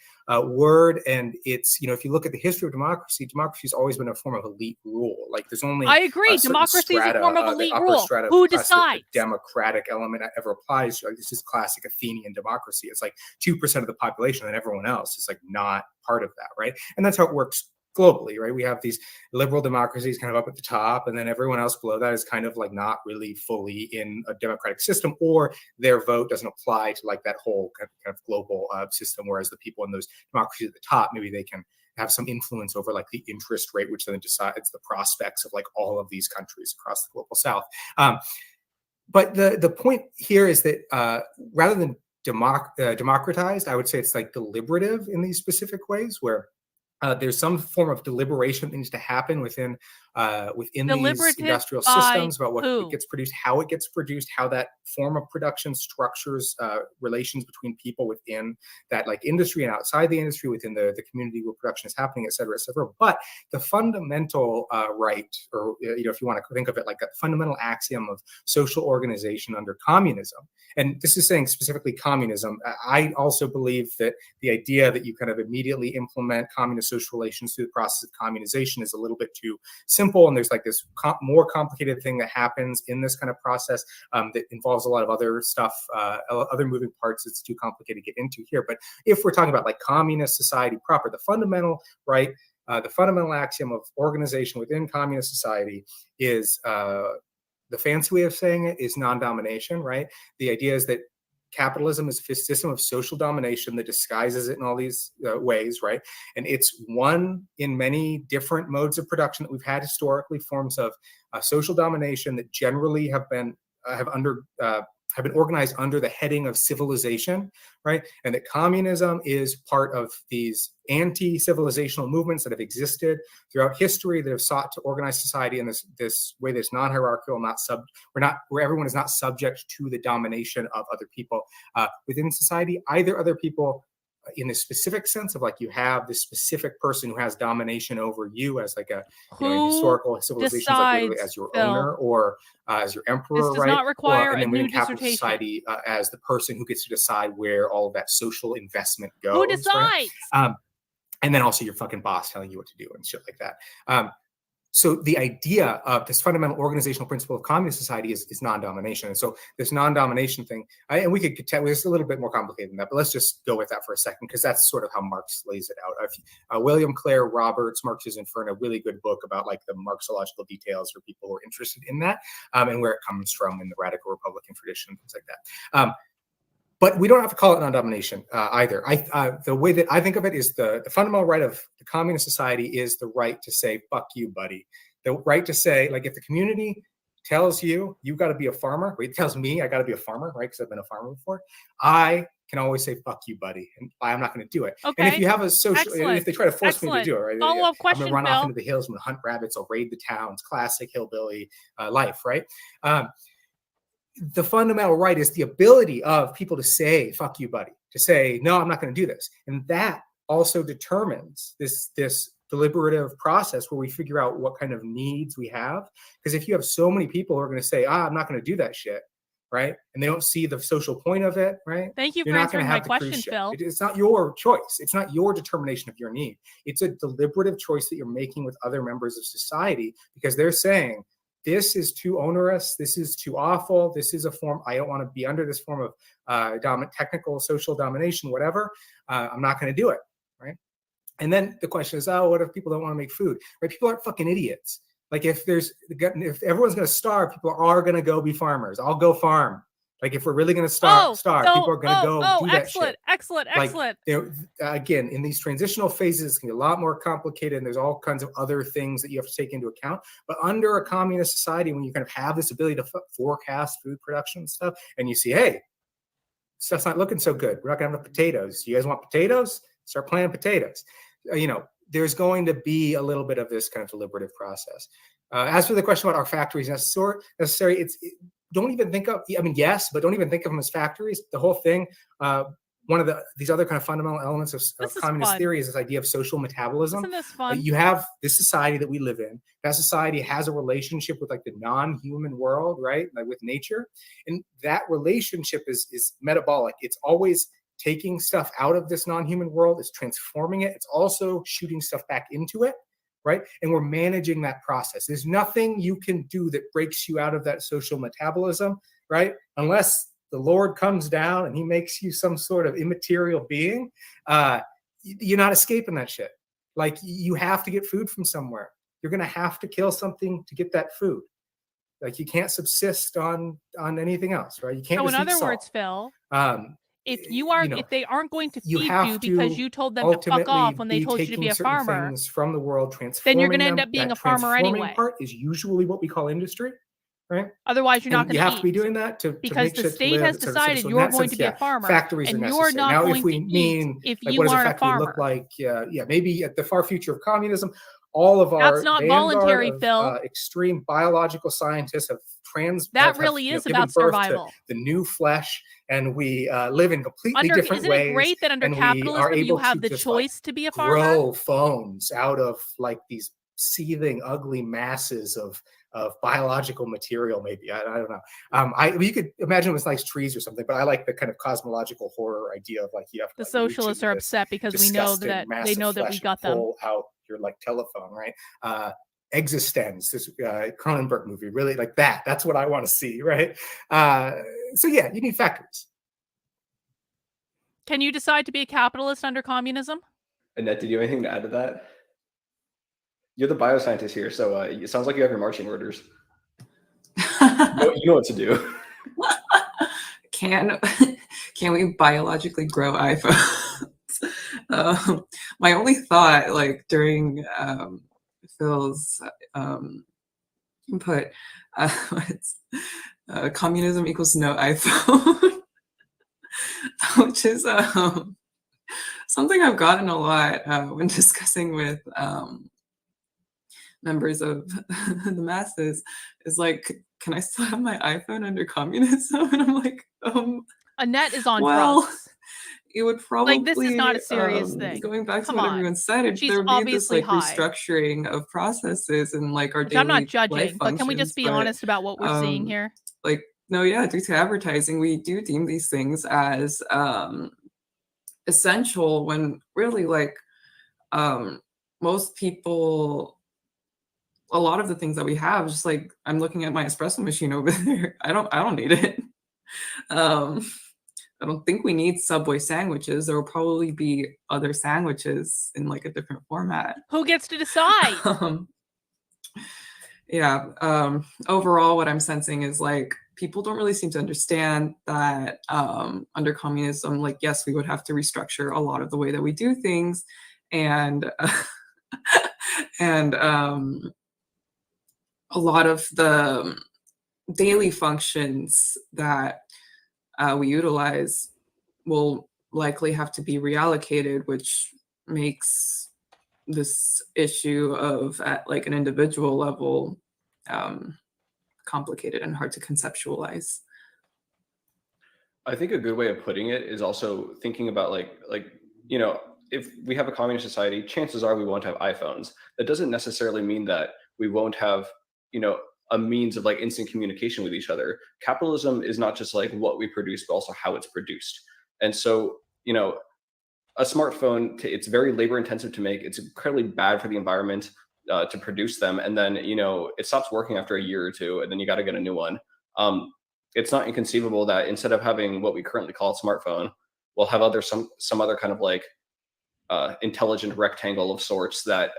word, and it's, you know, if you look at the history of democracy, democracy has always been a form of elite rule. Like there's only, I agree, democracy is a form of elite rule. Who decides? The democratic element ever applies to. Like, this is classic Athenian democracy. It's like 2% of the population, and everyone else is like not part of that, right? And that's how it works globally, right? We have these liberal democracies kind of up at the top, and then everyone else below that is kind of like not really fully in a democratic system, or their vote doesn't apply to like that whole kind of global system. Whereas the people in those democracies at the top, maybe they can have some influence over like the interest rate, which then decides the prospects of like all of these countries across the global south. But the point here is that rather than democratized, I would say it's like deliberative in these specific ways, where there's some form of deliberation that needs to happen within these industrial systems about what gets produced, how it gets produced, how that form of production structures relations between people within that like industry and outside the industry, within the community where production is happening, et cetera, et cetera. But the fundamental right, or you know, if you want to think of it like a fundamental axiom of social organization under communism, and this is saying specifically communism, I also believe that the idea that you kind of immediately implement communist social relations through the process of communization is a little bit too simple, and there's like this more complicated thing that happens in this kind of process that involves a lot of other stuff, other moving parts. It's too complicated to get into here. But if we're talking about like communist society proper, the fundamental right, the fundamental axiom of organization within communist society is the fancy way of saying it is non-domination, right? The idea is that capitalism is a system of social domination that disguises it in all these ways, right? And it's one in many different modes of production that we've had historically, forms of social domination that generally have been organized under the heading of civilization, right? And that communism is part of these anti-civilizational movements that have existed throughout history, that have sought to organize society in this way that's non-hierarchical, where everyone is not subject to the domination of other people within society, either other people in the specific sense of like you have this specific person who has domination over you as like a historical civilization, like literally as your owner or as your emperor, this does right? not require and then a within new capital dissertation. society as the person who gets to decide where all of that social investment goes. Who decides? Right? And then also your fucking boss telling you what to do and shit like that. So the idea of this fundamental organizational principle of communist society is non-domination. And so this non-domination thing, and we could contend, it's a little bit more complicated than that, but let's just go with that for a second, because that's sort of how Marx lays it out. William Clare Roberts, Marx's Inferno, a really good book about like the Marxological details for people who are interested in that, and where it comes from in the radical Republican tradition, things like that. But we don't have to call it non-domination either. The way that I think of it is the fundamental right of the communist society is the right to say, fuck you, buddy. The right to say, like, if the community tells you, you got to be a farmer, or it tells me I got to be a farmer, right, because I've been a farmer before, I can always say, fuck you, buddy, and I'm not going to do it. Okay. And if you have a social, Excellent. if they try to force me to do it, right, Follow-up question, I'm going to run Phil. off into the hills, I'm going to hunt rabbits, I'll raid the towns, classic hillbilly life, right? The fundamental right is the ability of people to say, fuck you, buddy, to say, no, I'm not going to do this. And that also determines this deliberative process where we figure out what kind of needs we have. Because if you have so many people who are going to say, I'm not going to do that shit, right? And they don't see the social point of it, right? Thank you You're for not going answering to my have the question, cruise ship. Phil. It's not your choice. It's not your determination of your need. It's a deliberative choice that you're making with other members of society, because they're saying, this is too onerous. This is too awful. This is a form. I don't want to be under this form of technical social domination, whatever. I'm not going to do it, right? And then the question is, what if people don't want to make food? Right? People aren't fucking idiots. Like if everyone's going to starve, people are going to go be farmers. I'll go farm. Like if we're really going to starve, people are going to go do that shit. Excellent. Again, in these transitional phases, it can be a lot more complicated, and there's all kinds of other things that you have to take into account. But under a communist society, when you kind of have this ability to forecast food production and stuff, and you see, hey, stuff's not looking so good. We're not going to have enough potatoes. You guys want potatoes? Start planting potatoes. There's going to be a little bit of this kind of deliberative process. As for the question about are factories necessary, don't even think of, I mean, yes, but don't even think of them as factories. The whole thing, one of these other kind of fundamental elements of communist theory is this idea of social metabolism. Isn't this fun? You have this society that we live in. That society has a relationship with like the non-human world, right? Like with nature. And that relationship is metabolic. It's always taking stuff out of this non-human world. It's transforming it. It's also shooting stuff back into it, right? And we're managing that process. There's nothing you can do that breaks you out of that social metabolism, right? Unless the Lord comes down and he makes you some sort of immaterial being, you're not escaping that shit. Like, you have to get food from somewhere. You're going to have to kill something to get that food. Like, you can't subsist on anything else, right? You can't. So in other words, Phil, if they aren't going to feed you because you told them to fuck off when they told you to be a farmer, from the world, then you're going to end up being a farmer anyway. Part is usually what we call industry. Right. Otherwise, you're not going to eat. You have to be doing that because the state has decided you're going to be a farmer, factories and are you're not now, going if we to mean, eat if like, you what does a aren't a factory farmer. look like? Maybe at the far future of communism, all of our That's not voluntary, Phil. Extreme biological scientists have that really is about survival. The new flesh, and we live in completely different isn't ways. Isn't it great that under capitalism you have the choice to be a farmer? Grow phones out of like these seething, ugly masses of biological material, maybe. I don't know. You could imagine it was nice trees or something, but I like the kind of cosmological horror idea of like, you have to, the socialists are upset because we know that they know that we got them. Pull out your like telephone, right? Existence, this Cronenberg movie, really like that. That's what I want to see, right? So yeah, you need factories. Can you decide to be a capitalist under communism? Annette, did you have anything to add to that? You're the bioscientist here, so it sounds like you have your marching orders. You know what to do. Can we biologically grow iPhones? My only thought, like during Phil's input, was communism equals no iPhone, which is something I've gotten a lot when discussing with members of the masses, is like, can I still have my iPhone under communism? And I'm like, Annette is on drugs. It would probably, like, this is not a serious thing. Going back to what everyone said, there would be this like restructuring of processes and like our daily I'm not judging, life but can we just be honest about what we're seeing here? Like, no, yeah, due to advertising, we do deem these things as essential, when really, like, most people, a lot of the things that we have, just like, I'm looking at my espresso machine over there. I don't need it. I don't think we need Subway sandwiches. There will probably be other sandwiches in like a different format. Who gets to decide? Overall, what I'm sensing is like, people don't really seem to understand that under communism, like, yes, we would have to restructure a lot of the way that we do things, and a lot of the daily functions that we utilize will likely have to be reallocated, which makes this issue of, at like an individual level, complicated and hard to conceptualize. I think a good way of putting it is also thinking about like, you know, if we have a communist society, chances are we won't have iPhones. That doesn't necessarily mean that we won't have, you know, a means of like instant communication with each other. Capitalism is not just like what we produce, but also how it's produced. And so, you know, a smartphone, it's very labor intensive to make. It's incredibly bad for the environment to produce them. And then, you know, it stops working after a year or two, and then you got to get a new one. It's not inconceivable that instead of having what we currently call a smartphone, we'll have some other kind of like intelligent rectangle of sorts that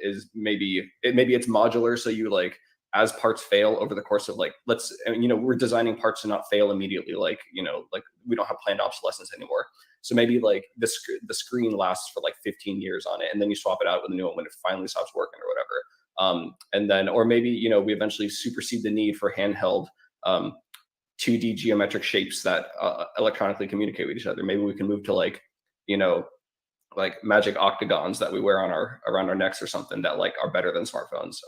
is maybe it's modular. So you like, as parts fail over the course of like, we're designing parts to not fail immediately. Like, you know, like we don't have planned obsolescence anymore. So maybe like the screen lasts for like 15 years on it, and then you swap it out with a new one when it finally stops working or whatever. And then, or maybe, you know, we eventually supersede the need for handheld 2D geometric shapes that electronically communicate with each other. Maybe we can move to like, you know, like magic octagons that we wear on around our necks or something that like are better than smartphones.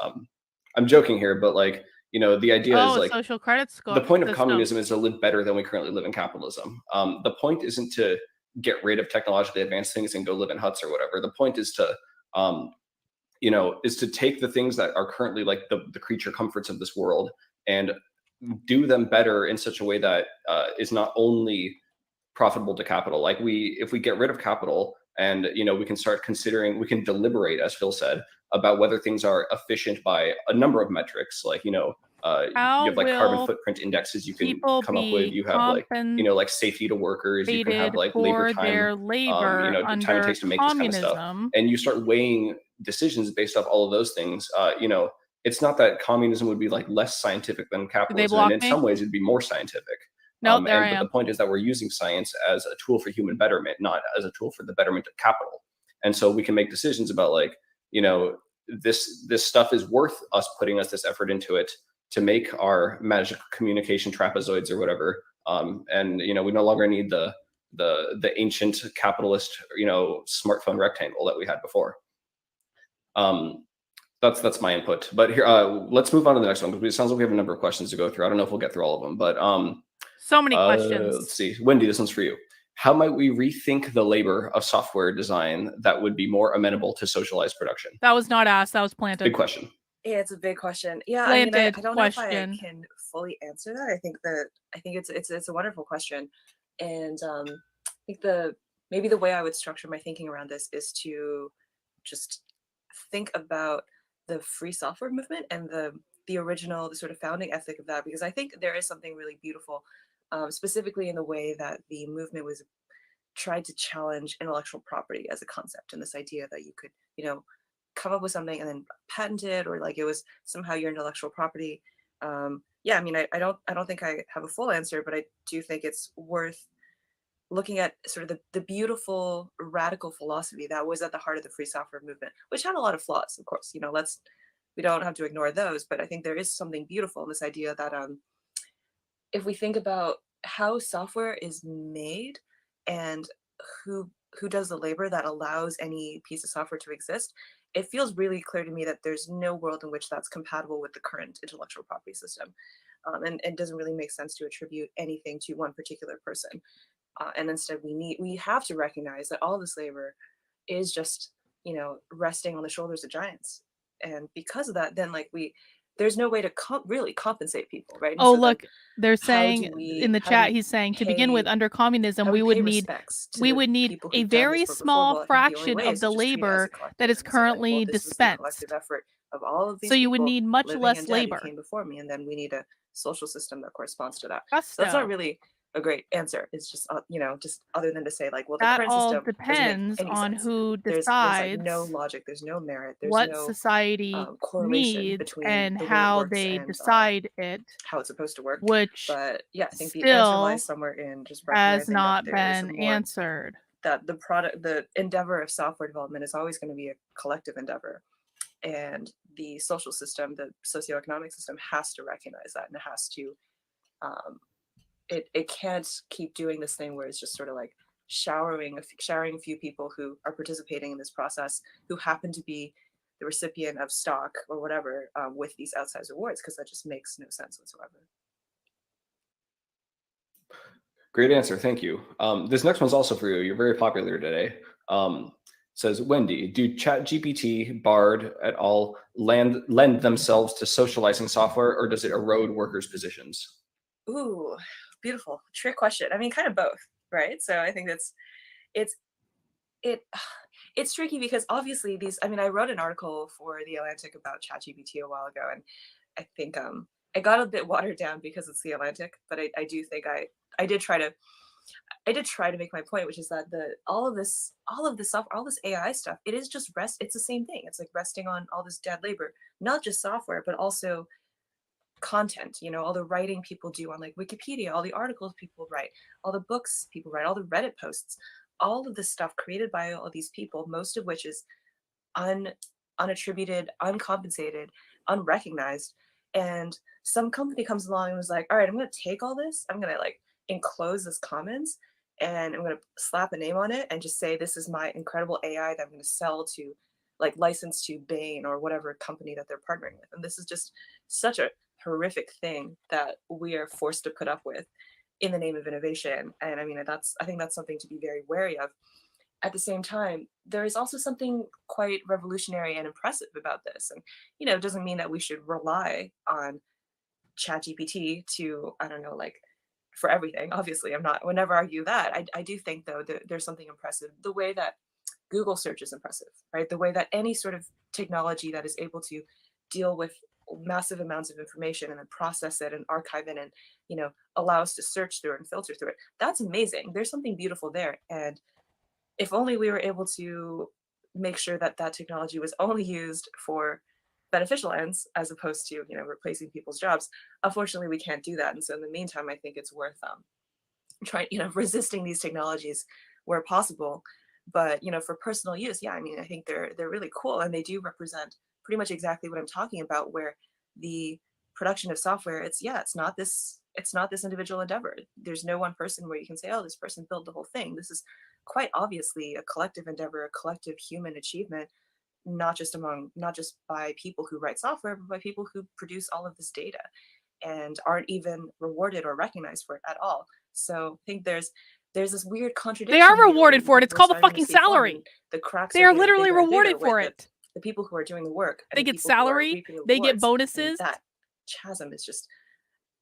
I'm joking here, but like, you know, the idea is like social credit score. The point of communism is to live better than we currently live in capitalism. The point isn't to get rid of technologically advanced things and go live in huts or whatever. The point is to, you know, is to take the things that are currently like the creature comforts of this world and do them better in such a way that is not only profitable to capital. Like if we get rid of capital and, you know, we can start considering, we can deliberate, as Phil said, about whether things are efficient by a number of metrics, like, you know, you have like carbon footprint indexes you can come up with. You have like, you know, like safety to workers. You can have like labor time, you know, time it takes to make this kind of stuff. And you start weighing decisions based off all of those things. You know, it's not that communism would be like less scientific than capitalism. And in some ways it'd be more scientific. No, but the point is that we're using science as a tool for human betterment, not as a tool for the betterment of capital. And so we can make decisions about like, you know, this stuff is worth us putting us this effort into it to make our magic communication trapezoids or whatever. And, you know, we no longer need the ancient capitalist, you know, smartphone rectangle that we had before. That's my input. But here, let's move on to the next one, because it sounds like we have a number of questions to go through. I don't know if we'll get through all of them, but so many questions. Let's see. Wendy, this one's for you. How might we rethink the labor of software design that would be more amenable to socialized production? That was not asked. That was planted. Big question. Yeah, it's a big question. Yeah, planted I don't know if I question. can fully answer that. I think it's a wonderful question, and I think maybe the way I would structure my thinking around this is to just think about the free software movement and the original, the sort of founding ethic of that, because I think there is something really beautiful, specifically in the way that the movement was tried to challenge intellectual property as a concept, and this idea that you could, you know, come up with something and then patent it, or like it was somehow your intellectual property. Yeah, I mean, I don't think I have a full answer, but I do think it's worth looking at sort of the beautiful radical philosophy that was at the heart of the free software movement, which had a lot of flaws, of course. You know, we don't have to ignore those, but I think there is something beautiful in this idea that if we think about how software is made and who does the labor that allows any piece of software to exist, it feels really clear to me that there's no world in which that's compatible with the current intellectual property system. And it doesn't really make sense to attribute anything to one particular person. And instead we have to recognize that all this labor is just, you know, resting on the shoulders of giants. And because of that, then like there's no way to really compensate people, right? And oh, so look, they're saying in the chat, he's saying to begin with, under communism, we would need a very small fraction of the labor that is currently dispensed. So you would need much less labor. Before me, and then we need a social system that corresponds to that. So that's not really a great answer. It's just, you know, just other than to say like, well, the current system depends on who decides. There's like no logic, there's no merit, there's what no society correlation needs and how they decide it, how it's supposed to work. But yeah, I think the answer lies somewhere in just has not been answered. That the endeavor of software development is always going to be a collective endeavor, and the social system, the socioeconomic system, has to recognize that, and it has to. It can't keep doing this thing where it's just sort of like showering a few people who are participating in this process, who happen to be the recipient of stock or whatever, with these outsized rewards, because that just makes no sense whatsoever. Great answer, thank you. This next one's also for you. You're very popular today. Says, Wendy, do ChatGPT, Bard et al. lend themselves to socializing software, or does it erode workers' positions? Ooh, beautiful trick question. I mean, kind of both, right? So I think it's tricky because obviously I wrote an article for The Atlantic about ChatGPT a while ago, and I think it got a bit watered down because it's The Atlantic, but I do think I did try to make my point, which is that all of this software, all this AI stuff, it is just it's the same thing. It's like resting on all this dead labor, not just software, but also content, you know, all the writing people do on like Wikipedia, all the articles people write, all the books people write, all the Reddit posts, all of this stuff created by all these people, most of which is unattributed, uncompensated, unrecognized. And some company comes along and was like, all right, I'm going to take all this, I'm going to like enclose this commons, and I'm going to slap a name on it and just say, this is my incredible AI that I'm going to sell to like licensed to Bain or whatever company that they're partnering with. And this is just such a horrific thing that we are forced to put up with in the name of innovation. And I mean, I think that's something to be very wary of. At the same time, there is also something quite revolutionary and impressive about this. And, you know, it doesn't mean that we should rely on ChatGPT to, I don't know, like for everything. Obviously, I would never argue that. I do think, though, that there's something impressive. The way that Google search is impressive, right? The way that any sort of technology that is able to deal with massive amounts of information and then process it and archive it and, you know, allow us to search through it and filter through it. That's amazing. There's something beautiful there. And if only we were able to make sure that that technology was only used for beneficial ends as opposed to, you know, replacing people's jobs. Unfortunately, we can't do that. And so in the meantime, I think it's worth trying, you know, resisting these technologies where possible. But, you know, for personal use, yeah, I mean, I think they're really cool, and they do represent pretty much exactly what I'm talking about, where the production of software, it's not this individual endeavor. There's no one person where you can say, oh, this person built the whole thing. This is quite obviously a collective endeavor, a collective human achievement, not just by people who write software, but by people who produce all of this data and aren't even rewarded or recognized for it at all. So I think there's this weird contradiction. They are rewarded for it. It's called a fucking salary. The cracks they are literally rewarded for it. The people who are doing the work. They get salary. They get bonuses. That chasm is just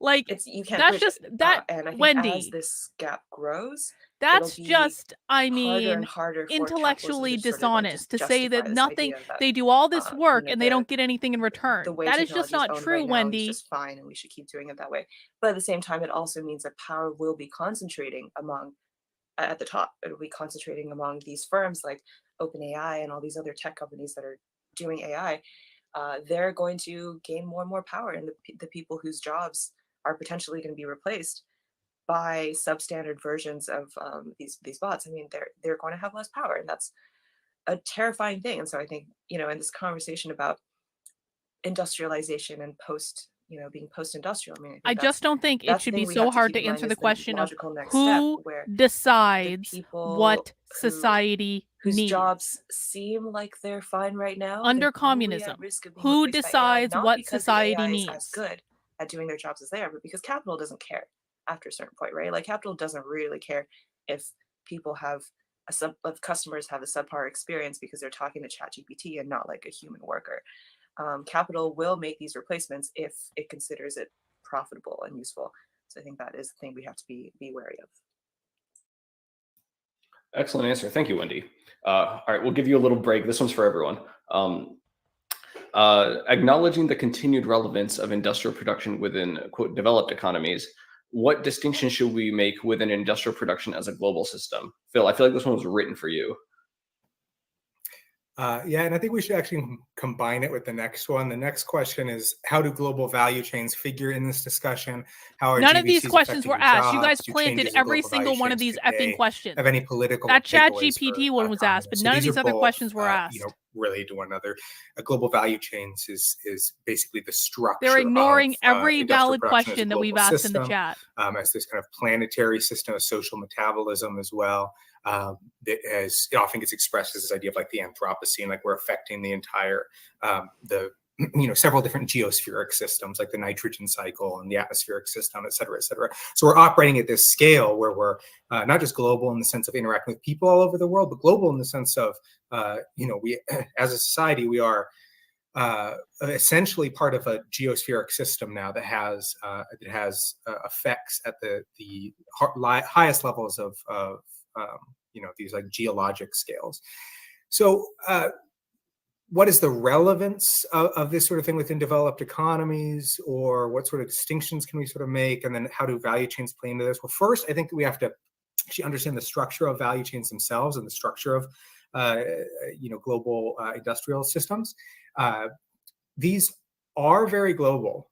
like you can't. That's just it. that. And I think Wendy, as this gap grows, that's just, I mean, harder intellectually dishonest to say that nothing. They do all this work and they don't get anything in return. That is just not true, Wendy. It's just fine, and we should keep doing it that way. But at the same time, it also means that power will be concentrating at the top. It'll be concentrating among these firms like OpenAI and all these other tech companies that are doing AI. They're going to gain more and more power, and the people whose jobs are potentially going to be replaced by substandard versions of these bots. I mean, they're going to have less power, and that's a terrifying thing. And so I think, you know, in this conversation about industrialization and being post-industrial, I mean, I just don't think it should be so hard to answer the question of who decides what society whose needs. Jobs seem like they're fine right now under communism. Who decides what society needs? As good at doing their jobs as they are, but because capital doesn't care after a certain point, right? Like capital doesn't really care if people if customers have a subpar experience because they're talking to ChatGPT and not like a human worker. Capital will make these replacements if it considers it profitable and useful. So I think that is the thing we have to be wary of. Excellent answer. Thank you, Wendy. All right, we'll give you a little break. This one's for everyone. Acknowledging the continued relevance of industrial production within, quote, developed economies, what distinction should we make within industrial production as a global system? Phil, I feel like this one was written for you. Yeah, and I think we should actually combine it with the next one. The next question is, how do global value chains figure in this discussion? How are None of these questions were asked. You guys planted every single one of these effing questions. Have any political that ChatGPT one was asked, but none of these other questions were asked. Related to one another. A global value chains is basically the structure. They're ignoring every valid question that we've asked in the chat. As this kind of planetary system of social metabolism as well. As it often gets expressed as this idea of like the Anthropocene, like we're affecting the entire several different geospheric systems like the nitrogen cycle and the atmospheric system, et cetera, et cetera. So we're operating at this scale where we're not just global in the sense of interacting with people all over the world, but global in the sense of we as a society, we are essentially part of a geospheric system now that has effects at the highest levels of these like geologic scales. So what is the relevance of this sort of thing within developed economies, or what sort of distinctions can we sort of make? And then how do value chains play into this? Well, first, I think we have to actually understand the structure of value chains themselves and the structure of global industrial systems. These are very global.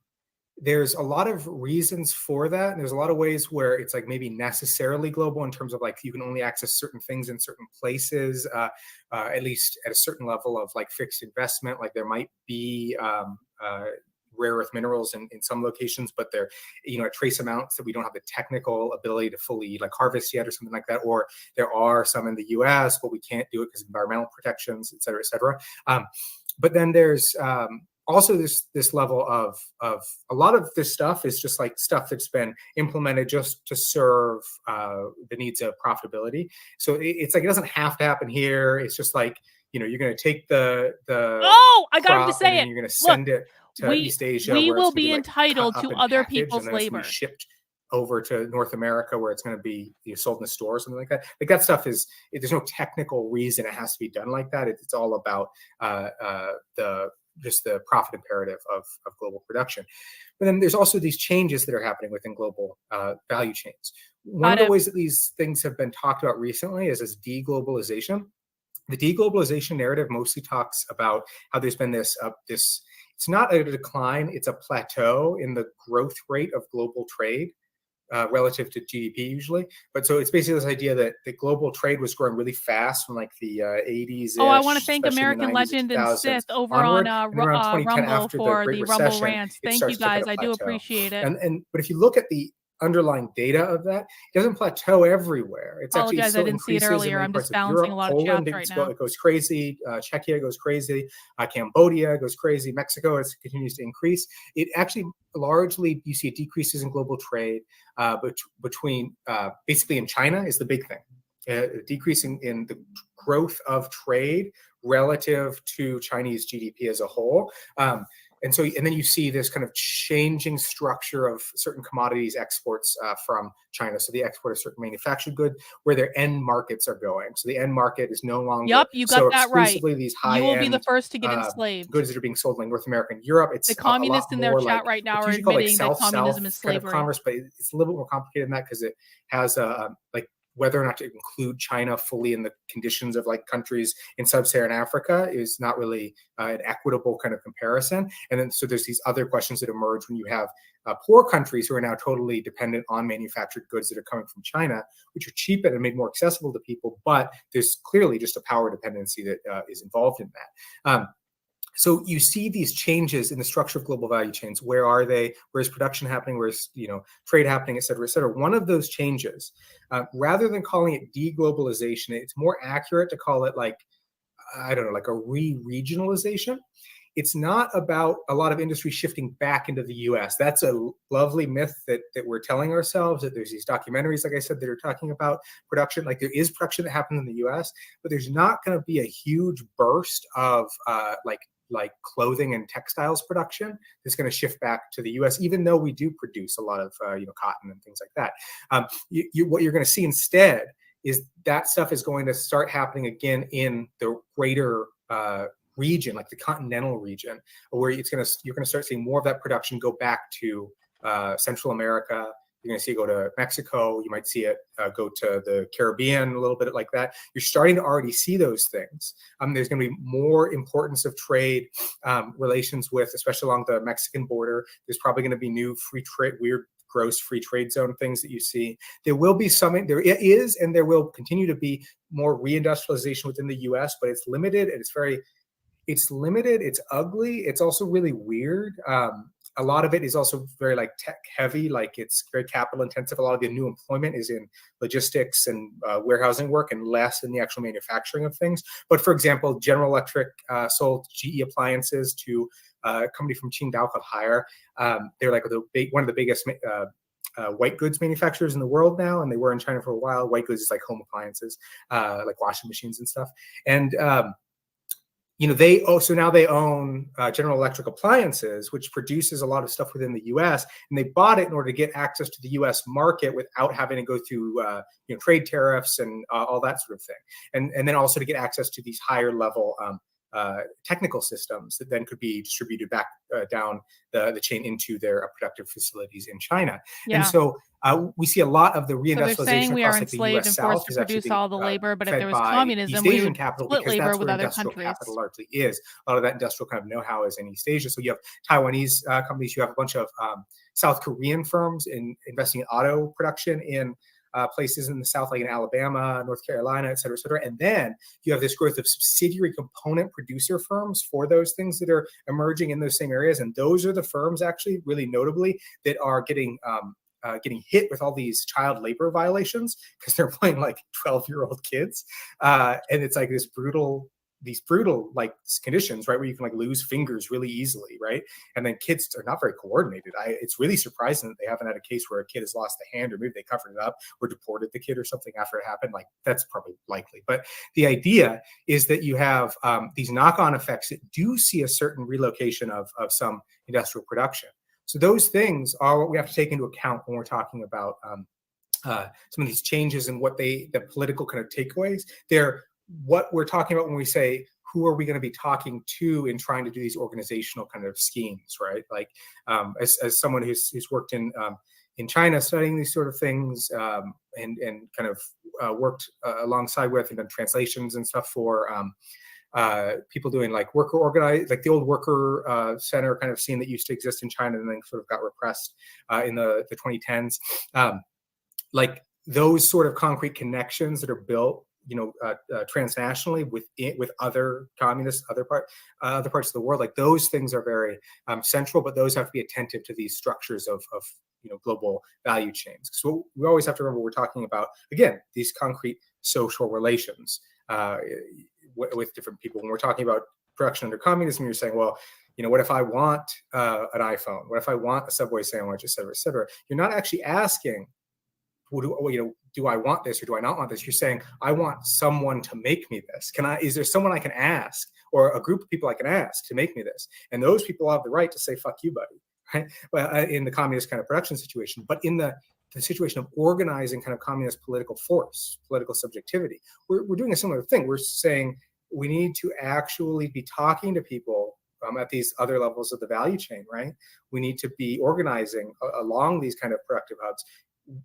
There's a lot of reasons for that. And there's a lot of ways where it's like maybe necessarily global in terms of like you can only access certain things in certain places, at least at a certain level of like fixed investment. Like there might be rare earth minerals in some locations, but they're, at trace amounts that we don't have the technical ability to fully like harvest yet or something like that. Or there are some in the US, but we can't do it because of environmental protections, et cetera, et cetera. But then there's also this level of a lot of this stuff is just like stuff that's been implemented just to serve the needs of profitability. So it's like, it doesn't have to happen here. It's just like, you're going to take the I got to say it. You're going to send it to East Asia. We will be entitled to other people's labor. Shipped over to North America, where it's going to be sold in the store or something like that. Like that stuff is, there's no technical reason it has to be done like that. It's all about just the profit imperative of global production. But then there's also these changes that are happening within global value chains. One of the ways that these things have been talked about recently is this deglobalization. The deglobalization narrative mostly talks about how there's been this, it's not a decline, it's a plateau in the growth rate of global trade relative to GDP usually. But so it's basically this idea that the global trade was growing really fast from like the 80s. I want to thank American Legend and Sith over on Rumble for the Rumble rants. Thank you guys. I do appreciate it. But if you look at the underlying data of that, it doesn't plateau everywhere. It's actually still I didn't see it earlier. I'm just balancing a lot of chats right now. It goes crazy. Czechia goes crazy. Cambodia goes crazy. Mexico continues to increase. It actually largely, you see it decreases in global trade between basically in China is the big thing. Decreasing in the growth of trade relative to Chinese GDP as a whole. And then you see this kind of changing structure of certain commodities exports from China. So they export a certain manufactured good where their end markets are going. So the end market is no longer you got that right. These high-end, you will be the first to get enslaved. Goods that are being sold in like North America and Europe. It's the communists in their chat right now are admitting that communism is slavery. Kind of commerce, but it's a little bit more complicated than that because it has whether or not to include China fully in the conditions of like countries in sub-Saharan Africa is not really an equitable kind of comparison. And then so there's these other questions that emerge when you have poor countries who are now totally dependent on manufactured goods that are coming from China, which are cheap and made more accessible to people, but there's clearly just a power dependency that is involved in that. So you see these changes in the structure of global value chains. Where are they? Where's production happening? Where's trade happening, et cetera, et cetera. One of those changes, rather than calling it deglobalization, it's more accurate to call it like a re-regionalization. It's not about a lot of industry shifting back into the US. That's a lovely myth that we're telling ourselves, that there's these documentaries, like I said, that are talking about production. Like there is production that happens in the US, but there's not going to be a huge burst of like clothing and textiles production that's going to shift back to the US, even though we do produce a lot of cotton and things like that. What you're going to see instead is that stuff is going to start happening again in the greater region, like the continental region, where you're going to start seeing more of that production go back to Central America. You're going to see it go to Mexico. You might see it go to the Caribbean, a little bit like that. You're starting to already see those things. There's going to be more importance of trade relations with, especially along the Mexican border. There's probably going to be new free trade, weird, gross free trade zone things that you see. There will be there is, and there will continue to be more reindustrialization within the U.S., but it's limited, and it's limited. It's ugly. It's also really weird. A lot of it is also very like tech heavy, like it's very capital intensive. A lot of the new employment is in logistics and warehousing work and less in the actual manufacturing of things. But for example, General Electric sold GE appliances to a company from Qingdao called Haier. They're like one of the biggest white goods manufacturers in the world now, and they were in China for a while. White goods is like home appliances, like washing machines and stuff. And now they own General Electric Appliances, which produces a lot of stuff within the U.S. And they bought it in order to get access to the U.S. market without having to go through trade tariffs and all that sort of thing. And then also to get access to these higher level technical systems that then could be distributed back down the chain into their productive facilities in China. Yeah. And so we see a lot of the reindustrialization. So they're saying we are enslaved and forced to produce all the labor, but if there was communism, we would split labor with other countries. Capital largely is. A lot of that industrial kind of know-how is in East Asia. So you have Taiwanese companies, you have a bunch of South Korean firms investing in auto production in places in the South, like in Alabama, North Carolina, et cetera, et cetera. And then you have this growth of subsidiary component producer firms for those things that are emerging in those same areas. And those are the firms, actually, really notably, that are getting hit with all these child labor violations because they're playing like 12-year-old kids. And it's like these brutal like conditions, right, where you can like lose fingers really easily, right? And then kids are not very coordinated. It's really surprising that they haven't had a case where a kid has lost a hand, or maybe they covered it up or deported the kid or something after it happened. Like, that's probably likely. But the idea is that you have these knock-on effects that do see a certain relocation of some industrial production. So those things are what we have to take into account when we're talking about some of these changes and what the political kind of takeaways. They're what we're talking about when we say, who are we going to be talking to in trying to do these organizational kind of schemes, right? Like, as someone who's worked in China studying these sort of things, and kind of worked alongside with and done translations and stuff for people doing like worker organize, like the old worker center kind of scene that used to exist in China and then sort of got repressed in the 2010s. Like those sort of concrete connections that are built, transnationally with other communists, other parts of the world, like those things are very central, but those have to be attentive to these structures of global value chains. So we always have to remember we're talking about, again, these concrete social relations with different people. When we're talking about production under communism, you're saying, well, what if I want an iPhone? What if I want a Subway sandwich, et cetera, et cetera? You're not actually asking, do I want this or do I not want this? You're saying, I want someone to make me this. Is there someone I can ask, or a group of people I can ask to make me this? And those people have the right to say, fuck you, buddy, right? Well, in the communist kind of production situation. But in the situation of organizing kind of communist political force, political subjectivity, we're doing a similar thing. We're saying we need to actually be talking to people at these other levels of the value chain, right? We need to be organizing along these kind of productive hubs,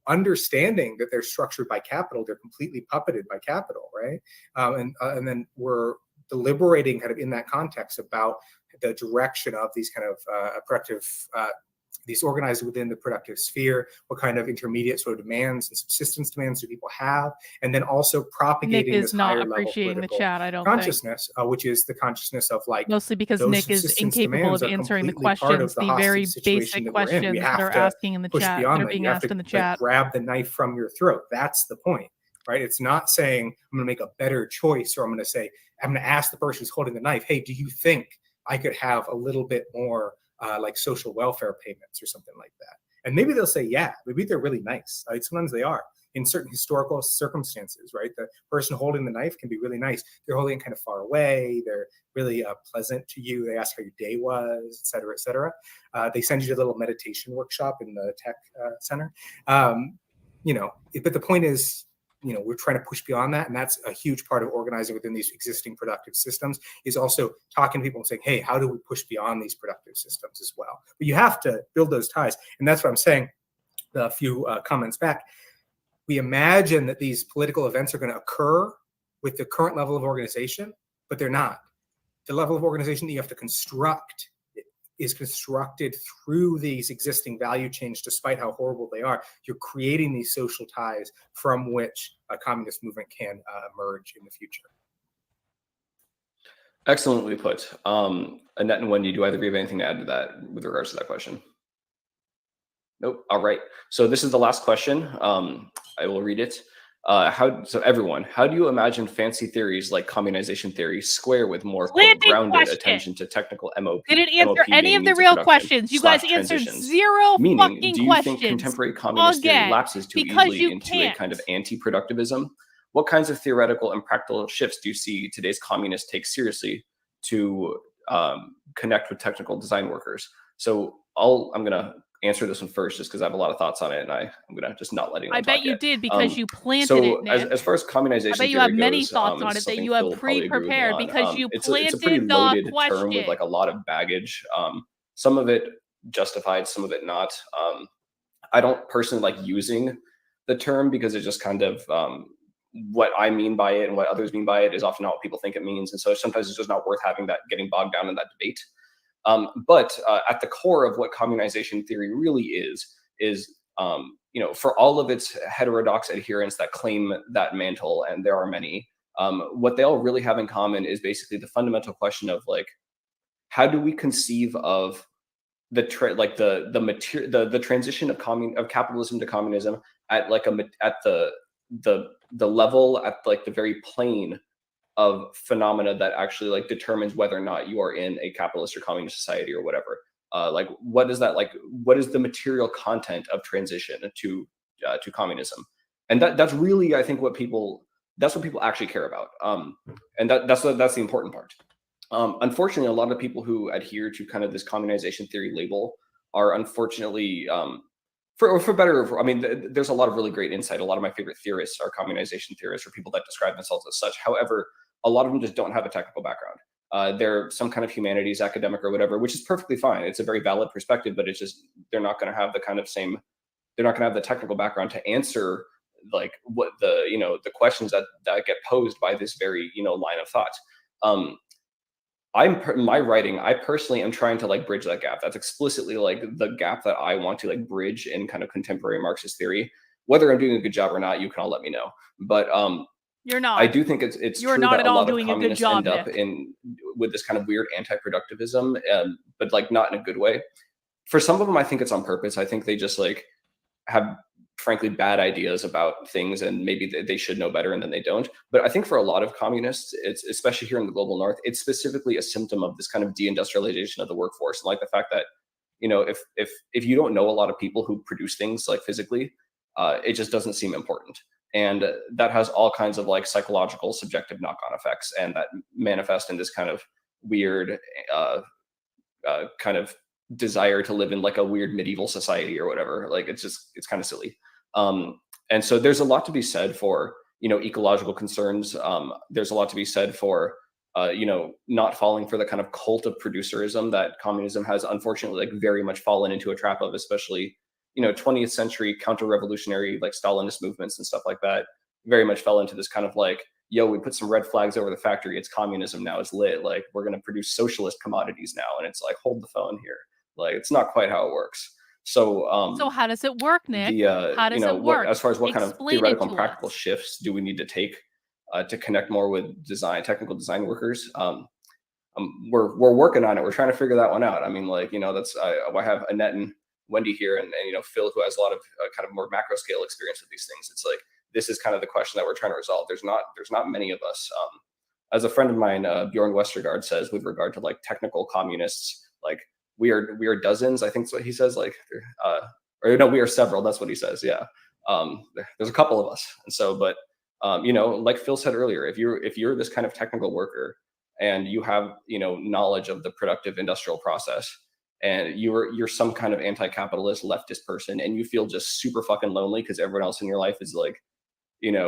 understanding that they're structured by capital, they're completely puppeted by capital, right? And then we're deliberating kind of in that context about the direction of these kind of productive, these organized within the productive sphere, what kind of intermediate sort of demands and subsistence demands do people have, and then also propagating Nick this is not higher level appreciating the chat, I don't consciousness, which is the consciousness of like, mostly because Nick is incapable of answering the questions, the very basic questions that are asking in the chat, that are being asked in the chat. Like, grab the knife from your throat. That's the point, right? It's not saying I'm going to make a better choice, or I'm going to ask the person who's holding the knife, hey, do you think I could have a little bit more like social welfare payments or something like that? And maybe they'll say, yeah, maybe they're really nice. Sometimes they are in certain historical circumstances, right? The person holding the knife can be really nice. They're holding it kind of far away. They're really pleasant to you. They ask how your day was, et cetera, et cetera. They send you to a little meditation workshop in the tech center. But the point is, we're trying to push beyond that. And that's a huge part of organizing within these existing productive systems, is also talking to people and saying, hey, how do we push beyond these productive systems as well? But you have to build those ties. And that's what I'm saying a few comments back. We imagine that these political events are going to occur with the current level of organization, but they're not. The level of organization that you have to construct is constructed through these existing value chains, despite how horrible they are. You're creating these social ties from which a communist movement can emerge in the future. Excellently put. Annette and Wendy, do either of you have anything to add to that with regards to that question? Nope. All right. So this is the last question. I will read it. So everyone, how do you imagine fancy theories like communization theory square with more grounded attention to technical MOP? Didn't answer any of the real questions. You guys answered zero fucking questions. Do you think contemporary communist theory lapses too easily into a kind of anti-productivism? What kinds of theoretical and practical shifts do you see today's communists take seriously to connect with technical design workers? So I'm going to answer this one first, just because I have a lot of thoughts on it, and I'm gonna just not letting them I bet you yet. did, because you planted it, Nick. As far as communization, I bet you have many thoughts on it that you have pre-prepared, because you planted it's a pretty loaded the question. term with like a lot of baggage. Some of it justified, some of it not. I don't personally like using the term, because it just kind of what I mean by it and what others mean by it is often not what people think it means, and so sometimes it's just not worth getting bogged down in that debate. But at the core of what communization theory really is for all of its heterodox adherents that claim that mantle, and there are many, what they all really have in common is basically the fundamental question of like, how do we conceive of the transition of capitalism to communism at like the level, at like the very plane of phenomena that actually like determines whether or not you are in a capitalist or communist society or whatever. Like, what is that, like, what is the material content of transition to communism? And that's really, I think, what people actually care about. And that's the important part. Unfortunately, a lot of people who adhere to kind of this communization theory label are unfortunately, for better, I mean, there's a lot of really great insight. A lot of my favorite theorists are communization theorists, or people that describe themselves as such. However, a lot of them just don't have a technical background. They're some kind of humanities academic or whatever, which is perfectly fine. It's a very valid perspective, but it's just, they're not going to have the kind of same, they're not going to have the technical background to answer like what the questions that get posed by this very, line of thought. My writing, I personally am trying to like bridge that gap. That's explicitly like the gap that I want to like bridge in kind of contemporary Marxist theory. Whether I'm doing a good job or not, you can all let me know. But you're not. I do think it's you're true not that at a all lot of doing a good communists job, end up Nick. with this kind of weird anti-productivism, but like not in a good way. For some of them, I think it's on purpose. I think they just like have frankly bad ideas about things, and maybe they should know better and then they don't. But I think for a lot of communists, it's especially here in the global north, it's specifically a symptom of this kind of deindustrialization of the workforce. And like the fact that, if you don't know a lot of people who produce things like physically, it just doesn't seem important. And that has all kinds of like psychological, subjective knock-on effects, and that manifest in this kind of weird kind of desire to live in like a weird medieval society or whatever. Like it's kind of silly. And so there's a lot to be said for, ecological concerns. There's a lot to be said for, not falling for the kind of cult of producerism that communism has unfortunately like very much fallen into a trap of, especially, 20th century counter-revolutionary like Stalinist movements and stuff like that very much fell into this kind of like, yo, we put some red flags over the factory, it's communism now, it's lit, like we're going to produce socialist commodities now. And it's like, hold the phone here. Like, it's not quite how it works. So so how does it work, Nick? How does it work? As far as what kind of Explain theoretical and practical shifts do we need to take to connect more with technical design workers? We're working on it. We're trying to figure that one out. I mean, like, that's I have Annette and Wendy here, and Phil, who has a lot of kind of more macro scale experience with these things. It's like, this is kind of the question that we're trying to resolve. There's not many of us. As a friend of mine, Bjorn Westergaard, says with regard to like technical communists, like we are dozens. I think that's what he says. Like, or no, we are several. That's what he says. Yeah. There's a couple of us, and so, but like Phil said earlier, if you're this kind of technical worker and you have knowledge of the productive industrial process, and you're some kind of anti-capitalist leftist person, and you feel just super fucking lonely because everyone else in your life is like,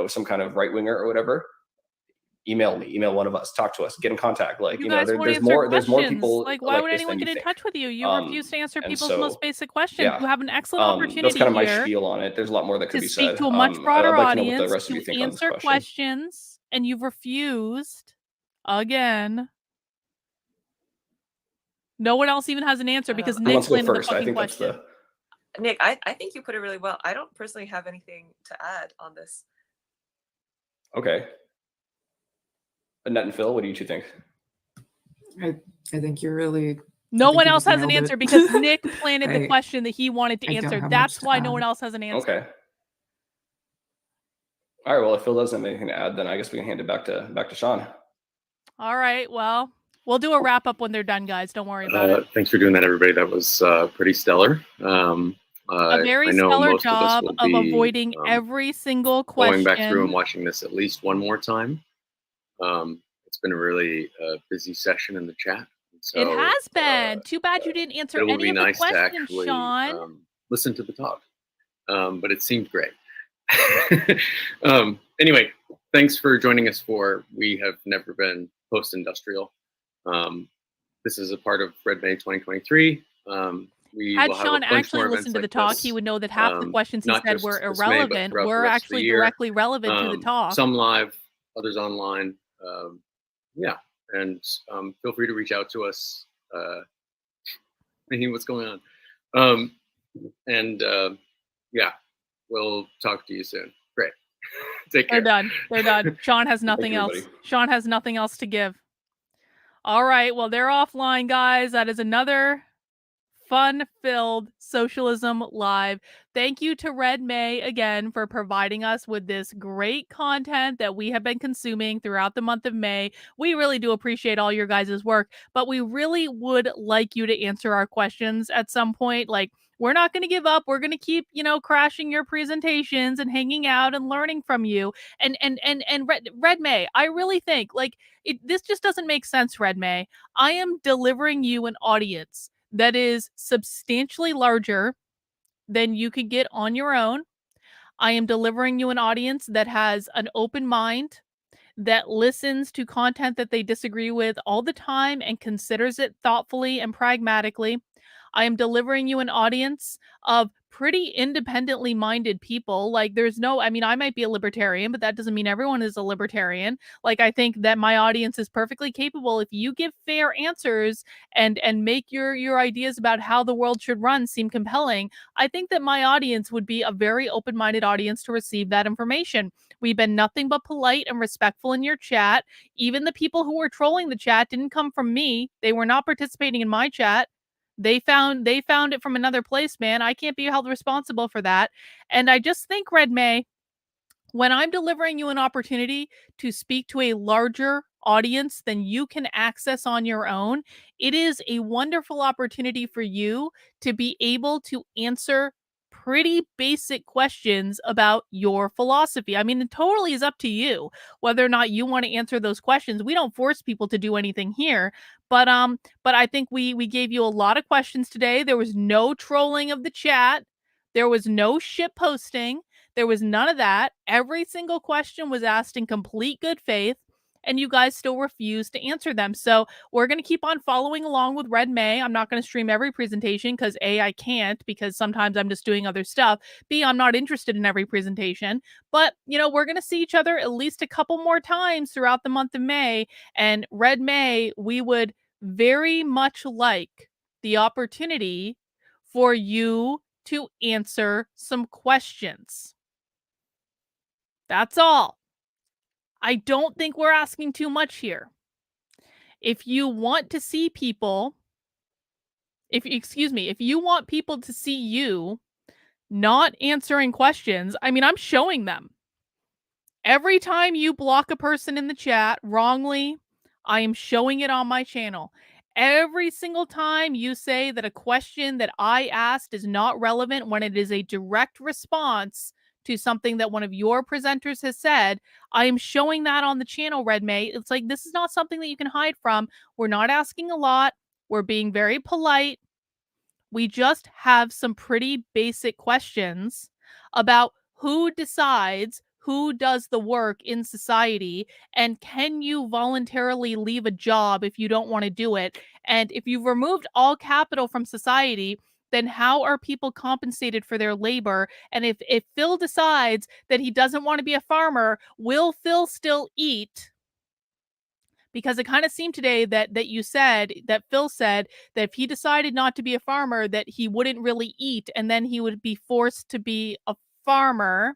some kind of right winger or whatever, email me, email one of us, talk to us, get in contact. Like, there's more people. Like, why would anyone get in touch with you? You refuse to answer people's most basic questions. Yeah. You have an excellent opportunity. That's kind of my spiel on it. There's a lot more that could be said. To speak to a much broader audience, to answer questions, and you've refused again. No one else even has an answer because Nick landed the fucking question. Nick, I think you put it really well. I don't personally have anything to add on this. Okay. Annette and Phil, what do you two think? I think you're really... No one else has an answer because Nick planted the question that he wanted to answer. That's why no one else has an answer. Okay. All right, well, if Phil doesn't have anything to add, then I guess we can hand it back to Sean. All right, well, we'll do a wrap up when they're done, guys. Don't worry about it. Thanks for doing that, everybody. That was pretty stellar. A very stellar job of avoiding every single question. Going back through and watching this at least one more time. It's been a really busy session in the chat. So, it has been. Too bad you didn't answer any of the questions, Sean. Listen to the talk. But it seemed great. Anyway, thanks for joining us for We Have Never Been Post-Industrial. This is a part of Redmay 2023 Had Sean actually listened to the talk, he would know that half the questions he said were irrelevant. Were actually directly relevant to the talk. Some live, others online. Yeah, and feel free to reach out to us. What's going on? Yeah, We'll talk to you soon. Great. Take care. They're done. Sean has nothing else. Sean has nothing else to give. All right. Well, they're offline, guys. That is another fun-filled Socialism Live. Thank you to Redmay again for providing us with this great content that we have been consuming throughout the month of May. We really do appreciate all your guys' work, but we really would like you to answer our questions at some point. Like, we're not going to give up. We're going to keep, crashing your presentations and hanging out and learning from you. And Redmay, I really think this just doesn't make sense, Redmay. I am delivering you an audience that is substantially larger than you could get on your own. I am delivering you an audience that has an open mind, that listens to content that they disagree with all the time and considers it thoughtfully and pragmatically. I am delivering you an audience of pretty independently minded people. I might be a libertarian, but that doesn't mean everyone is a libertarian. I think that my audience is perfectly capable, if you give fair answers and make your ideas about how the world should run seem compelling, I think that my audience would be a very open-minded audience to receive that information. We've been nothing but polite and respectful in your chat. Even the people who were trolling the chat didn't come from me. They were not participating in my chat. They found it from another place, man. I can't be held responsible for that. And I just think, Redmay, when I'm delivering you an opportunity to speak to a larger audience than you can access on your own, it is a wonderful opportunity for you to be able to answer pretty basic questions about your philosophy. I mean, it totally is up to you whether or not you want to answer those questions. We don't force people to do anything here, but I think we gave you a lot of questions today. There was no trolling of the chat. There was no shit posting. There was none of that. Every single question was asked in complete good faith, and you guys still refused to answer them. So we're going to keep on following along with Redmay. I'm not going to stream every presentation because A, I can't, because sometimes I'm just doing other stuff. B, I'm not interested in every presentation. But, we're going to see each other at least a couple more times throughout the month of May. And Redmay, we would very much like the opportunity for you to answer some questions. That's all. I don't think we're asking too much here. If you want to see people, if you want people to see you not answering questions, I'm showing them. Every time you block a person in the chat wrongly, I am showing it on my channel. Every single time you say that a question that I asked is not relevant when it is a direct response to something that one of your presenters has said, I am showing that on the channel, Redmay. It's this is not something that you can hide from. We're not asking a lot. We're being very polite. We just have some pretty basic questions about who decides who does the work in society, and can you voluntarily leave a job if you don't want to do it? And if you've removed all capital from society, then how are people compensated for their labor? And if Phil decides that he doesn't want to be a farmer, will Phil still eat? Because it kind of seemed today that Phil said that if he decided not to be a farmer, that he wouldn't really eat, and then he would be forced to be a farmer.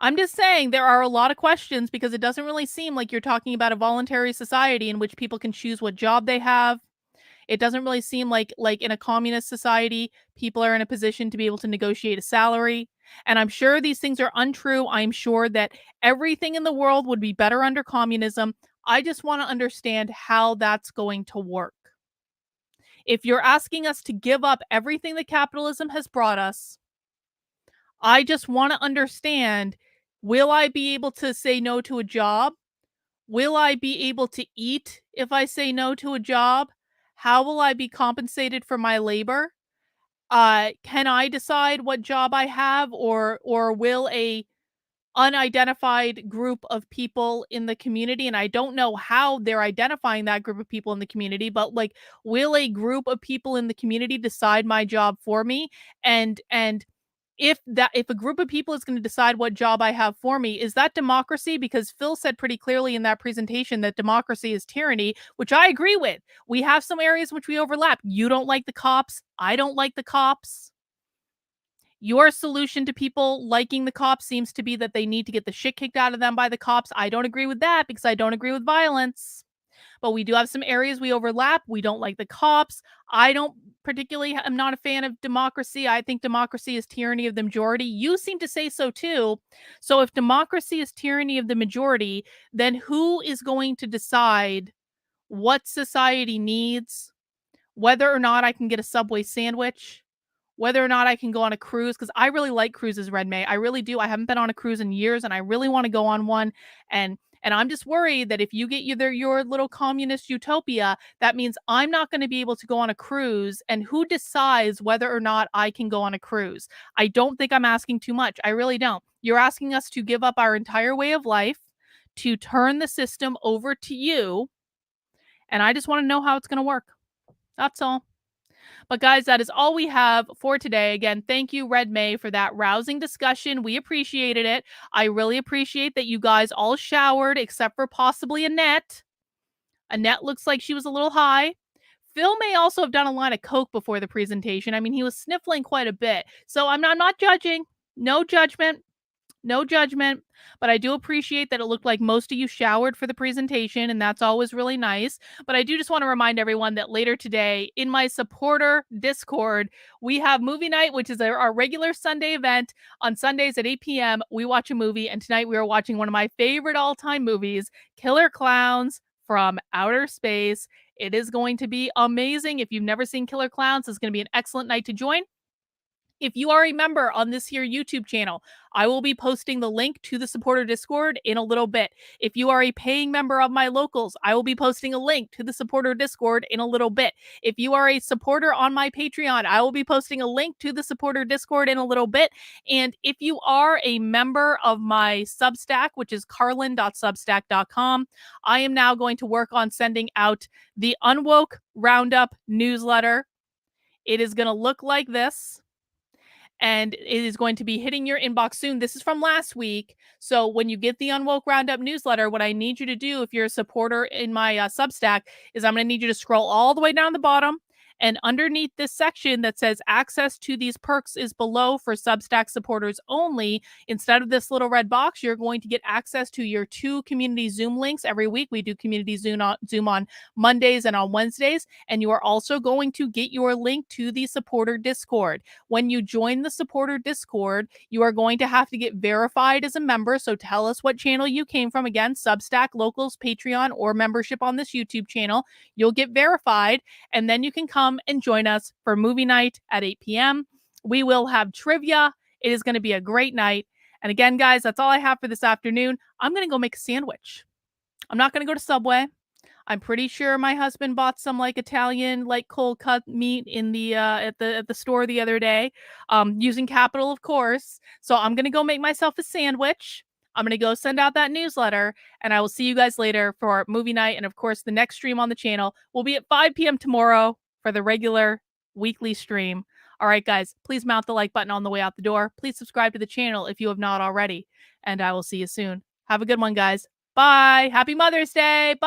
I'm just saying there are a lot of questions, because it doesn't really seem like you're talking about a voluntary society in which people can choose what job they have. It doesn't really seem like in a communist society, people are in a position to be able to negotiate a salary. And I'm sure these things are untrue. I'm sure that everything in the world would be better under communism. I just want to understand how that's going to work. If you're asking us to give up everything that capitalism has brought us, I just want to understand, will I be able to say no to a job? Will I be able to eat if I say no to a job? How will I be compensated for my labor? Can I decide what job I have, or will a unidentified group of people in the community, and I don't know how they're identifying that group of people in the community, but will a group of people in the community decide my job for me? And if a group of people is going to decide what job I have for me, is that democracy? Because Phil said pretty clearly in that presentation that democracy is tyranny, which I agree with. We have some areas which we overlap. You don't like the cops. I don't like the cops. Your solution to people liking the cops seems to be that they need to get the shit kicked out of them by the cops. I don't agree with that because I don't agree with violence. But we do have some areas we overlap. We don't like the cops. I don't particularly, I'm not a fan of democracy. I think democracy is tyranny of the majority. You seem to say so too. So if democracy is tyranny of the majority, then who is going to decide what society needs, whether or not I can get a Subway sandwich, whether or not I can go on a cruise? Because I really like cruises, Redmay. I really do. I haven't been on a cruise in years, and I really want to go on one. And I'm just worried that if you get your little communist utopia, that means I'm not going to be able to go on a cruise. And who decides whether or not I can go on a cruise? I don't think I'm asking too much. I really don't. You're asking us to give up our entire way of life, to turn the system over to you. And I just want to know how it's going to work. That's all. But guys, that is all we have for today. Again, thank you, Redmay, for that rousing discussion. We appreciated it. I really appreciate that you guys all showered, except for possibly Annette. Annette looks like she was a little high. Phil may also have done a line of coke before the presentation. I mean, he was sniffling quite a bit. So I'm not judging. No judgment. No judgment, but I do appreciate that it looked like most of you showered for the presentation, and that's always really nice. But I do just want to remind everyone that later today in my supporter Discord, we have movie night, which is our regular Sunday event. On Sundays at 8 p.m., we watch a movie, and tonight we are watching one of my favorite all-time movies, Killer Clowns from Outer Space. It is going to be amazing. If you've never seen Killer Clowns, it's going to be an excellent night to join. If you are a member on this here YouTube channel, I will be posting the link to the supporter Discord in a little bit. If you are a paying member of my locals, I will be posting a link to the supporter Discord in a little bit. If you are a supporter on my Patreon, I will be posting a link to the supporter Discord in a little bit. And if you are a member of my Substack, which is carlin.substack.com, I am now going to work on sending out the Unwoke Roundup newsletter. It is going to look like this. And it is going to be hitting your inbox soon. This is from last week. So when you get the Unwoke Roundup newsletter, what I need you to do, if you're a supporter in my Substack, is I'm going to need you to scroll all the way down the bottom. And underneath this section that says access to these perks is below for Substack supporters only. Instead of this little red box, you're going to get access to your 2 community Zoom links every week. We do community Zoom on Mondays and on Wednesdays. And you are also going to get your link to the supporter Discord. When you join the supporter Discord, you are going to have to get verified as a member. So tell us what channel you came from. Again, Substack, Locals, Patreon, or membership on this YouTube channel. You'll get verified, and then you can come and join us for movie night at 8 p.m. We will have trivia. It is going to be a great night. And again, guys, that's all I have for this afternoon. I'm going to go make a sandwich. I'm not going to go to Subway. I'm pretty sure my husband bought some like Italian, like cold cut meat in the at the store the other day, using Capital, of course. So I'm going to go make myself a sandwich. I'm going to go send out that newsletter, and I will see you guys later for movie night. And of course, the next stream on the channel will be at 5 p.m. tomorrow for the regular weekly stream. All right, guys, please mount the like button on the way out the door. Please subscribe to the channel if you have not already, and I will see you soon. Have a good one, guys. Bye. Happy Mother's Day. Bye.